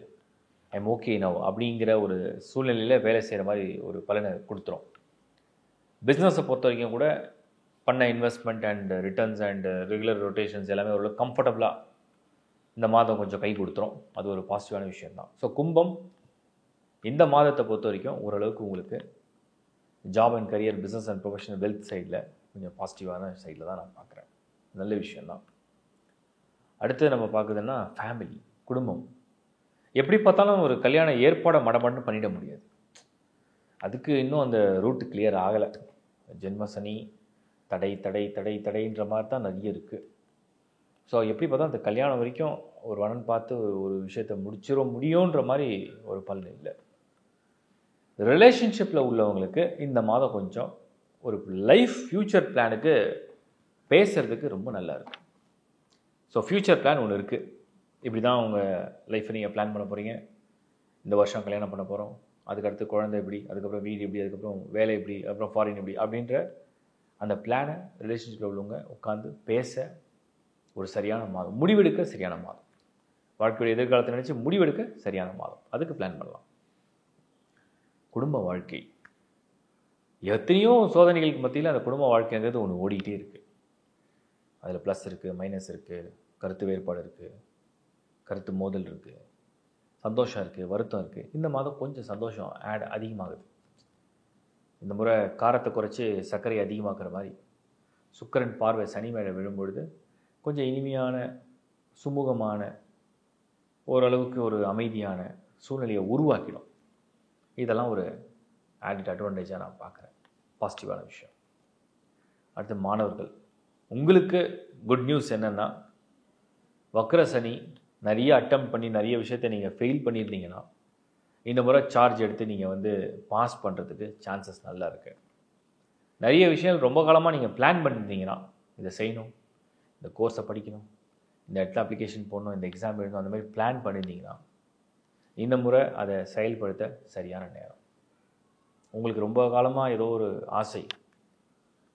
ஐம் ஓகே நவ் அப்படிங்கிற ஒரு சூழ்நிலையில் வேலை செய்கிற மாதிரி ஒரு பலனை கொடுத்துரும். பிஸ்னஸை பொறுத்த வரைக்கும் கூட பண்ண investment and returns and regular rotations எல்லாமே ஒரு கம்ஃபர்டபுளாக இந்த மாதம் கொஞ்சம் கை கொடுத்துரும். அது ஒரு பாசிட்டிவான விஷயந்தான். ஸோ கும்பம் இந்த மாதத்தை பொறுத்த வரைக்கும் ஓரளவுக்கு உங்களுக்கு job and career, business and professional, wealth சைடில் கொஞ்சம் பாசிட்டிவான சைடில் தான் நான் பார்க்குறேன். நல்ல விஷயந்தான். அடுத்து நம்ம பார்க்குதுன்னா ஃபேமிலி, குடும்பம். எப்படி பார்த்தாலும் ஒரு கல்யாண ஏற்பாடை மடமடன்னு பண்ணிட முடியாது. அதுக்கு இன்னும் அந்த ரூட்டு கிளியர் ஆகலை. ஜென்ம சனி தடைன்ற மாதிரி தான் நிறைய இருக்குது. ஸோ எப்படி பார்த்தா அந்த கல்யாணம் வரைக்கும் ஒரு வரன் பார்த்து ஒரு விஷயத்தை முடிச்சிட முடியுன்ற மாதிரி ஒரு பலன் இல்லை. ரிலேஷன்ஷிப்பில் உள்ளவங்களுக்கு இந்த மாதம் கொஞ்சம் ஒரு லைஃப் ஃப்யூச்சர் பிளானுக்கு பேசுகிறதுக்கு ரொம்ப நல்லா இருக்குது. ஸோ ஃப்யூச்சர் பிளான் ஒன்று இருக்குது. இப்படி தான் உங்கள் லைஃப்பை நீங்கள் பிளான் பண்ண போகிறீங்க. இந்த வருஷம் கல்யாணம் பண்ண போகிறோம், அதுக்கடுத்து குழந்தை எப்படி, அதுக்கப்புறம் வீடு எப்படி, அதுக்கப்புறம் வேலை எப்படி, அப்புறம் ஃபாரின் எப்படி அப்படின்ற அந்த பிளானை ரிலேஷன்ஷிப்பில் உள்ளவங்க உட்காந்து பேச ஒரு சரியான மாதம், முடிவெடுக்க சரியான மாதம், வாழ்க்கையுடைய எதிர்காலத்தை நினச்சி முடிவெடுக்க சரியான மாதம். அதுக்கு பிளான் பண்ணலாம். குடும்ப வாழ்க்கை எத்தனையோ சோதனைகளுக்கு மத்தியில் அந்த குடும்ப வாழ்க்கைங்கிறது ஒன்று ஓடிக்கிட்டே இருக்குது. அதில் ப்ளஸ் இருக்குது, மைனஸ் இருக்குது, கருத்து வேறுபாடு இருக்குது, கருத்து மோதல் இருக்குது, சந்தோஷம் இருக்குது, வருத்தம் இருக்குது. இந்த மாதம் கொஞ்சம் சந்தோஷம் அதிகமாகுது. இந்த முறை காரத்தை குறைச்சி சர்க்கரை அதிகமாக்குற மாதிரி சுக்கிரன் பார்வை சனி மேலே விழும்பொழுது கொஞ்சம் இனிமையான, சுமூகமான, ஓரளவுக்கு ஒரு அமைதியான சூழ்நிலையை உருவாக்கிடும். இதெல்லாம் ஒரு ஆடிட் அட்வான்டேஜாக நான் பார்க்குறேன், பாசிட்டிவான விஷயம். அடுத்து மாணவர்கள், உங்களுக்கு குட் நியூஸ் என்னென்னா, வக்ர சனி நிறைய அட்டம் பண்ணி நிறைய விஷயத்தை நீங்கள் ஃபெயில் பண்ணியிருந்தீங்கன்னா இந்த முறை சார்ஜ் எடுத்து நீங்கள் வந்து பாஸ் பண்ணுறதுக்கு சான்சஸ் நல்லா இருக்குது. நிறைய விஷயங்கள் ரொம்ப காலமாக நீங்கள் பிளான் பண்ணியிருந்தீங்கன்னா, இதை செய்யணும், இந்த கோர்ஸை படிக்கணும், இந்த இடத்துல அப்ளிகேஷன் போடணும், இந்த எக்ஸாம் எழுதணும், அந்த மாதிரி பிளான் பண்ணியிருந்தீங்கன்னா இந்த முறை அதை செயல்படுத்த சரியான நேரம். உங்களுக்கு ரொம்ப காலமாக ஏதோ ஒரு ஆசை,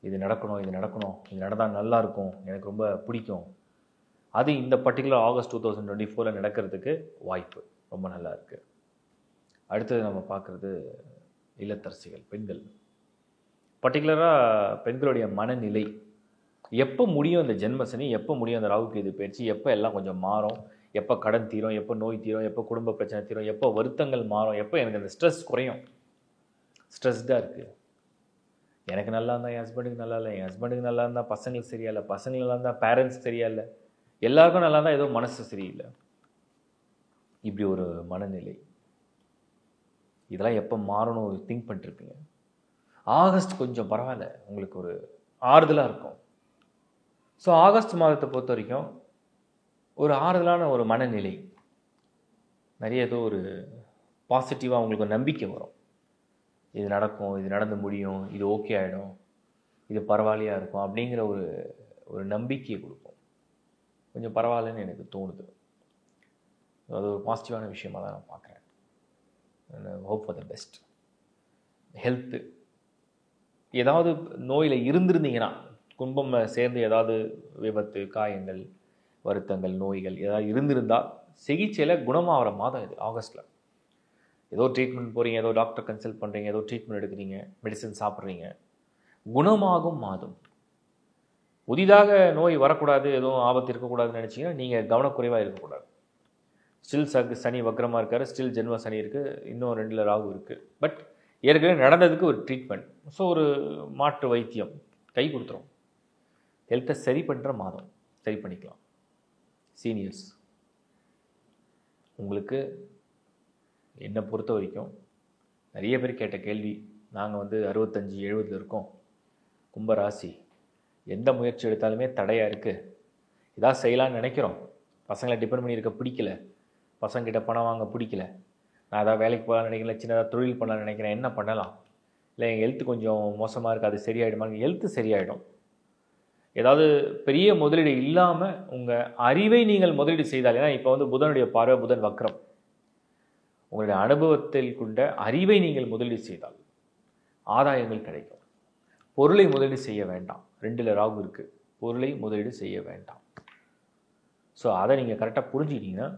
இது நடக்கணும், இது நடந்தால் நல்லாயிருக்கும், எனக்கு ரொம்ப பிடிக்கும், அது இந்த பர்டிகுலர் ஆகஸ்ட் 2024 நடக்கிறதுக்கு வாய்ப்பு ரொம்ப நல்லா இருக்குது. அடுத்தது நம்ம பார்க்குறது இல்லத்தரசிகள், பெண்கள். பர்டிகுலராக பெண்களுடைய மனநிலை எப்போ முடியும், இந்த ஜென்மசனி எப்போ முடியும், அந்த ராகுக்கு இது பயிற்சி எப்போ எல்லாம் கொஞ்சம் மாறும், எப்போ கடன் தீரும், எப்போ நோய் தீரும், எப்போ குடும்ப பிரச்சனை தீரும், எப்போ வருத்தங்கள் மாறும், எப்போ எனக்கு அந்த ஸ்ட்ரெஸ் குறையும். ஸ்ட்ரெஸ்டாக இருக்குது. எனக்கு நல்லா இருந்தால் என் ஹஸ்பண்டுக்கு நல்லா இல்லை, என் ஹஸ்பண்டுக்கு நல்லா இருந்தால் பசங்களுக்கு சரியா இல்லை, பசங்களுக்கு நல்லா இருந்தால் பேரண்ட்ஸ் சரியா இல்லை, எல்லாருக்கும் நல்லா இருந்தால் ஏதோ மனசு சரியில்லை. இப்படி ஒரு மனநிலை. இதெல்லாம் எப்போ மாறணும் திங்க் பண்ணிட்டுருப்பீங்க. ஆகஸ்ட் கொஞ்சம் பரவாயில்ல, உங்களுக்கு ஒரு ஆறுதலாக இருக்கும். ஸோ ஆகஸ்ட் மாதத்தை பொறுத்த வரைக்கும் ஒரு ஆறுதலான ஒரு மனநிலை, நிறைய ஏதோ ஒரு பாசிட்டிவாக உங்களுக்கு ஒரு நம்பிக்கை வரும். இது நடக்கும், இது நடந்து முடியும், இது ஓகே ஆகிடும், இது பரவாயில்லையாக இருக்கும் அப்படிங்கிற ஒரு நம்பிக்கையை கொடுக்கும். கொஞ்சம் பரவாயில்லன்னு எனக்கு தோணுது. அது ஒரு பாசிட்டிவான விஷயமாக தான் நான் பார்க்குறேன். Hope for the best. Health, ஏதாவது நோயில் இருந்திருந்தீங்கன்னா, குடும்பம் சேர்ந்து ஏதாவது விபத்து, காயங்கள், வருத்தங்கள், நோய்கள் ஏதாவது இருந்திருந்தால் சிகிச்சையில் குணமாகிற மாதம் இது ஆகஸ்ட்டில். ஏதோ ட்ரீட்மெண்ட் போகிறீங்க, ஏதோ டாக்டர் கன்சல்ட் பண்ணுறீங்க, ஏதோ ட்ரீட்மெண்ட் எடுக்கிறீங்க, மெடிசன் சாப்பிட்றீங்க, குணமாகும் மாதம். புதிதாக நோய் வரக்கூடாது, எதுவும் ஆபத்து இருக்கக்கூடாதுன்னு நினச்சிங்கன்னா நீங்கள் கவனக்குறைவாக இருக்கக்கூடாது. ஸ்டில் சனி வக்ரமாக இருக்கார், ஸ்டில் ஜென்ம சனி இருக்குது, இன்னும் 2 ராகு இருக்குது. பட் ஏற்கனவே நடந்ததுக்கு ஒரு ட்ரீட்மெண்ட், ஸோ ஒரு மாற்று வைத்தியம் கை கொடுத்துரும். ஹெல்த்தை சரி பண்ணுற மாதம், சரி பண்ணிக்கலாம். சீனியர்ஸ், உங்களுக்கு என்னை பொறுத்த வரைக்கும் நிறைய பேர் கேட்ட கேள்வி, நாங்கள் 65-70 இருக்கோம், கும்பராசி, எந்த முயற்சி எடுத்தாலுமே தடையாக இருக்குது, இதாக செய்யலான்னு நினைக்கிறோம், பசங்களை டிபெண்ட் பண்ணி இருக்க பிடிக்கல, பசங்கிட்ட பணம் வாங்க பிடிக்கல, நான் ஏதாவது வேலைக்கு போகலான்னு நினைக்கிறேன், சின்னதாக தொழில் பண்ணலான்னு நினைக்கிறேன், என்ன பண்ணலாம், இல்லை எங்கள் ஹெல்த்து கொஞ்சம் மோசமாக இருக்குது, அது சரியாயிடுமா, ஹெல்த்து சரியாயிடும். ஏதாவது பெரிய முதலீடு இல்லாமல் உங்கள் அறிவை நீங்கள் முதலீடு செய்தால், ஏன்னா இப்போ வந்து புதனுடைய பார்வை, புதன் வக்ரம், உங்களுடைய அனுபவத்தில் கொண்ட அறிவை நீங்கள் முதலீடு செய்தால் ஆதாயங்கள் கிடைக்கும். பொருளை முதலீடு செய்ய வேண்டாம். 2ல் ராகு இருக்குது, பொருளை முதலீடு செய்ய வேண்டாம். ஸோ அதை நீங்கள் கரெக்டாக புரிஞ்சுக்கிட்டீங்கன்னா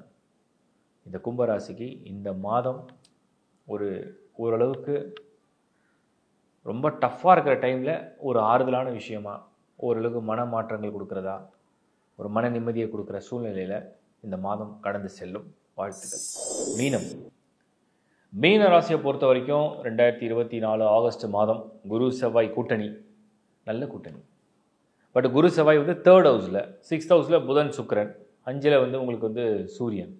இந்த கும்பராசிக்கு இந்த மாதம் ஓரளவுக்கு ரொம்ப டஃப்பாக இருக்கிற டைமில் ஒரு ஆறுதலான விஷயமா, ஓரளவுக்கு மன மாற்றங்கள் கொடுக்குறதா, ஒரு மன நிம்மதியை கொடுக்குற சூழ்நிலையில் இந்த மாதம் கடந்து செல்லும். வாழ்த்துக்கள். மீனம். மீன ராசியை பொறுத்த வரைக்கும் 2024 ஆகஸ்ட் மாதம் குரு செவ்வாய் கூட்டணி, நல்ல கூட்டணி. பட் குரு செவ்வாய் வந்து 3rd ஹவுஸில், 6th ஹவுஸில் புதன் சுக்கிரன், 5ல் வந்து உங்களுக்கு வந்து சூரியன்,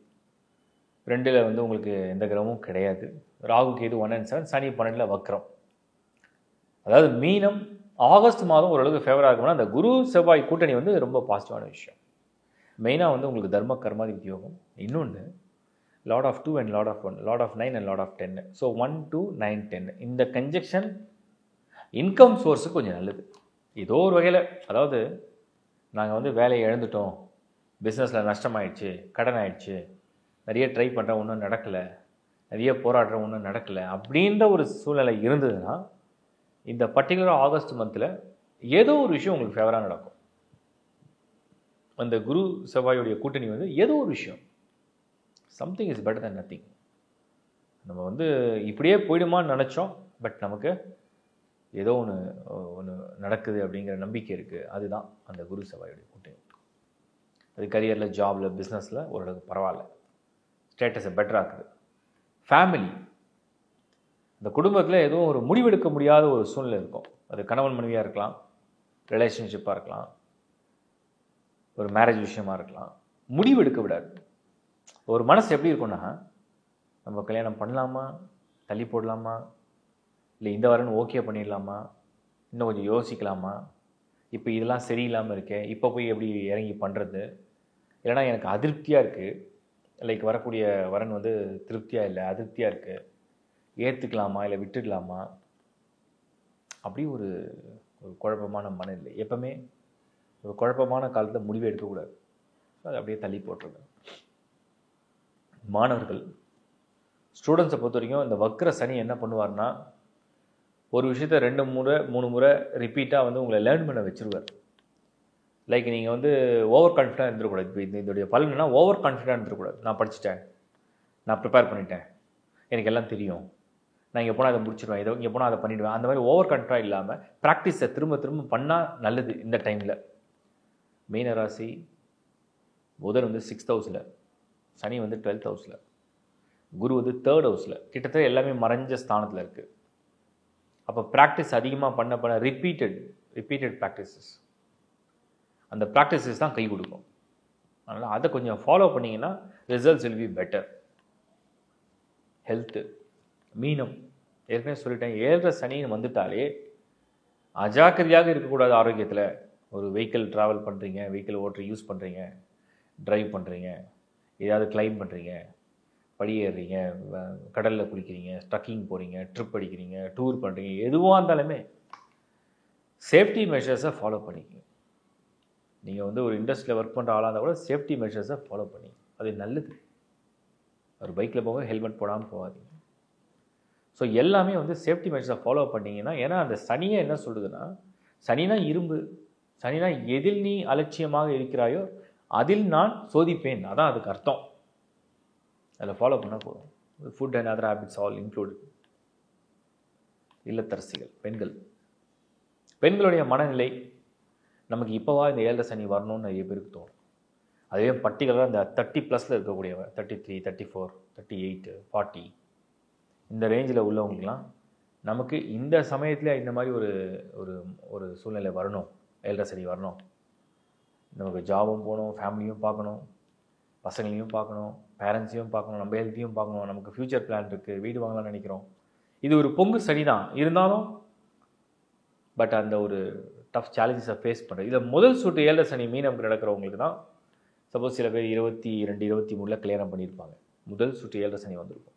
2ல் வந்து உங்களுக்கு எந்த கிரகமும் கிடையாது. ராகு கேது 1 and 7, சனி 12ல் வக்ரம். அதாவது மீனம் ஆகஸ்ட் மாதம் ஓரளவுக்கு ஃபேவராக இருக்கும்னா அந்த குரு செவ்வாய் கூட்டணி வந்து ரொம்ப பாசிட்டிவான விஷயம். மெயினாக வந்து உங்களுக்கு தர்ம கர்மாதிபதி யோகம். இன்னொன்று lord of 2 and lord of 1, lord of 9 and lord of 10. So 1, 2, 9, 10 இந்த கன்ஜெக்ஷன் இன்கம் சோர்ஸுக்கு கொஞ்சம் நல்லது. ஏதோ ஒரு வகையில், அதாவது நாங்கள் வந்து வேலையை இழந்துட்டோம், பிஸ்னஸில் நஷ்டமாயிடுச்சு, கடன் ஆயிடுச்சு, நிறைய ட்ரை பண்ணுறேன் ஒன்றும் நடக்கலை, நிறைய போராடுறேன் ஒன்றும் நடக்கலை அப்படின்ற ஒரு சூழ்நிலை இருந்ததுன்னா இந்த பர்டிகுலர் ஆகஸ்ட் மந்தில் ஏதோ ஒரு விஷயம் உங்களுக்கு ஃபேவராக நடக்கும். அந்த குரு செவ்வாயுடைய கூட்டணி வந்து ஏதோ ஒரு விஷயம், something is better than nothing. நம்ம வந்து இப்படியே போயிடுமான்னு நினச்சோம், பட் நமக்கு ஏதோ ஒன்று நடக்குது அப்படிங்கிற நம்பிக்கை இருக்குது. அதுதான் அந்த குரு செவ்வாயுடைய கூட்டணி. அது கரியரில், ஜாபில், பிஸ்னஸில் ஓரளவுக்கு பரவாயில்ல, ஸ்டேட்டஸை பெட்டராக்குது. ஃபேமிலி, இந்த குடும்பத்தில் எதுவும் ஒரு முடிவெடுக்க முடியாத ஒரு சூழ்நிலை இருக்கும். அது கணவன் மனைவியாக இருக்கலாம், ரிலேஷன்ஷிப்பாக இருக்கலாம், ஒரு மேரேஜ் விஷயமா இருக்கலாம். முடிவெடுக்க விடாது. ஒரு மனசு எப்படி இருக்கும்னா, நம்ம கல்யாணம் பண்ணலாமா, தள்ளி போடலாமா, இல்லை இந்த வாரம்னு ஓகே பண்ணிடலாமா, இன்னும் கொஞ்சம் யோசிக்கலாமா, இப்போ இதெல்லாம் சரியில்லாமல் இருக்கே, இப்போ போய் எப்படி இறங்கி பண்ணுறது, இல்லைனா எனக்கு அதிருப்தியாக இருக்குது, லைக் வரக்கூடிய வரன் வந்து திருப்தியாக இல்லை, அதிருப்தியாக இருக்குது, ஏற்றுக்கலாமா இல்லை விட்டுடலாமா, அப்படி ஒரு குழப்பமான மனநிலை. எப்பவுமே ஒரு குழப்பமான காலத்தில் முடிவு எடுக்கக்கூடாது, அது அப்படியே தள்ளி போட்டுருங்க. மாணவர்கள், ஸ்டூடெண்ட்ஸை பொறுத்த வரைக்கும் இந்த வக்ர சனி என்ன பண்ணுவார்னா, ஒரு விஷயத்தை 2 முறை 3 முறை ரிப்பீட்டாக வந்து உங்களை லேர்ன் பண்ண வச்சுருவார். லைக் நீங்கள் வந்து ஓவர் கான்ஃபிடென்ட் இருந்துடக்கூடாது. இப்போ இதோடைய பலன்னா ஓவர் கான்ஃபிடென்ட் இருந்துடக்கூடாது. நான் படிச்சுட்டேன், நான் ப்ரிப்பேர் பண்ணிட்டேன், எனக்கு எல்லாம் தெரியும், நான் இங்கே போனால் அதை முடிச்சிடுவேன், இங்கே போனால் அதை பண்ணிவிடுவேன், அந்த மாதிரி ஓவர் கான்ஃபிடென்ட் இல்லாமல் ப்ராக்டிஸை திரும்ப திரும்ப பண்ணால் நல்லது. இந்த டைமில் மீனராசி புதன் வந்து 6th ஹவுஸில், சனி வந்து 12th ஹவுஸில், குரு வந்து 3rd ஹவுஸில், கிட்டத்தட்ட எல்லாமே மறைஞ்ச ஸ்தானத்தில் இருக்குது. அப்போ ப்ராக்டிஸ் அதிகமாக பண்ண ரிப்பீட்டட் ப்ராக்டிசஸ், அந்த ப்ராக்டிசஸ் தான் கை கொடுக்கும். அதனால் அதை கொஞ்சம் ஃபாலோ பண்ணிங்கன்னா results will be better. Health, மீனம் ஏற்கனவே சொல்லிட்டேன், 7th சனி வந்துட்டாலே அஜாக்கிரதையாக இருக்கக்கூடாது. ஆரோக்கியத்தில் ஒரு வெஹிக்கிள் ட்ராவல் பண்ணுறீங்க, வெஹிக்கிள் யூஸ் பண்ணுறீங்க, ட்ரைவ் பண்ணுறீங்க, ஏதாவது கிளைம் பண்ணுறீங்க, படி ஏறுறீங்க, கடலில் குளிக்கிறீங்க, ட்ரக்கிங் போகிறீங்க, ட்ரிப் அடிக்கிறீங்க, டூர் பண்ணுறீங்க, எதுவாக இருந்தாலுமே சேஃப்டி மெஷர்ஸை ஃபாலோ பண்ணிக்கங்க. நீங்கள் வந்து ஒரு இண்டஸ்ட்ரியில் ஒர்க் பண்ணுற ஆளாக இருந்தால் கூட சேஃப்டி மெஷர்ஸை ஃபாலோ பண்ணி, அது நல்லது. ஒரு பைக்கில் போக ஹெல்மெட் போடாமல் போகாதீங்க. ஸோ எல்லாமே வந்து சேஃப்டி மெஷர்ஸை ஃபாலோ பண்ணிங்கன்னா, ஏன்னா அந்த சனியை என்ன சொல்லுதுன்னா, சனினா இரும்பு, சனினா எதில் நீ அலட்சியமாக இருக்கிறாயோ அதில் நான் சோதிப்பேன், அதான் அதுக்கு அர்த்தம். அதில் ஃபாலோ பண்ணால் போதும். Food and other habits all include. இல்லத்தரசிகள், பெண்களுடைய மனநிலை, நமக்கு இப்போவா இந்த 7th சனி வரணும்னு நிறைய பேருக்கு தோணும். அதுவே பர்டிகுலராக இந்த 30+ இருக்கக்கூடியவங்க, 33, 34, 38, 40 இந்த ரேஞ்சில் உள்ளவங்களுக்கெல்லாம் நமக்கு இந்த சமயத்தில் இந்த மாதிரி ஒரு சூழ்நிலை வரணும், 7th சனி வரணும், நமக்கு ஜாபும் போகணும், ஃபேமிலியும் பார்க்கணும், பசங்களையும் பார்க்கணும், பேரண்ட்ஸையும் பார்க்கணும், நம்ம ஹெல்த்தையும் பார்க்கணும், நமக்கு ஃப்யூச்சர் பிளான் இருக்குது, வீடு வாங்கலாம்னு நினைக்கிறோம். இது ஒரு பொங்கு சனி தான் இருந்தாலும், பட் அந்த ஒரு டஃப் சேலஞ்சஸை ஃபேஸ் பண்ணுறது. இதில் முதல் சூட்டு 7th சனி மீனம்க்கு நடக்கிறவங்களுக்கு தான் சப்போஸ் சில பேர் 22, 23 கல்யாணம் பண்ணியிருப்பாங்க. முதல் சுற்று 7 சனி வந்திருக்கும்.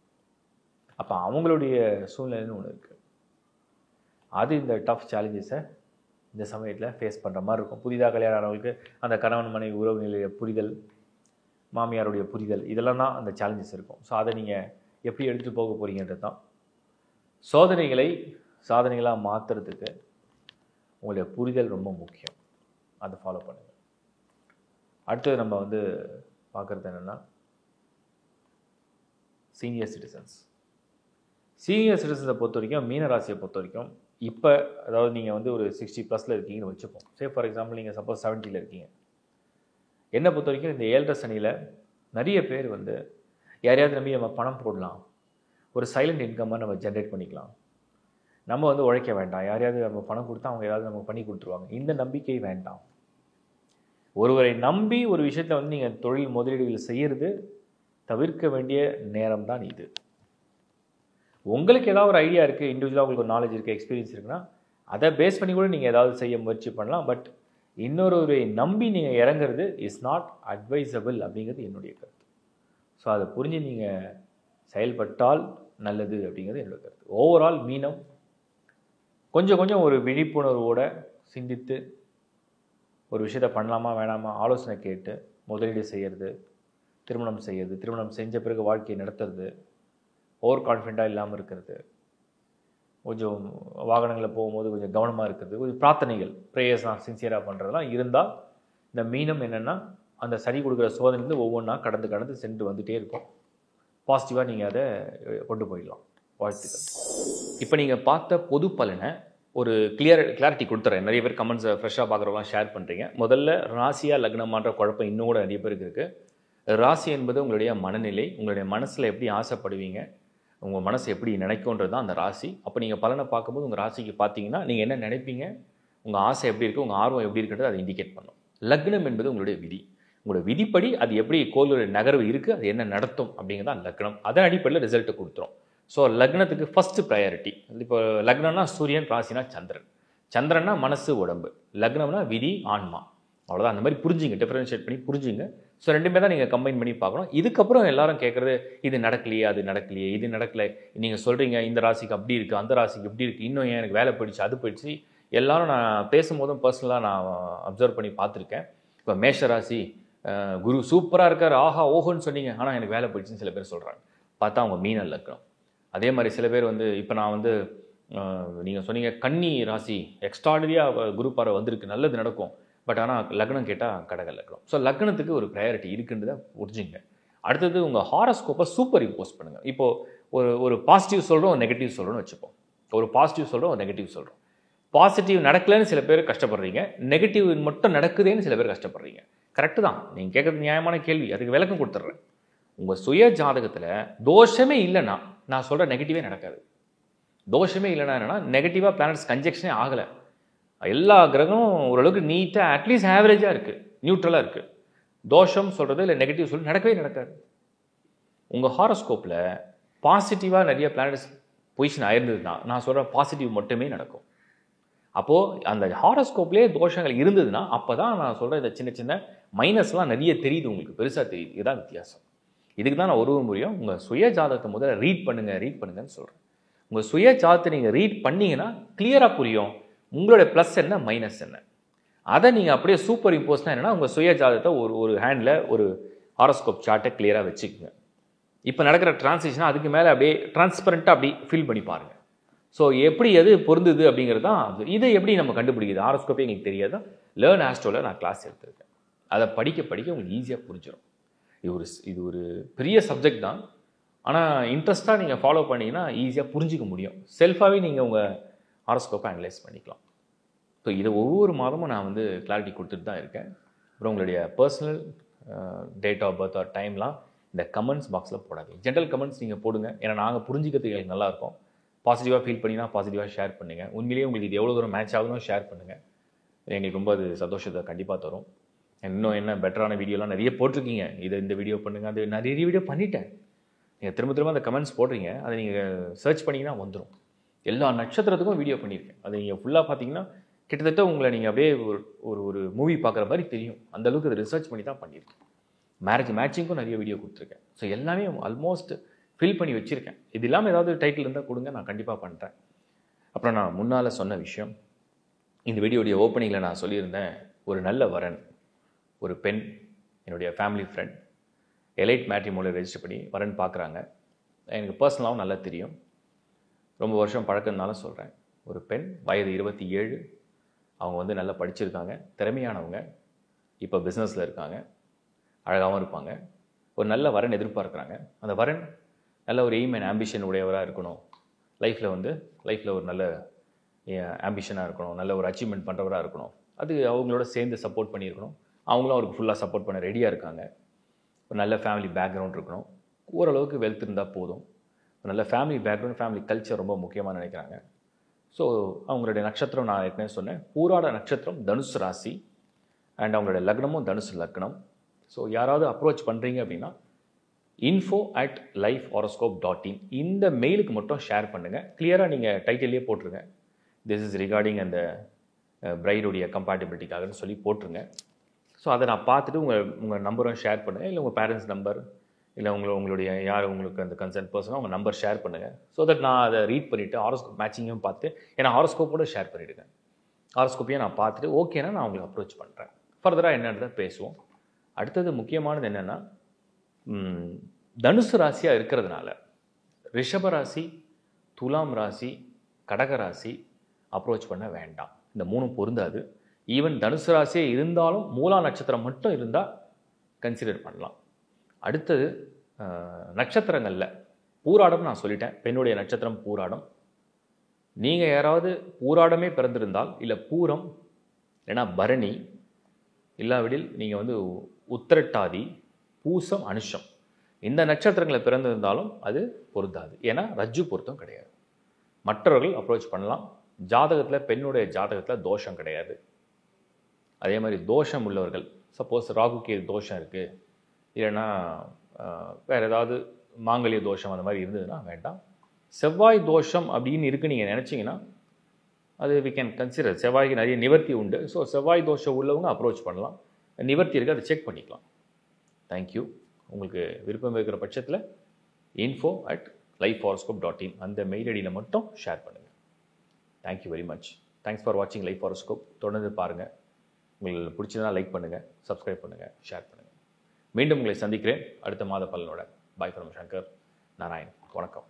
அப்போ அவங்களுடைய சூழ்நிலைன்னு ஒன்று இருக்குது. அது இந்த டஃப் சேலஞ்சஸை இந்த சமயத்தில் ஃபேஸ் பண்ணுற மாதிரி இருக்கும். புதிதாக கல்யாணம் ஆனவங்களுக்கு அந்த கணவன் மனைவி உறவு நிலைய புரிதல், மாமியாருடைய புரிதல், இதெல்லாம் தான் அந்த சேலஞ்சஸ் இருக்கும். ஸோ அதை நீங்கள் எப்படி எடுத்துகிட்டு போக போகிறீங்கன்றது தான். சோதனைகளை சாதனைகளாக மாற்றுறதுக்கு உங்களுடைய புரிதல் ரொம்ப முக்கியம். அதை ஃபாலோ பண்ணுங்கள். அடுத்தது நம்ம வந்து பார்க்குறது என்னென்னா சீனியர் சிட்டிசன்ஸ். சீனியர் சிட்டிசன்ஸை பொறுத்த வரைக்கும், மீன ராசியை பொறுத்த வரைக்கும், இப்போ அதாவது நீங்கள் வந்து ஒரு 60+ இருக்கீங்கன்னு வச்சுப்போம். ஃபார் எக்ஸாம்பிள் நீங்கள் சப்போஸ் 70 இருக்கீங்க. என்னை பொறுத்த வரைக்கும் இந்த 7 சனியில் நிறைய பேர் வந்து யாரையாவது நம்பி நம்ம பணம் போடலாம், ஒரு சைலண்ட் இன்கம்மாக நம்ம ஜென்ரேட் பண்ணிக்கலாம், நம்ம வந்து உழைக்க வேண்டாம், யாரையாவது நம்ம பணம் கொடுத்தா அவங்க ஏதாவது நமக்கு பண்ணி கொடுத்துருவாங்க, இந்த நம்பிக்கை வேண்டாம். ஒருவரை நம்பி ஒரு விஷயத்தை வந்து நீங்கள் தொழில் முதலீடுகள் செய்கிறது தவிர்க்க வேண்டிய நேரம் தான் இது. உங்களுக்கு ஏதாவது ஒரு ஐடியா இருக்குது, இண்டிவிஜுவலாக உங்களுக்கு ஒரு நாலேஜ் இருக்குது, எக்ஸ்பீரியன்ஸ் இருக்குன்னா அதை பேஸ் பண்ணி கூட நீங்கள் ஏதாவது செய்ய முயற்சி பண்ணலாம். பட் இன்னொருவரை நம்பி நீங்கள் இறங்குறது இஸ் நாட் அட்வைசபிள் அப்படிங்கிறது என்னுடைய கருத்து. ஸோ அதை புரிஞ்சு நீங்கள் செயல்பட்டால் நல்லது அப்படிங்கிறது என்னுடைய கருத்து. ஓவரால் மீனம் கொஞ்சம் ஒரு விழிப்புணர்வோடு சிந்தித்து ஒரு விஷயத்தை பண்ணலாமா வேணாமா ஆலோசனை கேட்டு முதலீடு செய்கிறது, திருமணம் செய்கிறது, திருமணம் செஞ்ச பிறகு வாழ்க்கையை நடத்துறது, ஓவர் கான்ஃபிடென்ட்டாக இல்லாமல் இருக்கிறது, கொஞ்சம் வாகனங்களில் போகும்போது கொஞ்சம் கவனமாக இருக்கிறது, கொஞ்சம் பிரார்த்தனைகள் ப்ரேயர்ஸ்லாம் சின்சியராக பண்ணுறதுலாம் இருந்தால் இந்த மீனம் என்னென்னா அந்த சரி கொடுக்குற சோதனைலேருந்து ஒவ்வொன்றா கடந்து சென்று வந்துகிட்டே இருக்கும். பாசிட்டிவாக நீங்கள் அதை கொண்டு போயிடலாம். வாழ்த்துக்கள். இப்போ நீங்கள் பார்த்த பொது பலனை ஒரு கிளாரிட்டி கொடுத்துறேன். நிறைய பேர் கமெண்ட்ஸை ஃப்ரெஷ்ஷாக பார்க்குறவங்களாம் ஷேர் பண்ணுறீங்க. முதல்ல ராசியா லக்னமான்ற குழப்பம் இன்னும் கூட நிறைய பேருக்கு இருக்குது. ராசி என்பது உங்களுடைய மனநிலை, உங்களுடைய மனசில் எப்படி ஆசைப்படுவீங்க, உங்கள் மனசு எப்படி நினைக்கும்ன்றது தான் அந்த ராசி. அப்போ நீங்கள் பலனை பார்க்கும்போது உங்கள் ராசிக்கு பார்த்தீங்கன்னா நீங்கள் என்ன நினைப்பீங்க, உங்கள் ஆசை எப்படி இருக்குது, உங்கள் ஆர்வம் எப்படி இருக்கிறது அதை இண்டிகேட் பண்ணும். லக்னம் என்பது உங்களுடைய விதி. உங்களோட விதிப்படி அது எப்படி கோளுடைய நகர்வு இருக்குது, அது என்ன நடத்தும் அப்படிங்கிறது தான் லக்னம். அதன் அடிப்படையில் ரிசல்ட்டை கொடுத்துரும். ஸோ லக்னத்துக்கு ஃபஸ்ட்டு ப்ரையாரிட்டி. இப்போ லக்னம்னா சூரியன், ராசினா சந்திரன். சந்திரன்னா மனசு உடம்பு, லக்னம்னா விதி ஆன்மா. அவ்வளோதான். அந்த மாதிரி புரிஞ்சுங்க, டிஃபரன்ஷியேட் பண்ணி புரிஞ்சுங்க. ஸோ ரெண்டுமே தான் நீங்கள் கம்பைன் பண்ணி பார்க்கணும். இதுக்கப்புறம் எல்லாரும் கேட்குறது இது நடக்கலையே, அது நடக்கலையே, இது நடக்கலை, நீங்கள் சொல்கிறீங்க இந்த ராசிக்கு அப்படி இருக்குது, அந்த ராசிக்கு இப்படி இருக்குது, இன்னும் ஏன் எனக்கு வேலை போயிடுச்சு, அது போயிடுச்சு. எல்லாரும் நான் பேசும்போதும் பர்சனலாக நான் அப்சர்வ் பண்ணி பார்த்துருக்கேன். இப்போ மேஷ ராசி குரு சூப்பராக இருக்கார், ஆஹா ஓஹோன்னு சொன்னீங்க, ஆனால் எனக்கு வேலை போயிடுச்சுன்னு சில பேர் சொல்கிறாங்க. பார்த்தா அவங்க மீன லக்னம். அதே மாதிரி சில பேர் வந்து இப்போ நான் வந்து நீங்கள் சொன்னீங்க கன்னி ராசி எக்ஸ்ட்ராடரியாக குரு பார்வை வந்திருக்கு, நல்லது நடக்கும். பட் ஆனால் லக்னம் கேட்டால் கடக லக்னம். ஸோ லக்னத்துக்கு ஒரு ப்ரையாரிட்டி இருக்குன்றதை புரிஞ்சுங்க. அடுத்தது உங்கள் ஹாரோஸ்கோப்பை சூப்பர் இம்போஸ் பண்ணுங்கள். இப்போது ஒரு பாசிட்டிவ் சொல்கிறோம், ஒரு நெகட்டிவ் சொல்கிறோன்னு வச்சுப்போம். ஒரு பாசிட்டிவ் சொல்கிறோம், ஒரு நெகட்டிவ் சொல்கிறோம். பாசிட்டிவ் நடக்கலைன்னு சில பேர் கஷ்டப்படுறீங்க, நெகட்டிவ் மட்டும் நடக்குதுன்னு சில பேர் கஷ்டப்படுறீங்க. கரெக்டு தான், நீங்கள் கேட்குறது நியாயமான கேள்வி, அதுக்கு விளக்கம் கொடுத்துட்றேன். உங்கள் சுய ஜாதகத்தில் தோஷமே இல்லைன்னா நான் சொல்கிற நெகட்டிவே நடக்காது. தோஷமே இல்லைன்னா என்னென்னா நெகட்டிவாக பிளானட்ஸ் கன்ஜெக்ஷனே ஆகலை, எல்லா கிரகமும் ஓரளவுக்கு நீட்டாக அட்லீஸ்ட் ஆவரேஜாக இருக்குது, நியூட்ரலாக இருக்குது. தோஷம் சொல்கிறது இல்லை நெகட்டிவ் சொல்கிறது நடக்கவே நடக்காது. உங்கள் ஹாரோஸ்கோப்பில் பாசிட்டிவாக நிறைய பிளானட்ஸ் பொசிஷன் ஆயிருந்ததுன்னா நான் சொல்கிற பாசிட்டிவ் மட்டுமே நடக்கும். அப்போது அந்த ஹாரோஸ்கோப்லேயே தோஷங்கள் இருந்ததுன்னா அப்போ தான் நான் சொல்கிற இந்த சின்ன சின்ன மைனஸ்லாம் நிறைய தெரியுது, உங்களுக்கு பெருசாக தெரியுது. இதுதான் வித்தியாசம். இதுக்கு தான் நான் ஒரு முறையும் உங்கள் சுய ஜாதகத்தை முதல்ல ரீட் பண்ணுங்கன்னு சொல்கிறேன். உங்கள் சுய ஜாதகத்தை நீங்கள் ரீட் பண்ணிங்கன்னா கிளியராக புரியும் உங்களுடைய ப்ளஸ் என்ன மைனஸ் என்ன. அதை நீங்கள் அப்படியே சூப்பர் இம்போஸ்னால் என்னென்னா உங்கள் சுய ஜாதகத்தை ஒரு ஹேண்டில் ஒரு ஹாரோஸ்கோப் சார்ட்டை கிளியராக வச்சுக்கோங்க. இப்போ நடக்கிற டிரான்சிஷனாக அதுக்கு மேலே அப்படியே டிரான்ஸ்பரண்ட்டாக அப்படி ஃபீல் பண்ணி பாருங்கள். ஸோ எப்படி எது பொருந்துது அப்படிங்கிறது தான். இதை எப்படி நம்ம கண்டுபிடிக்குது, ஹாரோஸ்கோப்பே எங்களுக்கு தெரியாது. லேர்ன் ஆஸ்ட்ரோவில் நான் கிளாஸ் எடுத்திருக்கேன். அதை படிக்க உங்களுக்கு ஈஸியாக புரிஞ்சிடும். இது ஒரு பெரிய சப்ஜெக்ட் தான், ஆனால் இன்ட்ரெஸ்ட்டாக நீங்கள் ஃபாலோ பண்ணிங்கன்னா ஈஸியாக புரிஞ்சிக்க முடியும். செல்ஃபாகவே நீங்கள் உங்கள் ஹாரோஸ்கோப்பை அனலைஸ் பண்ணிக்கலாம். ஸோ இதை ஒவ்வொரு மாதமும் நான் வந்து கிளாரிட்டி கொடுத்துட்டு தான் இருக்கேன். அப்புறம் உங்களுடைய personal date of birth or டைம்லாம் இந்த கமெண்ட்ஸ் பாக்ஸில் போடாதீங்க. ஜென்ரல் கமெண்ட்ஸ் நீங்கள் போடுங்க, ஏன்னா நாங்கள் புரிஞ்சிக்கிறதுக்கு எங்களுக்கு நல்லாயிருக்கும். பாசிட்டிவாக ஃபீல் பண்ணினா பாசிட்டிவாக ஷேர் பண்ணுங்கள். உண்மையிலேயே உங்களுக்கு இது எவ்வளோ தூரம் மேட்ச் ஆகுதுன்னு ஷேர் பண்ணுங்கள். எங்களுக்கு ரொம்ப அது சந்தோஷத்தை கண்டிப்பாக தரும். இன்னும் என்ன பெட்டரான வீடியோலாம் நிறைய போட்டிருக்கீங்க, இந்த வீடியோ பண்ணுங்கள், அது நிறைய வீடியோ பண்ணிட்டேன். நீங்கள் திரும்ப அந்த கமெண்ட்ஸ் போடுறீங்க, அதை நீங்கள் சர்ச் பண்ணிங்கன்னா வந்துடும். எல்லா நட்சத்திரத்துக்கும் வீடியோ பண்ணியிருக்கேன். அதை நீங்கள் ஃபுல்லாக பார்த்தீங்கன்னா கிட்டத்தட்ட உங்களை நீங்கள் அப்படியே ஒரு மூவி பார்க்குற மாதிரி தெரியும். அந்தளவுக்கு அதை ரிசர்ச் பண்ணி தான் பண்ணியிருக்கேன். மேட்சிங்க்கும் நிறைய வீடியோ கொடுத்துருக்கேன். ஸோ எல்லாமே ஆல்மோஸ்ட் ஃபில் பண்ணி வச்சுருக்கேன். இது இல்லாமல் ஏதாவது டைட்டில் இருந்தால் கொடுங்க, நான் கண்டிப்பாக பண்ணுறேன். அப்புறம் நான் முன்னால் சொன்ன விஷயம், இந்த வீடியோடைய ஓப்பனிங்கில் நான் சொல்லியிருந்தேன், ஒரு நல்ல வரன், ஒரு பெண், என்னுடைய ஃபேமிலி ஃப்ரெண்ட் எலைட் மேட்ரிமோனியில் ரெஜிஸ்டர் பண்ணி வரன் பார்க்குறாங்க. எனக்கு பர்சனலாகவும் நல்லா தெரியும், ரொம்ப வருஷம் பழக்கம்னால சொல்கிறேன். ஒரு பெண், வயது 27, அவங்க வந்து நல்லா படிச்சிருக்காங்க, திறமையானவங்க, இப்போ பிஸ்னஸில் இருக்காங்க, அழகாகவும் இருப்பாங்க. ஒரு நல்ல வரன் எதிர்பார்க்குறாங்க. அந்த வரன் நல்ல ஒரு எய்ம் அண்ட் ஆம்பிஷன் உடையவராக இருக்கணும். லைஃப்பில் ஒரு நல்ல ஆம்பிஷனாக இருக்கணும், நல்ல ஒரு அச்சீவ்மெண்ட் பண்ணுறவராக இருக்கணும். அது அவங்களோட சேர்ந்து சப்போர்ட் பண்ணியிருக்கணும். அவங்களும் அவருக்கு ஃபுல்லாக சப்போர்ட் பண்ண ரெடியாக இருக்காங்க. ஒரு நல்ல ஃபேமிலி பேக்ரவுண்ட் இருக்கணும். ஓரளவுக்கு வெல்த் இருந்தால் போதும். ஒரு நல்ல ஃபேமிலி பேக்ரவுண்ட், ஃபேமிலி கல்ச்சர் ரொம்ப முக்கியமாக நினைக்கிறாங்க. ஸோ அவங்களுடைய நட்சத்திரம் நான் ஏற்கனவே சொன்னேன், பூராட நட்சத்திரம் தனுசு ராசி, அண்ட் அவங்களுடைய லக்னமும் தனுசு லக்னம். ஸோ யாராவது அப்ரோச் பண்ணுறீங்க அப்படின்னா info@lifehoroscope.in இந்த மெயிலுக்கு மட்டும் ஷேர் பண்ணுங்கள். கிளியராக நீங்கள் டைட்டிலே போட்டுருங்க, திஸ் இஸ் ரிகார்டிங் அந்த பிரைடுடைய கம்பேட்டபிலிட்டிக்காகன்னு சொல்லி போட்டுருங்க. ஸோ அதை நான் பார்த்துட்டு உங்கள் நம்பரும் ஷேர் பண்ணுங்கள், இல்லை உங்கள் பேரண்ட்ஸ் நம்பர், இல்லை உங்களுடைய யார் உங்களுக்கு அந்த கன்சர்ன் பர்சனோ அவங்க நம்பர் ஷேர் பண்ணுங்கள். ஸோ தட் நான் அதை ரீட் பண்ணிவிட்டு ஹாரோஸ்கோப் மேட்சிங்கும் பார்த்து, ஏன்னா ஹாரோஸ்கோப்போடு ஷேர் பண்ணிவிடுங்க. ஹாரோஸ்கோப்பையும் நான் பார்த்துட்டு ஓகேனா நான் உங்களுக்கு அப்ரோச் பண்ணுறேன். ஃபர்தராக என்னன்றதை பேசுவோம். அடுத்தது முக்கியமானது என்னென்னா, தனுசு ராசியாக இருக்கிறதுனால ரிஷபராசி, துலாம் ராசி, கடகராசி அப்ரோச் பண்ண வேண்டாம். இந்த மூணும் பொருந்தாது. ஈவன் தனுசு ராசியே இருந்தாலும் மூலா நட்சத்திரம் மட்டும் இருந்தால் கன்சிடர் பண்ணலாம். அடுத்தது நட்சத்திரங்களில் பூராடம் நான் சொல்லிட்டேன், பெண்ணுடைய நட்சத்திரம் பூராடம். நீங்கள் யாராவது பூராடமே பிறந்திருந்தால், இல்லை பூரம், இல்லைனா பரணி, இல்லாவிடில் நீங்கள் வந்து உத்திரட்டாதி, பூசம், அனுஷம், இந்த நட்சத்திரங்களை பிறந்திருந்தாலும் அது பொருந்தாது. ஏன்னா ரஜ்ஜு பொருத்தம் கிடையாது. மற்றவர்கள் அப்ரோச் பண்ணலாம். ஜாதகத்தில், பெண்ணுடைய ஜாதகத்தில் தோஷம் கிடையாது. அதே மாதிரி தோஷம் உள்ளவர்கள், சப்போஸ் ராகுக்கு தோஷம் இருக்குது, இல்லைன்னா வேறு ஏதாவது மாங்கல்ய தோஷம் அந்த மாதிரி இருந்ததுன்னா வேண்டாம். செவ்வாய் தோஷம் அப்படின்னு இருக்குது நீங்கள் நினச்சிங்கன்னா அது வி கேன் கன்சிடர். செவ்வாய்க்கு நிறைய நிவர்த்தி உண்டு. ஸோ செவ்வாய் தோஷம் உள்ளவங்க அப்ரோச் பண்ணலாம். நிவர்த்தி இருக்குது, அதை செக் பண்ணிக்கலாம். தேங்க்யூ. உங்களுக்கு விருப்பம் இருக்கிற பட்சத்தில் info@lifehoroscope.in அந்த மெயில் ஐடியில் மட்டும் ஷேர் பண்ணுங்கள். Thank you very much. Thanks for வாட்சிங் லைஃப் ஹாரோஸ்கோப். தொடர்ந்து பாருங்கள். உங்களுக்கு பிடிச்சதுனா லைக் பண்ணுங்கள், சப்ஸ்கிரைப் பண்ணுங்கள், ஷேர் பண்ணுங்கள். மீண்டும் உங்களை சந்திக்கிறேன் அடுத்த மாத பலனோட. Bye from Shankar Narayan. வணக்கம்.